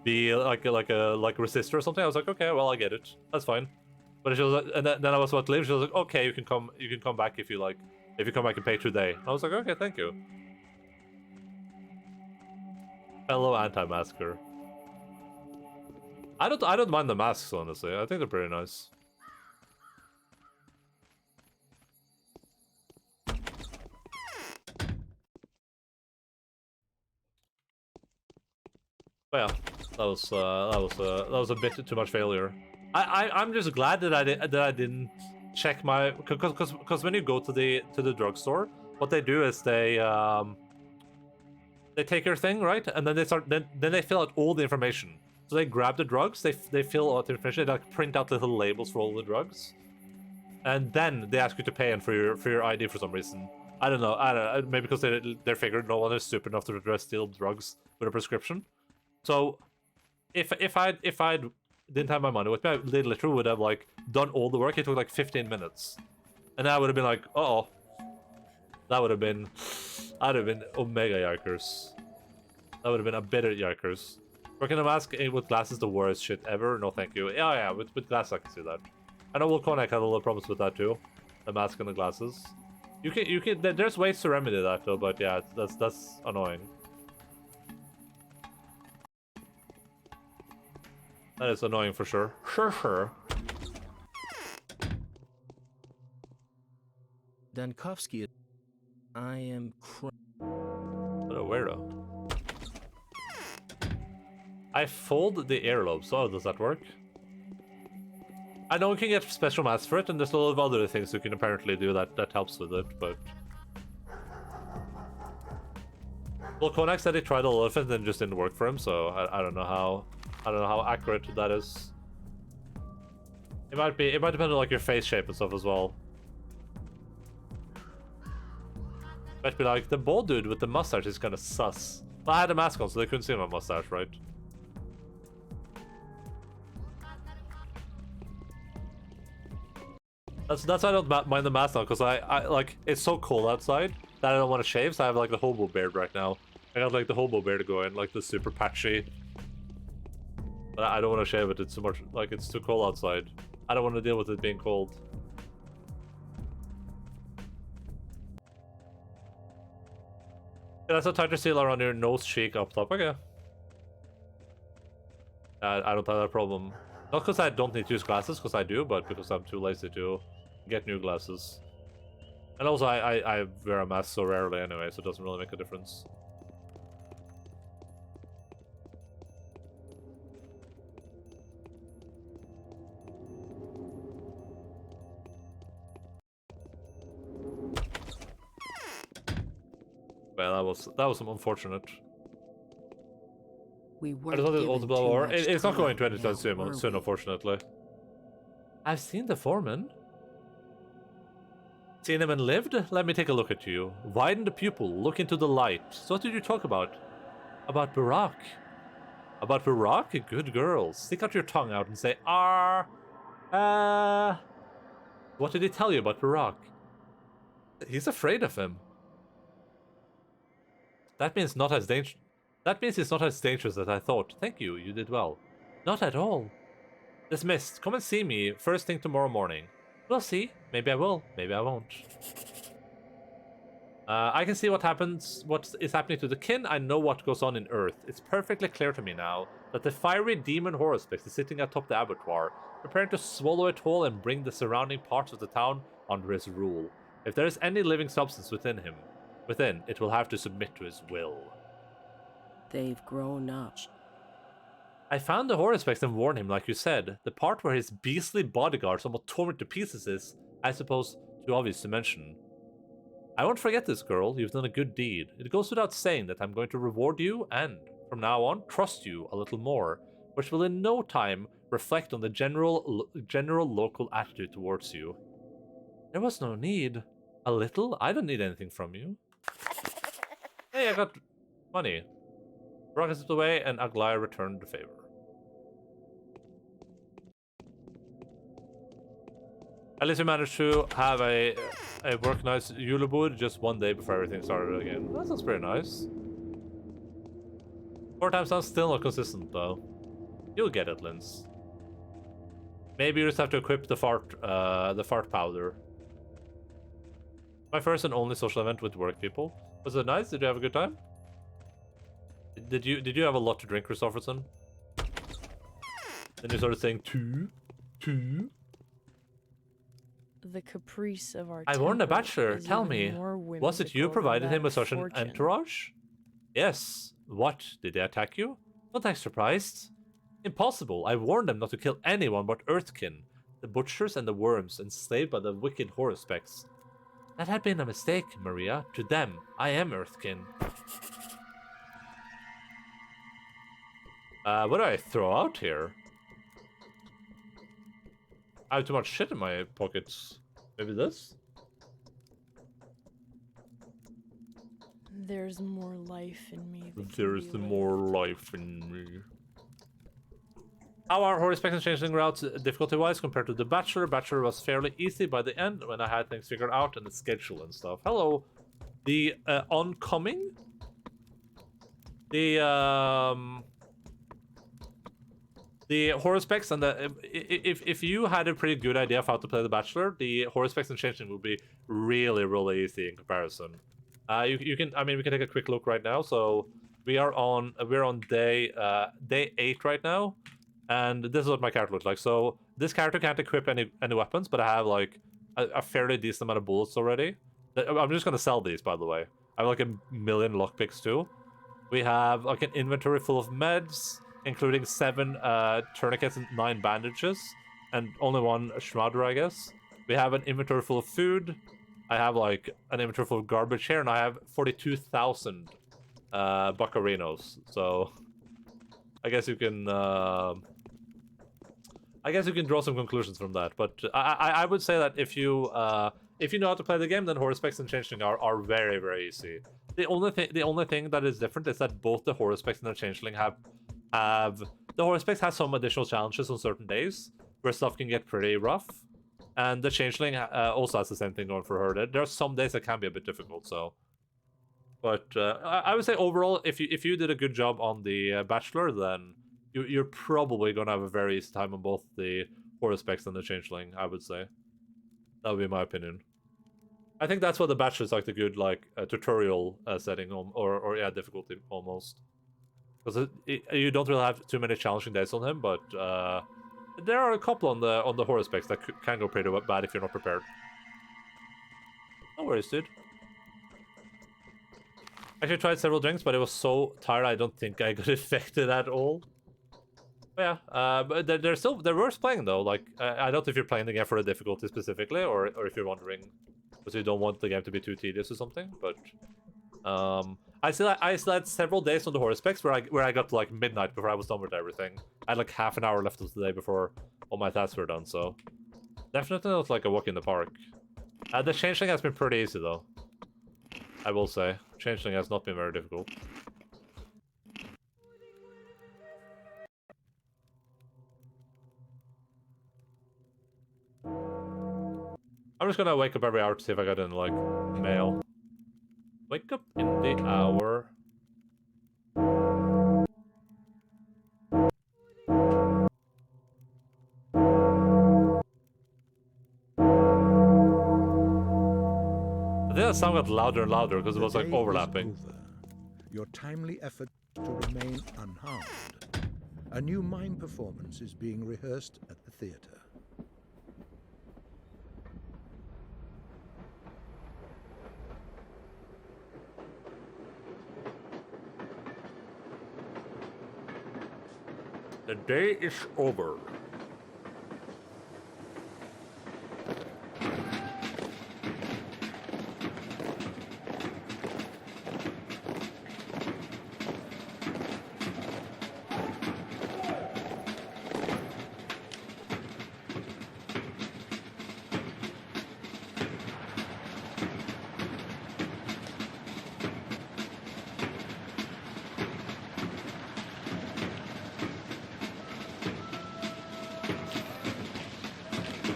be like a resistor or something. I was like, okay, well I get it, that's fine. But she was, and then I was about to leave. She was like, okay, you can come back if you like. If you come back and pay today. I was like, okay, thank you. Fellow anti-masker. I don't mind the masks honestly. I think they're pretty nice. But yeah, that was a bit too much failure. I'm just glad that I didn't check my because when you go to the drugstore, what they do is they take your thing, right, and then they fill out all the information. So they grab the drugs, they fill out the information, they like print out little labels for all the drugs, and then they ask you to pay in for your ID for some reason. I don't know. Maybe because they figured no one is stupid enough to steal drugs with a prescription. So if I didn't have my money with me, I literally would have like done all the work. It took like 15 minutes, and I would have been like, oh, that would have been, I'd have been omega yikers. That would have been a bit of yikers. Working a mask with glasses the worst shit ever. No, thank you. Yeah, with glasses I can see that. I know Volcanic had a little problems with that too, the mask and the glasses. You can. There's ways to remedy that though, but yeah, that's annoying. That is annoying for sure. Sure. Dankovsky, I am What a weirdo. I fold the earlobes. Oh, does that work? I know you can get special masks for it, and there's a lot of other things you can apparently do that helps with it, but... Well, Konak said he tried a lot of it and it just didn't work for him, so I don't know how... I don't know how accurate that is. It might depend on like your face shape and stuff as well. Might be like, the bald dude with the mustache is kinda sus. Well, I had a mask on so they couldn't see my mustache, right? That's why I don't mind the mask now, because I like, it's so cold outside that I don't want to shave, so I have like the hobo beard right now. I got like the hobo beard going, like the super patchy. But I don't want to shave it, it's too much, like it's too cold outside. I don't want to deal with it being cold. Yeah, that's a tighter seal around your nose cheek up top, okay. I don't have that problem. Not because I don't need to use glasses, because I do, but because I'm too lazy to get new glasses. And also I wear a mask so rarely anyway, so it doesn't really make a difference. Well, that was some unfortunate. We were it's not going to anytime soon, unfortunately. I've seen the foreman. Seen him and lived? Let me take a look at you. Widen the pupil, look into the light. So what did you talk about? About Barack. About Barack? Good girl. Stick out your tongue out and say, "R." What did he tell you about Barack? He's afraid of him. That means not as dangerous. That means it's not as dangerous as I thought. Thank you, you did well. Not at all. Dismissed. Come and see me first thing tomorrow morning. We'll see. Maybe I will. Maybe I won't. I can see what is happening to the kin. I know what goes on in Earth. It's perfectly clear to me now that the fiery demon Horospex is sitting atop the abattoir, preparing to swallow it whole and bring the surrounding parts of the town under his rule. If there is any living substance within, it will have to submit to his will. They've grown up. I found the horror specs and warned him, like you said. The part where his beastly bodyguards almost tore me to pieces is, I suppose, too obvious to mention. I won't forget this, girl. You've done a good deed. It goes without saying that I'm going to reward you and, from now on, trust you a little more, which will in no time reflect on the general local attitude towards you. There was no need. A little? I don't need anything from you. Hey, I got money. Brock slipped away, and Aglaya returned the favor. At least we managed to have a work nice julebord just one day before everything started again. That sounds pretty nice. 4 times sounds still not consistent though. You'll get it, Linz. Maybe you just have to equip the fart powder. My first and only social event with work people. Was it nice? Did you have a good time? Did you have a lot to drink, Christofferson? Then you started saying two. The caprice of our I warned the temper bachelor. is Tell even me, more was it you whimsical provided than him with such an fortune. entourage? Yes. What? Did they attack you? Don't act surprised. Impossible. I warned them not to kill anyone but Earthkin, the butchers and the worms enslaved by the wicked horror specs. That had been a mistake, Maria. To them, I am Earthkin. What do I throw out here? I have too much shit in my pockets. Maybe this? There's more life in me. There's more life in me. How are horror specs and Changeling routes difficulty-wise compared to The Bachelor? Bachelor was fairly easy by the end when I had things figured out and the schedule and stuff. Hello. The oncoming? The horror specs and the if you had a pretty good idea of how to play The Bachelor, the horror specs and Changeling would be really easy in comparison. You can, I mean, we can take a quick look right now. So we're on day 8 right now, and this is what my character looks like. So this character can't equip any weapons, but I have like a fairly decent amount of bullets already. I'm just gonna sell these, by the way. I have like a million lockpicks too. We have like an inventory full of meds, including 7 tourniquets and 9 bandages, and only 1 schmauder, I guess. We have an inventory full of food. I have like an inventory full of garbage here, and I have 42,000 buccarinos. So I guess you can draw some conclusions from that. But I would say that if you know how to play the game, then horror specs and Changeling are very easy. The only thing that is different is that both the horror specs and the Changeling have the horror specs has some additional challenges on certain days where stuff can get pretty rough. And the Changeling also has the same thing going for her. There are some days that can be a bit difficult, so. But I would say overall, if you did a good job on the Bachelor, then you're probably gonna have a very easy time on both the horror specs and the Changeling. I would say that would be my opinion. I think that's what the Bachelor is like, the good like tutorial setting or yeah, difficulty almost, because you don't really have too many challenging days on him, but. There are a couple on the horror specs that can go pretty bad if you're not prepared. No worries, dude. I actually tried several drinks, but I was so tired I don't think I got affected at all. But yeah, but they're worth playing though. Like I don't know if you're playing the game for the difficulty specifically, or if you're wondering because you don't want the game to be too tedious or something. But I still had several days on the horror specs where I got to like midnight before I was done with everything. I had like half an hour left of the day before all my tasks were done, so definitely not like a walk in the park. The Changeling has been pretty easy though, I will say. Changeling has not been very difficult. I'm just gonna wake up every hour to see if I got any like mail. Wake up in the hour. I think that sound got louder and louder because it was like overlapping. Your timely effort to remain unharmed. A new mime performance is being rehearsed at the theater. The day is over.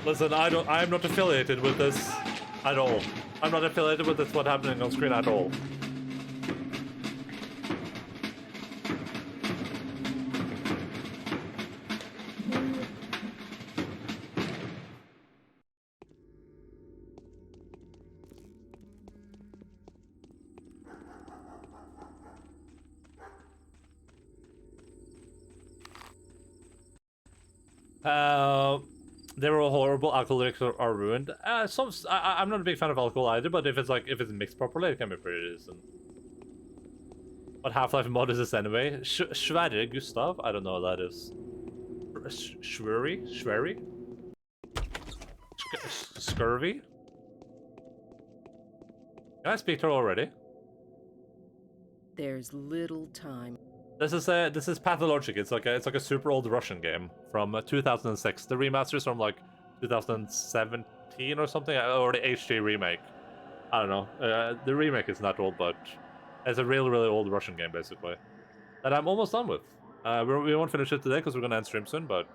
Listen, I'm not affiliated with this at all. I'm not affiliated with this, what's happening on screen at all. They were horrible. Alcoholics are ruined. I'm not a big fan of alcohol either, but if it's mixed properly, it can be pretty decent. What Half-Life mod is this anyway? Sverre Gustav? I don't know what that is. Schwery? Scurvy? Can I speak to her already? There's little time. This is Pathologic. It's like a super old Russian game from 2006. The remaster is from like 2017 or something, or the HD remake. I don't know. The remake is not old, but it's a really old Russian game basically that I'm almost done with. We won't finish it today because we're gonna end stream soon, but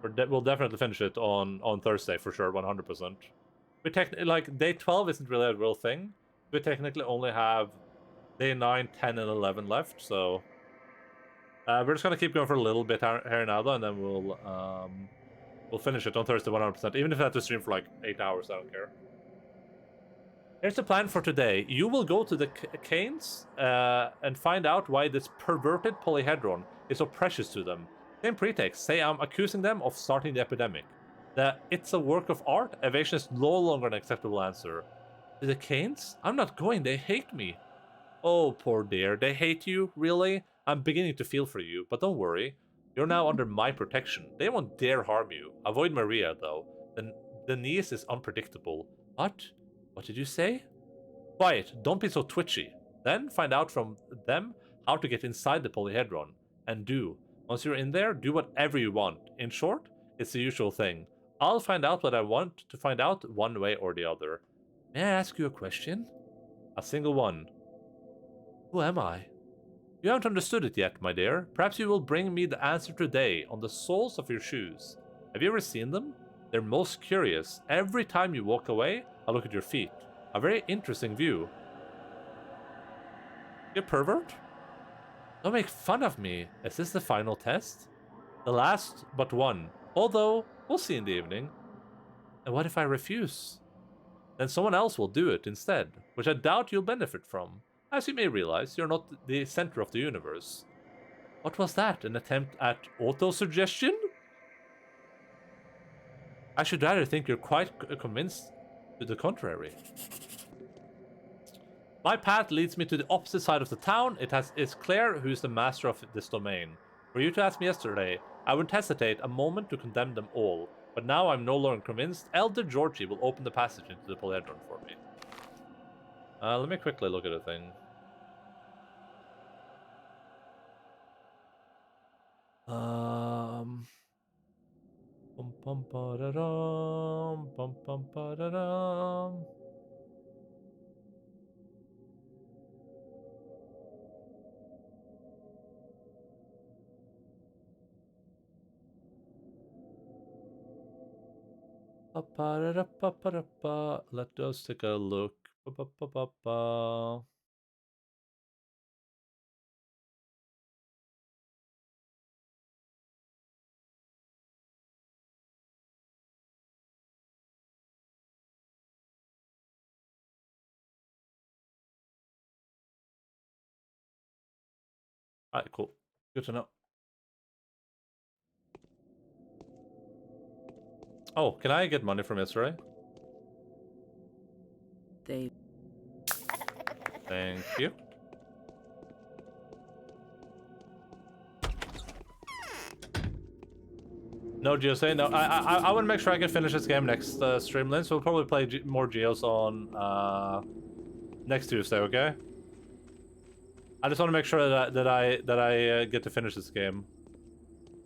we'll definitely finish it on Thursday for sure, 100%. We like day 12 isn't really a real thing. We technically only have day 9, 10, and 11 left, so we're just gonna keep going for a little bit here now, though, and then we'll finish it on Thursday 100%. Even if I have to stream for like 8 hours, I don't care. Here's the plan for today. You will go to the Canes and find out why this perverted polyhedron is so precious to them. Same pretext. Say I'm accusing them of starting the epidemic. That it's a work of art. Evasion is no longer an acceptable answer. To the Canes? I'm not going. They hate me. Oh, poor dear. They hate you? Really? I'm beginning to feel for you, but don't worry. You're now under my protection. They won't dare harm you. Avoid Maria, though. The niece is unpredictable. What? What did you say? Quiet. Don't be so twitchy. Then find out from them how to get inside the polyhedron. And once you're in there, do whatever you want. In short, it's the usual thing. I'll find out what I want to find out one way or the other. May I ask you a question? A single one. Who am I? You haven't understood it yet, my dear. Perhaps you will bring me the answer today on the soles of your shoes. Have you ever seen them? They're most curious. Every time you walk away, I look at your feet. A very interesting view. You pervert? Don't make fun of me. Is this the final test? The last but one. Although, we'll see in the evening. And what if I refuse? Then someone else will do it instead, which I doubt you'll benefit from. As you may realize, you're not the center of the universe. What was that? An attempt at auto-suggestion? I should rather think you're quite convinced to the contrary. My path leads me to the opposite side of the town. It's clear who's the master of this domain. Were you to ask me yesterday, I wouldn't hesitate a moment to condemn them all. But now I'm no longer convinced. Elder Georgie will open the passage into the polyhedron for me. Let me quickly look at a thing. Bum bum ba da dum, bum bum ba da dum. Let us take a look. Alright, cool. Good to know. Oh, can I get money from yesterday? Thank you. No Geos today. No, I want to make sure I can finish this game next stream, Lynn. So we'll probably play more Geos on next Tuesday. Okay. I just want to make sure that I get to finish this game.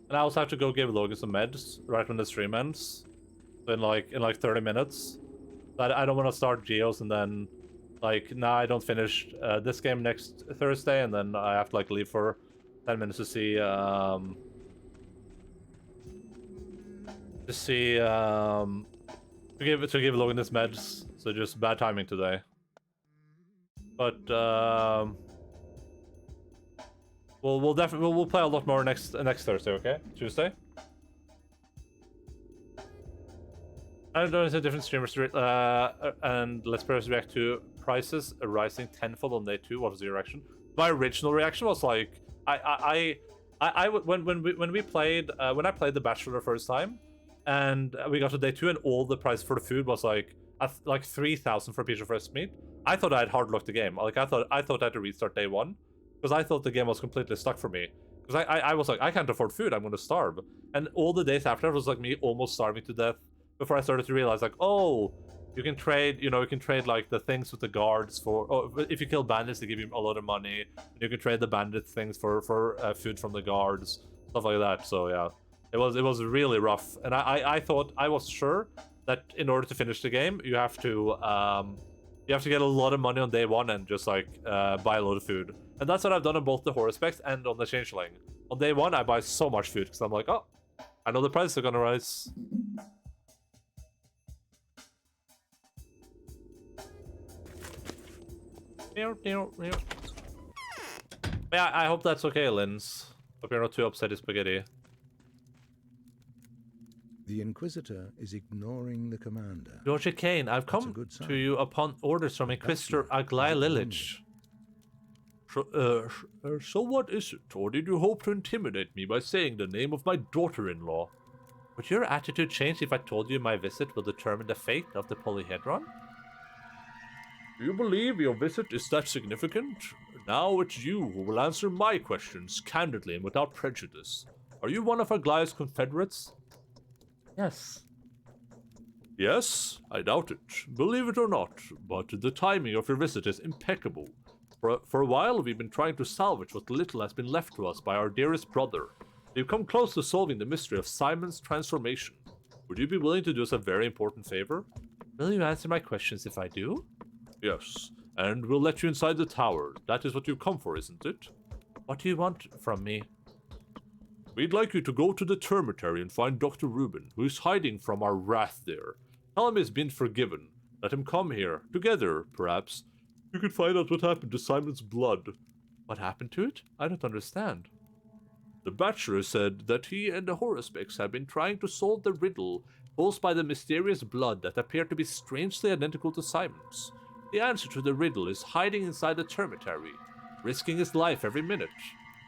And I also have to go give Logan some meds right when the stream ends. So in like 30 minutes. I don't want to start Geos and then like I don't finish this game next Thursday, and then I have to like leave for 10 minutes to see to give Logan his meds. So just bad timing today. But we'll play a lot more next Thursday, okay? Tuesday. I don't know if different streamers and let's players react to prices rising tenfold on day 2. What was your reaction? My original reaction was like when I played The Bachelor the first time, and we got to day 2 and all the price for the food was like 3,000 for a piece of fresh meat. I thought I had hard luck the game. Like I thought I had to restart day 1 because I thought the game was completely stuck for me. Because I was like, I can't afford food. I'm going to starve. And all the days after was like me almost starving to death before I started to realize like, oh, you can trade, you can trade like the things with the guards for, if you kill bandits, they give you a lot of money. You can trade the bandit things for food from the guards, stuff like that. So yeah, it was really rough. And I was sure that in order to finish the game, you have to get a lot of money on day 1 and just like buy a lot of food. And that's what I've done on both the horror specs and on the Changeling. On day 1, I buy so much food because I'm like, oh, I know the prices are gonna rise. Yeah, I hope that's okay, Linz. Hope you're not too upset with spaghetti. The Inquisitor is ignoring the commander. Georgia Kane, I've come to you upon orders from Inquisitor Aglai Lilich. So what is it? Or did you hope to intimidate me by saying the name of my daughter-in-law? Would your attitude change if I told you my visit will determine the fate of the polyhedron? Do you believe your visit is that significant? Now it's you who will answer my questions candidly and without prejudice. Are you one of Aglai's confederates? Yes. Yes? I doubt it. Believe it or not, but the timing of your visit is impeccable. For a while, we've been trying to salvage what little has been left to us by our dearest brother. We've come close to solving the mystery of Simon's transformation. Would you be willing to do us a very important favor? Will you answer my questions if I do? Yes, and we'll let you inside the tower. That is what you come for, isn't it? What do you want from me? We'd like you to go to the termitary and find Dr. Rubin, who is hiding from our wrath there. Tell him he's been forgiven. Let him come here. Together, perhaps. You could find out what happened to Simon's blood. What happened to it? I don't understand. The Bachelor said that he and the Horospecs have been trying to solve the riddle posed by the mysterious blood that appeared to be strangely identical to Simon's. The answer to the riddle is hiding inside the termitary, risking his life every minute.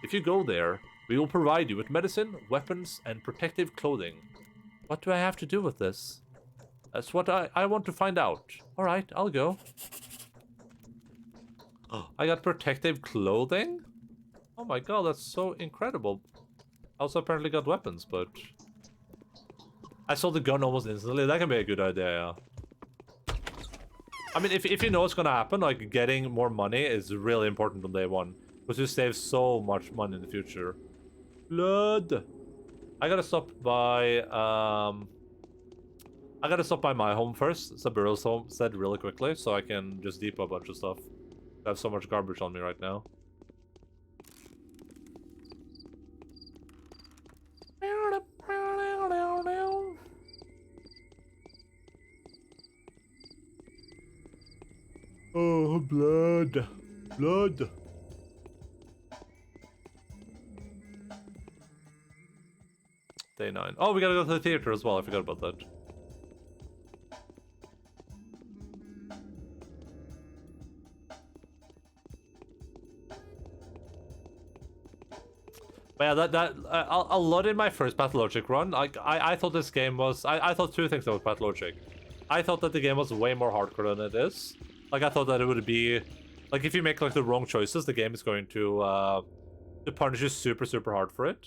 If you go there, we will provide you with medicine, weapons, and protective clothing. What do I have to do with this? That's what I want to find out. Alright, I'll go. I got protective clothing? Oh my god, that's so incredible. I also apparently got weapons, but... I saw the gun almost instantly. That can be a good idea, yeah. I mean, if you know what's gonna happen, like, getting more money is really important on day 1. Because you save so much money in the future. Blood! I gotta stop by, my home first, Saburi's home said really quickly, so I can just depot a bunch of stuff. I have so much garbage on me right now. Oh, blood. Blood. Day 9. Oh, we gotta go to the theater as well. I forgot about that. But yeah, a lot in my first Pathologic run, I thought this game was... I thought two things about Pathologic. I thought that the game was way more hardcore than it is. Like, I thought that it would be... Like, if you make, like, the wrong choices, the game is going to punish you super, super hard for it.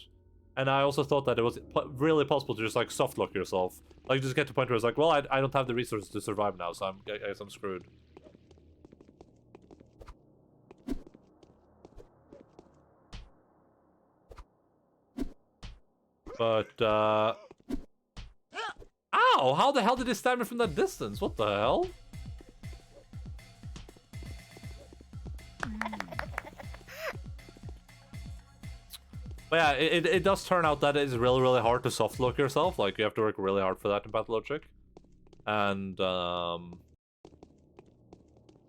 And I also thought that it was really possible to just like soft lock yourself. Like just get to the point where it's like, well, I don't have the resources to survive now, so I guess I'm screwed. But, ow! How the hell did he stab me from that distance? What the hell? But yeah, it does turn out that it is really, really hard to soft lock yourself. Like, you have to work really hard for that in Pathologic. And,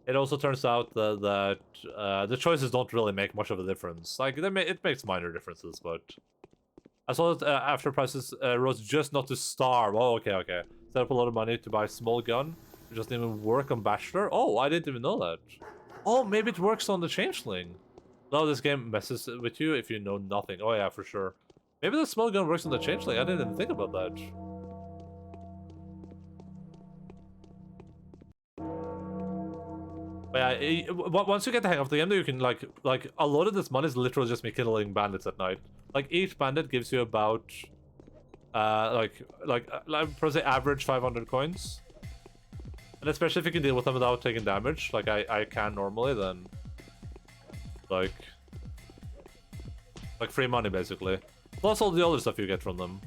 it also turns out that the choices don't really make much of a difference. Like, it makes minor differences, but... I saw that after prices rose just not to starve. Oh, okay. Set up a lot of money to buy a small gun. It doesn't even work on Bachelor. Oh, I didn't even know that. Oh, maybe it works on the Changeling. No, this game messes with you if you know nothing. Oh yeah, for sure. Maybe the small gun works on the Changeling. I didn't even think about that. But yeah, once you get the hang of the game, you can like a lot of this money is literally just me killing bandits at night. Like each bandit gives you about like per se average 500 coins. And especially if you can deal with them without taking damage, like I can normally, then like free money basically. Plus all the other stuff you get from them.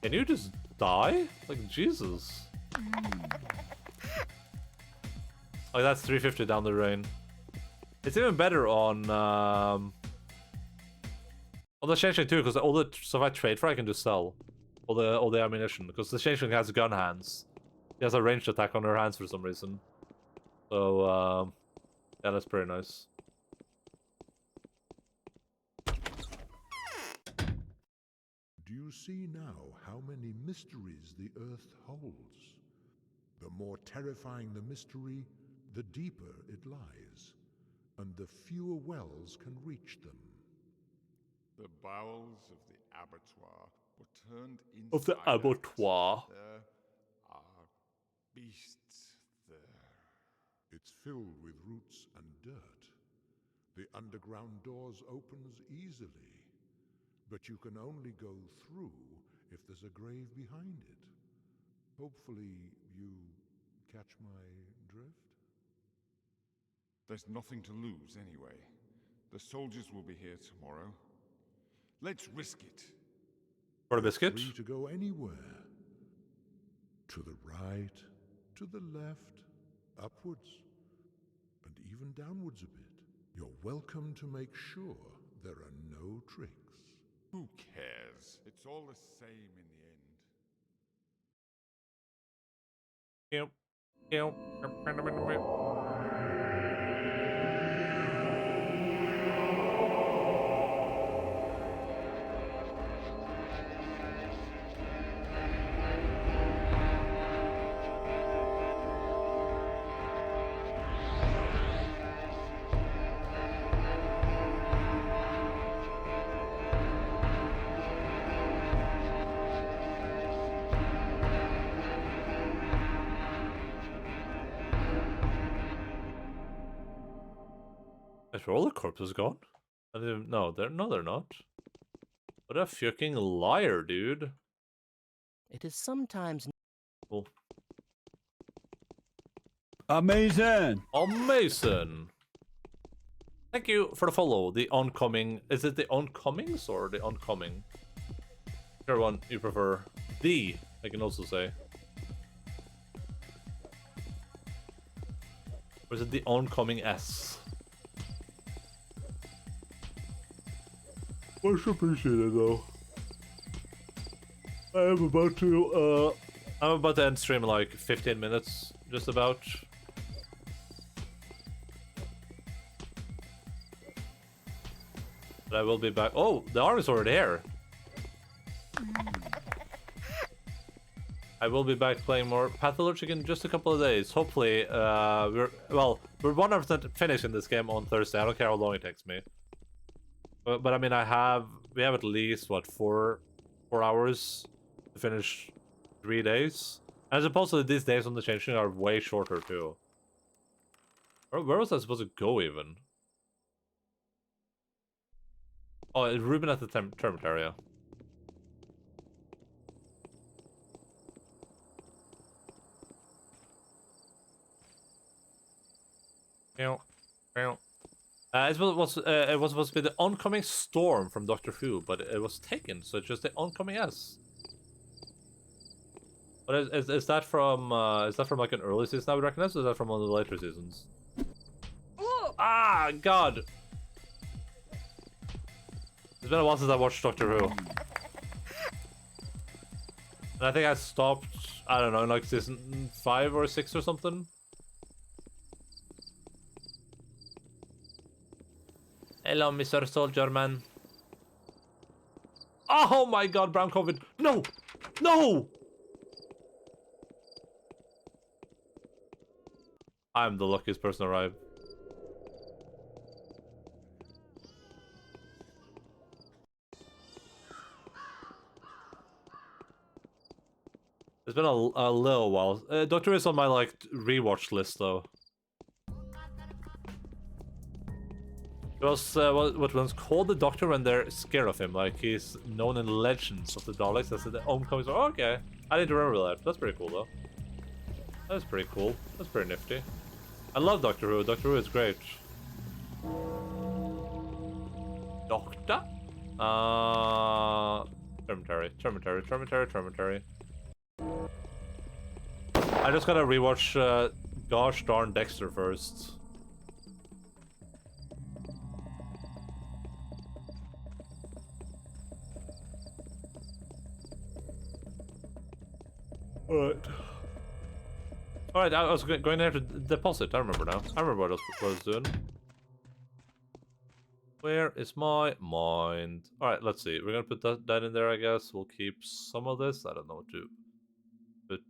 Can you just die? Like, Jesus. Like, that's 350 down the drain. It's even better on the Changeling too, because all the stuff I trade for I can just sell. All the ammunition, because the Changeling has gun hands. He has a ranged attack on her hands for some reason. So, yeah, that's pretty nice. Do you see now how many mysteries the Earth holds? The more terrifying the mystery, the deeper it lies, and the fewer wells can reach them. The bowels of the abattoir were turned inside Of the abattoir. There are beasts there. It's filled with roots and dirt. The underground doors opens easily, but you can only go through if there's a grave behind it. Hopefully you catch my drift? There's nothing to lose anyway. The soldiers will be here tomorrow. Let's risk it. For a biscuit? Free to go anywhere. To the right, to the left, upwards, and even downwards a bit. You're welcome to make sure there are no tricks. Who cares? It's all the same in the end. Are all the corpses gone? No, they're not. What a fucking liar, dude. It is sometimes... Cool. Amazing! Amazing! Thank you for the follow. The oncoming... Is it the oncomings or the oncoming? Whichever one you prefer. The, I can also say. Or is it the oncoming S? Much appreciated though. I'm about to end stream in like 15 minutes, just about. But I will be back. Oh, the army's already here. I will be back playing more Pathologic in just a couple of days. Hopefully, we're 100% finishing this game on Thursday. I don't care how long it takes me. But I mean, we have at least what 4 hours to finish 3 days. And supposedly these days on the Changeling are way shorter too. Where was I supposed to go even? Oh, Ruben at the termitaria. It was supposed to be the oncoming storm from Doctor Who, but it was taken, so it's just the oncoming S. But is that from like an early season I would recognize, or is that from one of the later seasons? Ah, God! It's been a while since I watched Doctor Who. And I think I stopped, I don't know, in like season 5 or 6 or something. Hello, Mr. Soldier Man. Oh my God, brown COVID. No! No! I'm the luckiest person arrived. It's been a little while. Doctor is on my like rewatch list though. It was what one's called the Doctor when they're scared of him. Like he's known in legends of the Daleks. That's the homecoming. Oh, okay, I didn't remember that. That's pretty cool though. That's pretty cool. That's pretty nifty. I love Doctor Who. Doctor Who is great. Doctor? Termitaria. I just gotta rewatch gosh darn Dexter first. Alright, I was going there to deposit. I remember now. I remember what I was doing. Where is my mind? Alright, let's see. We're gonna put that in there, I guess. We'll keep some of this. I don't know what to put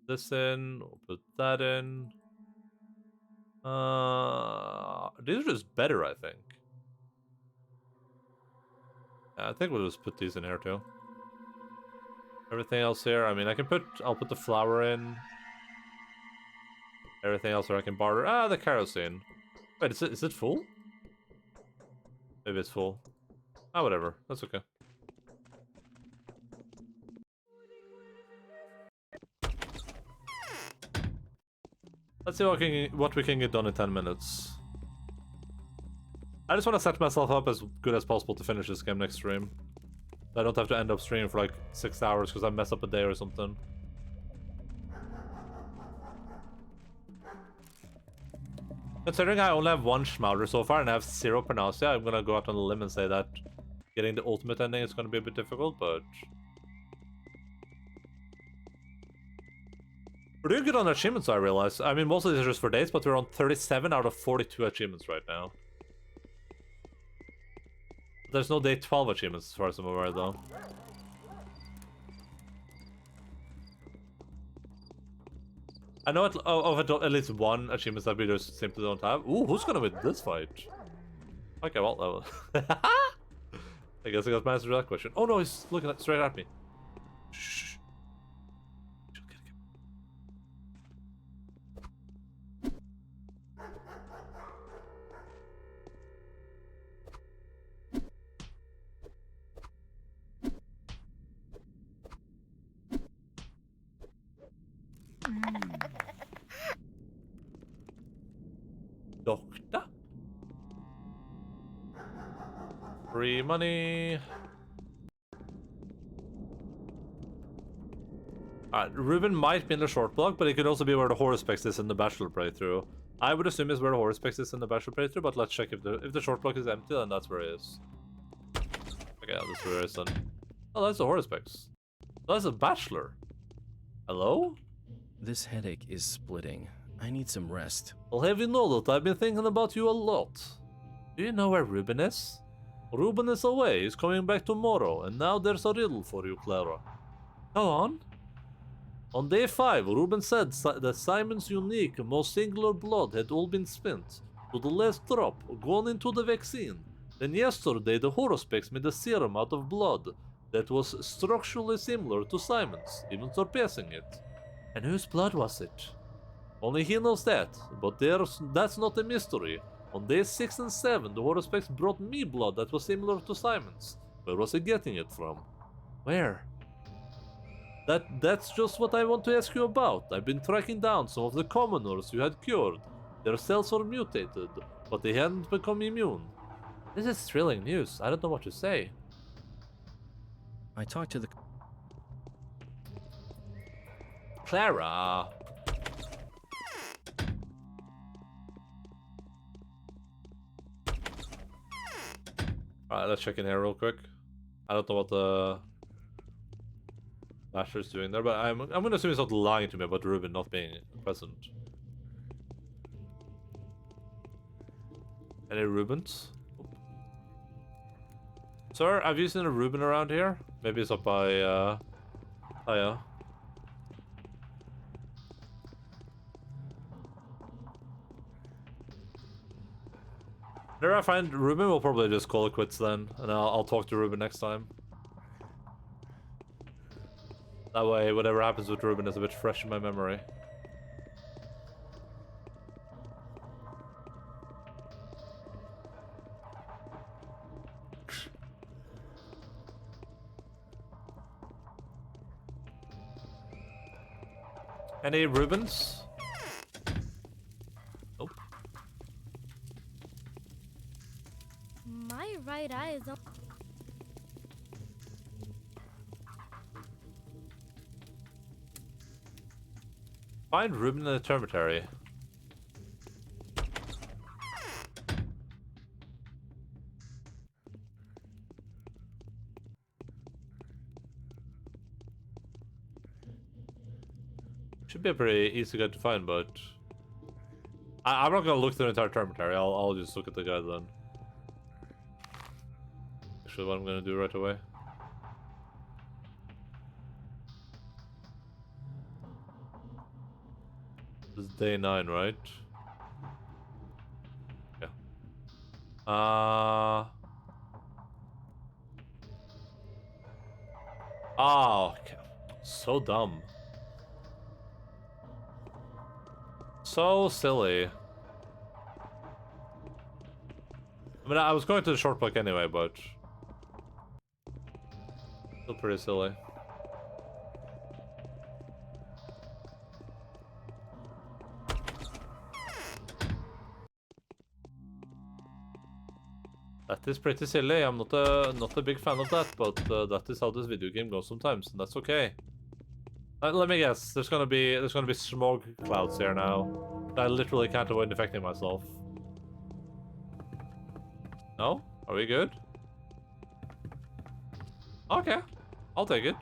this in. We'll put that in. These are just better, I think. Yeah, I think we'll just put these in here too. Everything else here, I mean, I'll put the flour in. Everything else where I can barter. Ah, the kerosene. Wait, is it full? Maybe it's full. Ah, whatever. That's okay. Let's see what we can get done in 10 minutes. I just want to set myself up as good as possible to finish this game next stream. I don't have to end up streaming for like 6 hours because I mess up a day or something. Considering I only have one Schmauder so far and I have 0 Panacea, I'm gonna go out on a limb and say that getting the ultimate ending is gonna be a bit difficult, but... We're doing good on achievements, I realize. I mean, most of these are just for days, but we're on 37 out of 42 achievements right now. There's no day 12 achievements as far as I'm aware, though. I know of at least one achievement that we just simply don't have. Ooh, who's gonna win this fight? Okay, well, I guess I got my answer to that question. Oh no, he's looking straight at me. Shh. Doctor? Free money. Ruben might be in the short block, but it could also be where the Horospex is in the Bachelor playthrough. I would assume it's where the Horospex is in the Bachelor playthrough, but let's check if the short block is empty, then that's where it is. Okay, that's where it is then. Oh, that's the Horospex. That's a Bachelor. Hello? This headache is splitting. I need some rest. Well, have you know that I've been thinking about you a lot? Do you know where Ruben is? Ruben is away. He's coming back tomorrow, and now there's a riddle for you, Clara. Go on. On day 5, Ruben said that Simon's unique, most singular blood had all been spent, to the last drop, gone into the vaccine. Then yesterday, the Horospex made a serum out of blood that was structurally similar to Simon's, even surpassing it. And whose blood was it? Only he knows that, but that's not a mystery. On days 6 and 7, the Horospecs brought me blood that was similar to Simon's. Where was I getting it from? Where? That's just what I want to ask you about. I've been tracking down some of the commoners you had cured. Their cells were mutated, but they hadn't become immune. This is thrilling news. I don't know what to say. I talked to the... Clara! Alright, let's check in here real quick. I don't know what the Lasher's doing there, but I'm gonna assume he's not lying to me about Ruben not being present. Any Rubens? Sir, have you seen a Ruben around here? Maybe it's up by oh yeah. There I find Ruben, we'll probably just call it quits then, and I'll talk to Ruben next time. That way, whatever happens with Ruben is a bit fresh in my memory. Any Rubens? Nope. My right eye is on. Find Ruben in the termitary. Should be a pretty easy guy to find, but I'm not gonna look through the entire termitary. I'll just look at the guy then. Actually, what I'm gonna do right away. This is day 9, right? Yeah. Oh, okay. So dumb. So silly. I mean, I was going to the short block anyway, but still pretty silly. That is pretty silly. I'm not a big fan of that, but that is how this video game goes sometimes, and that's okay. Let me guess. There's gonna be smog clouds here now. I literally can't avoid infecting myself. No? Are we good? Okay, I'll take it.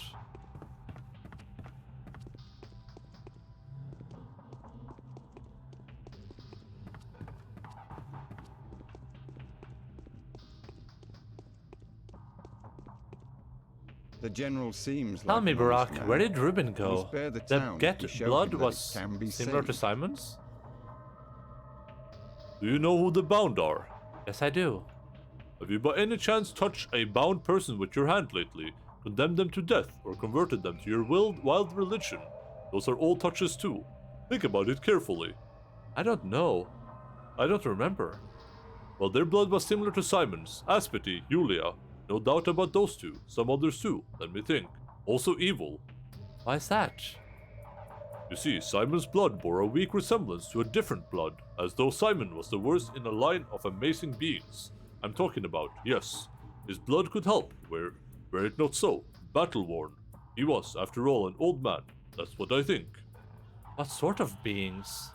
The general seems Tell like me, an honest Barack, man. where did Ruben He go? spared the The town get to show blood him that was it can be similar to saved. Simon's? Do you know who the bound are? Yes, I do. Have you by any chance touched a bound person with your hand lately? Condemned them to death or converted them to your wild religion? Those are all touches too. Think about it carefully. I don't know. I don't remember. Well, their blood was similar to Simon's, Aspity, Yulia. No doubt about those two. Some others too, let me think. Also evil. Why is that? You see, Simon's blood bore a weak resemblance to a different blood, as though Simon was the worst in a line of amazing beings. I'm talking about, yes. His blood could help, were it not so. Battle-worn. He was, after all, an old man. That's what I think. What sort of beings?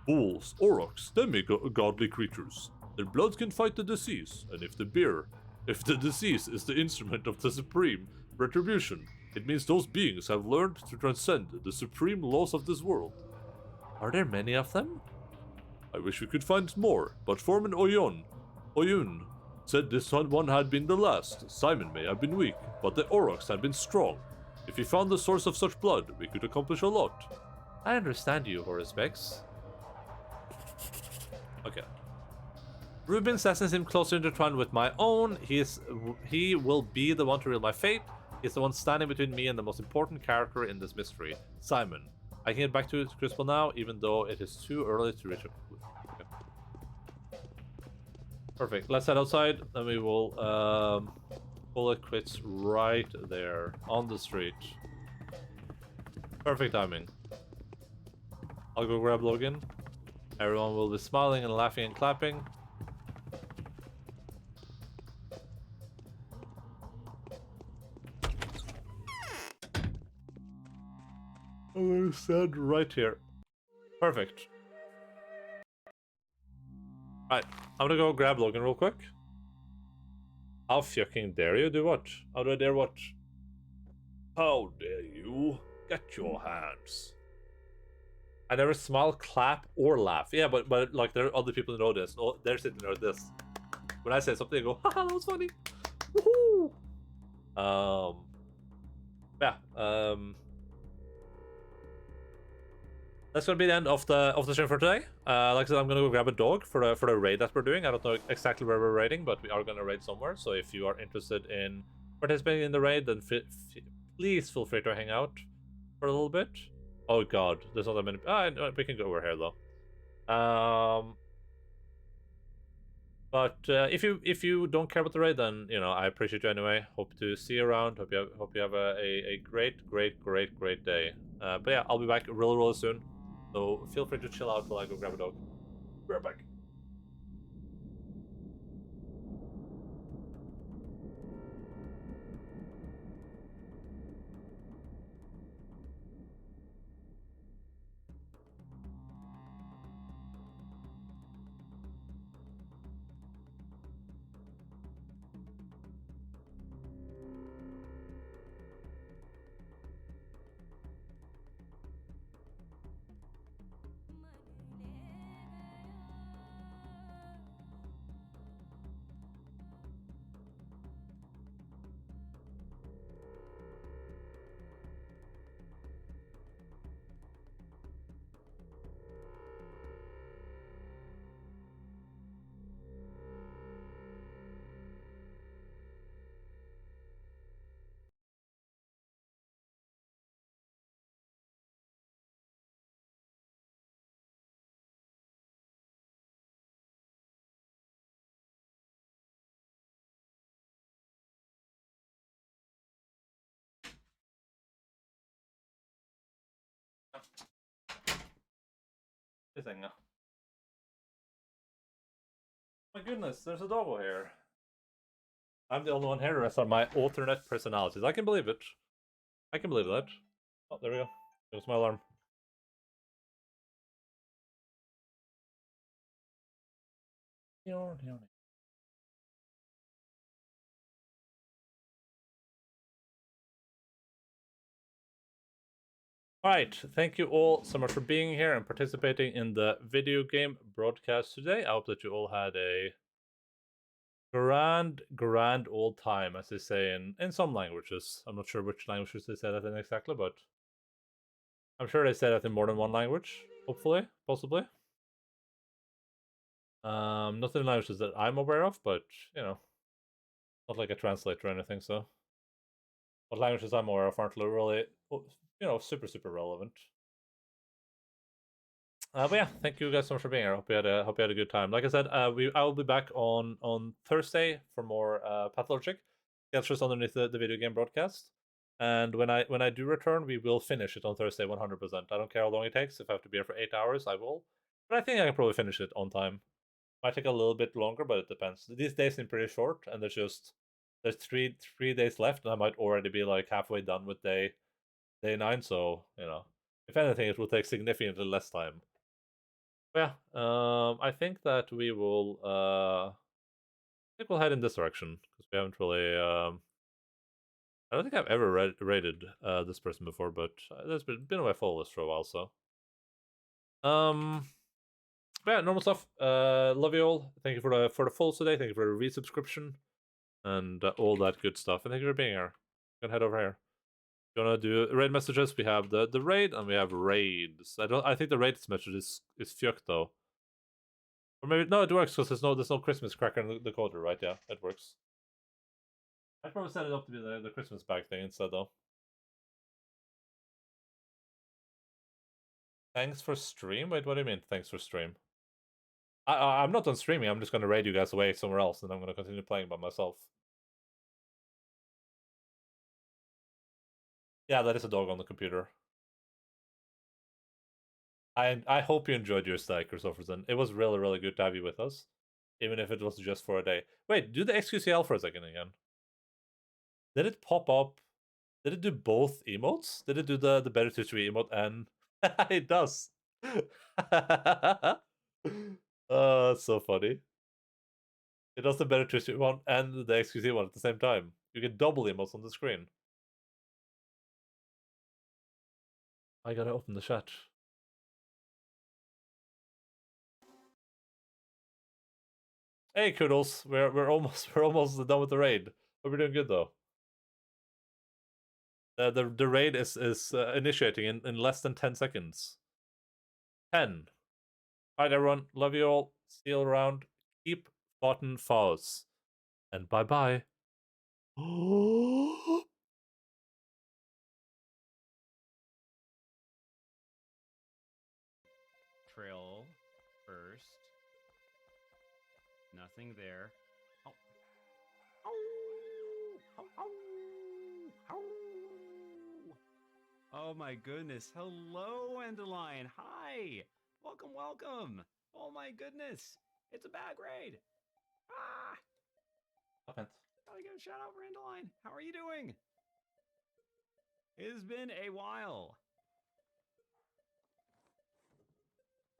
Fools, aurochs, demi-godly creatures. Their blood can fight the disease, and if the disease is the instrument of the supreme retribution, it means those beings have learned to transcend the supreme laws of this world. Are there many of them? I wish we could find more, but Foreman Oyun said this one had been the last. Simon may have been weak, but the aurochs had been strong. If we found the source of such blood, we could accomplish a lot. I understand you, Horospecs. Okay. Ruben's essence seems closer intertwined with my own. He will be the one to reveal my fate. He's the one standing between me and the most important character in this mystery, Simon. I can get back to Crucible now, even though it is too early to reach a conclusion. Okay. Perfect. Let's head outside, and we will bullet quits right there on the street. Perfect timing. I'll go grab Logan. Everyone will be smiling and laughing and clapping. I'm gonna stand right here. Perfect. Right, I'm gonna go grab Logan real quick. How fucking dare you do what? How do I dare what? How dare you? Get your hands. I never smile, clap, or laugh. Yeah, but like there are other people who know this. Oh, they're sitting there with this. When I say something, they go, haha, that was funny. Woohoo! Yeah. That's gonna be the end of the stream for today. Like I said, I'm gonna go grab a dog for the raid that we're doing. I don't know exactly where we're raiding, but we are gonna raid somewhere. So if you are interested in participating in the raid, then please feel free to hang out for a little bit. Oh god, there's not that many. We can go over here though. But if you don't care about the raid, then you know I appreciate you anyway. Hope to see you around. Hope you have a great day. But yeah, I'll be back really soon. So feel free to chill out while I go grab a dog. Be right back. My goodness, there's a doggo here. I'm the only one here. The rest are my alternate personalities. I can believe it. I can believe that. Oh, there we go. There's my alarm. Alright, thank you all so much for being here and participating in the video game broadcast today. I hope that you all had a grand old time, as they say in some languages. I'm not sure which languages they say that in exactly, but I'm sure they say that in more than one language, hopefully, possibly. Not in languages that I'm aware of, but, you know, not like a translator or anything, so. What languages I'm aware of aren't really, you know, super relevant. But yeah, thank you guys so much for being here. Hope you had a good time. Like I said, I will be back on Thursday for more Pathologic. That's just underneath the video game broadcast. And when I do return, we will finish it on Thursday 100%. I don't care how long it takes. If I have to be here for 8 hours, I will. But I think I can probably finish it on time. Might take a little bit longer, but it depends. These days seem pretty short, and there's three days left, and I might already be like halfway done with day 9. So you know, if anything, it will take significantly less time. But yeah, I think that we will. I think we'll head in this direction because we haven't really. I don't think I've ever rated this person before, but there's been on my follow list for a while, so. But yeah, normal stuff. Love you all. Thank you for the follows today. Thank you for the resubscription and all that good stuff. And thank you for being here. Gonna head over here. If you wanna do raid messages? We have the raid and we have raids. I think the raids message is fucked though. Or maybe no, it works because there's no Christmas cracker in the coder, right? Yeah, it works. I'd probably set it up to be the Christmas bag thing instead though. Thanks for stream? Wait, what do you mean? Thanks for stream. I'm not on streaming. I'm just gonna raid you guys away somewhere else, and I'm gonna continue playing by myself. Yeah, that is a dog on the computer. I hope you enjoyed your stay, Christopherson. It was really, really good to have you with us, even if it was just for a day. Wait, do the XQCL for a second again. Did it pop up? Did it do both emotes? Did it do the better to tweet emote and it does? Oh, it's so funny. It does the better to tweet one and the XQC one at the same time. You get double emotes on the screen. I gotta open the chat. Hey, Kudos, we're almost done with the raid. But we're doing good though. The raid is initiating in less than 10 seconds. 10. Alright, everyone. Love you all. See you around. Keep button foes. And bye bye. Trail first. Nothing there. Oh. Oh my goodness. Hello, Endaline. Hi. Welcome, welcome. Oh my goodness. It's a bag raid. Ah. Okay. Gotta give a shout out for Endaline. How are you doing? It has been a while.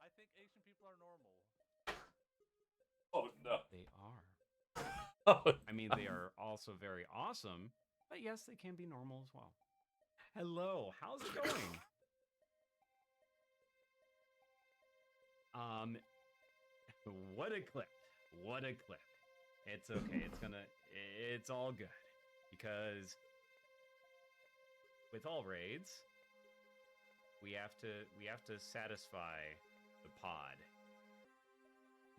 I think Asian people are normal. Oh no. They are. Oh, I mean, they are also very awesome, but yes, they can be normal as well. Hello, how's it going? What a clip. What a clip. It's okay. It's all good. Because with all raids, we have to satisfy the pod.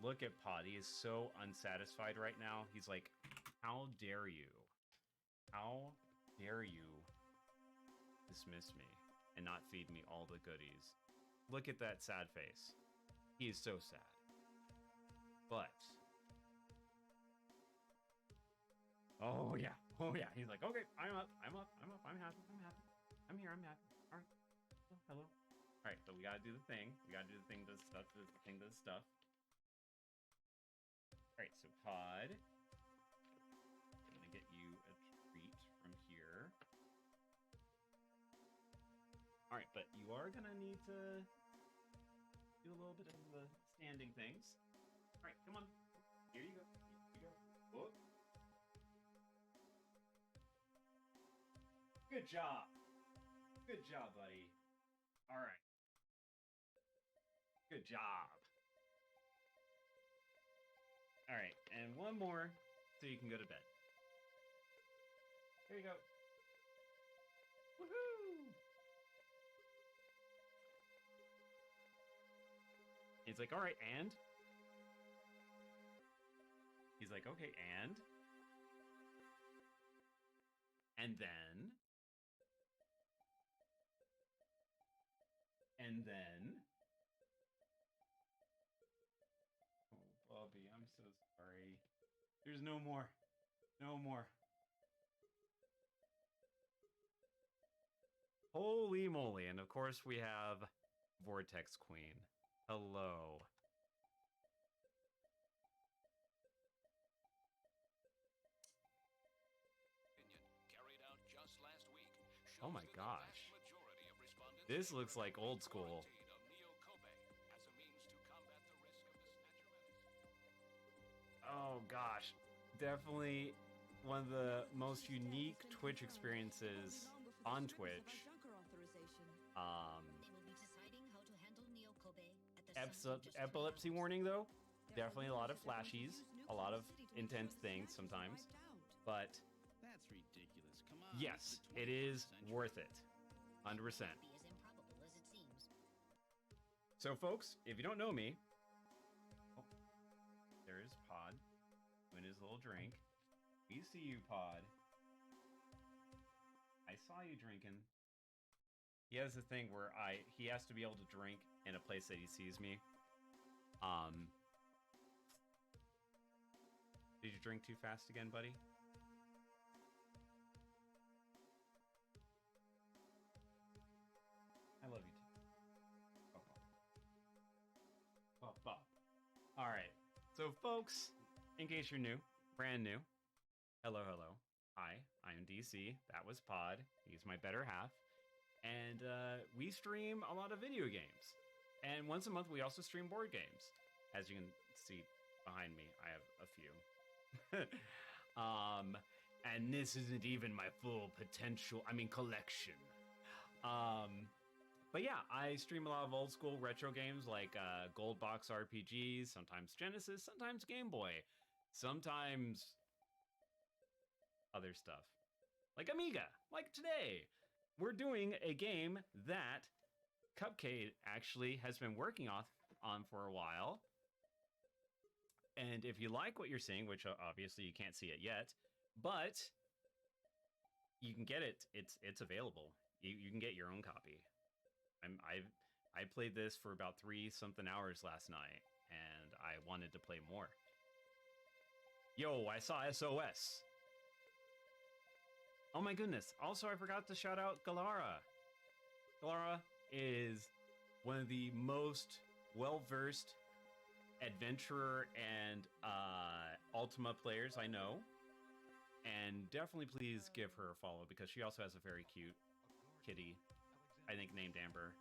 Look at Pod. He is so unsatisfied right now. He's like, how dare you? How dare you dismiss me and not feed me all the goodies? Look at that sad face. He is so sad. But oh yeah. He's like, okay, I'm up, I'm happy, I'm here, I'm happy. Alright. Oh, hello. Alright, so we gotta do the thing. We gotta do the thing, does stuff, the thing does stuff. Alright, so Pod. I'm gonna get you a treat from here. Alright, but you are gonna need to do a little bit of the standing things. Alright, come on. Here you go. Here you go. Whoop. Good job. Good job, buddy. Alright. Good job. Alright, and one more so you can go to bed. Here you go. Woohoo! He's like, alright, and? He's like, okay, and? And then? And then? Oh, Bobby, I'm so sorry. There's no more. No more. Holy moly. And of course we have Vortex Queen. Hello. Oh my gosh. This looks like old school. Oh gosh. Definitely one of the most unique Twitch experiences on Twitch. Epilepsy warning though. Definitely a lot of flashies, a lot of intense things sometimes. But that's ridiculous. Come on. yes, it is worth it. 100%. So folks, if you don't know me, oh, there is Pod doing his little drink. We see you, Pod. I saw you drinking. He has a thing where he has to be able to drink in a place that he sees me. Did you drink too fast again, buddy? I love you too. All right. So, folks, in case you're new, brand new, hello, hello. Hi, I'm DC. That was Pod. He's my better half. And we stream a lot of video games. And once a month, we also stream board games. As you can see behind me, I have a few. And this isn't even my full potential, collection. But yeah, I stream a lot of old school retro games like Gold Box RPGs, sometimes Genesis, sometimes Game Boy, sometimes other stuff. Like Amiga, like today. We're doing a game that Cupcake actually has been working on for a while. And if you like what you're seeing, which obviously you can't see it yet, but you can get it. It's available. You can get your own copy. I played this for about 3-something hours last night, and I wanted to play more. Yo, I saw SOS. Oh my goodness. Also, I forgot to shout out Galara. Galara is one of the most well-versed adventurer and Ultima players I know. And definitely please give her a follow because she also has a very cute kitty, I think named Amber.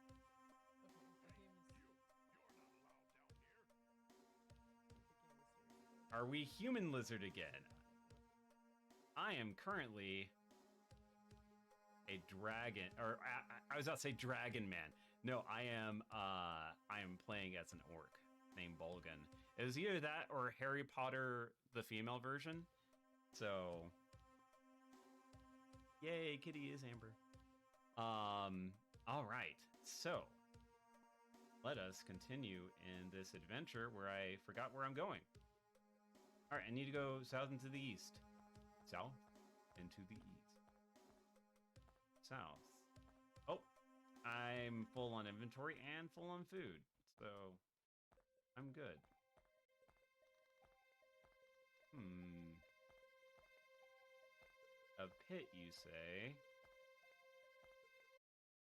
Are we human lizard again? I am currently a dragon, or I was about to say dragon man. No, I am playing as an orc named Bolgan. It was either that or Harry Potter, the female version. So, yay, kitty is Amber. All right, so let us continue in this adventure where I forgot where I'm going. All right, I need to go south into the east. South into the east. South. Oh, I'm full on inventory and full on food, so I'm good. A pit, you say?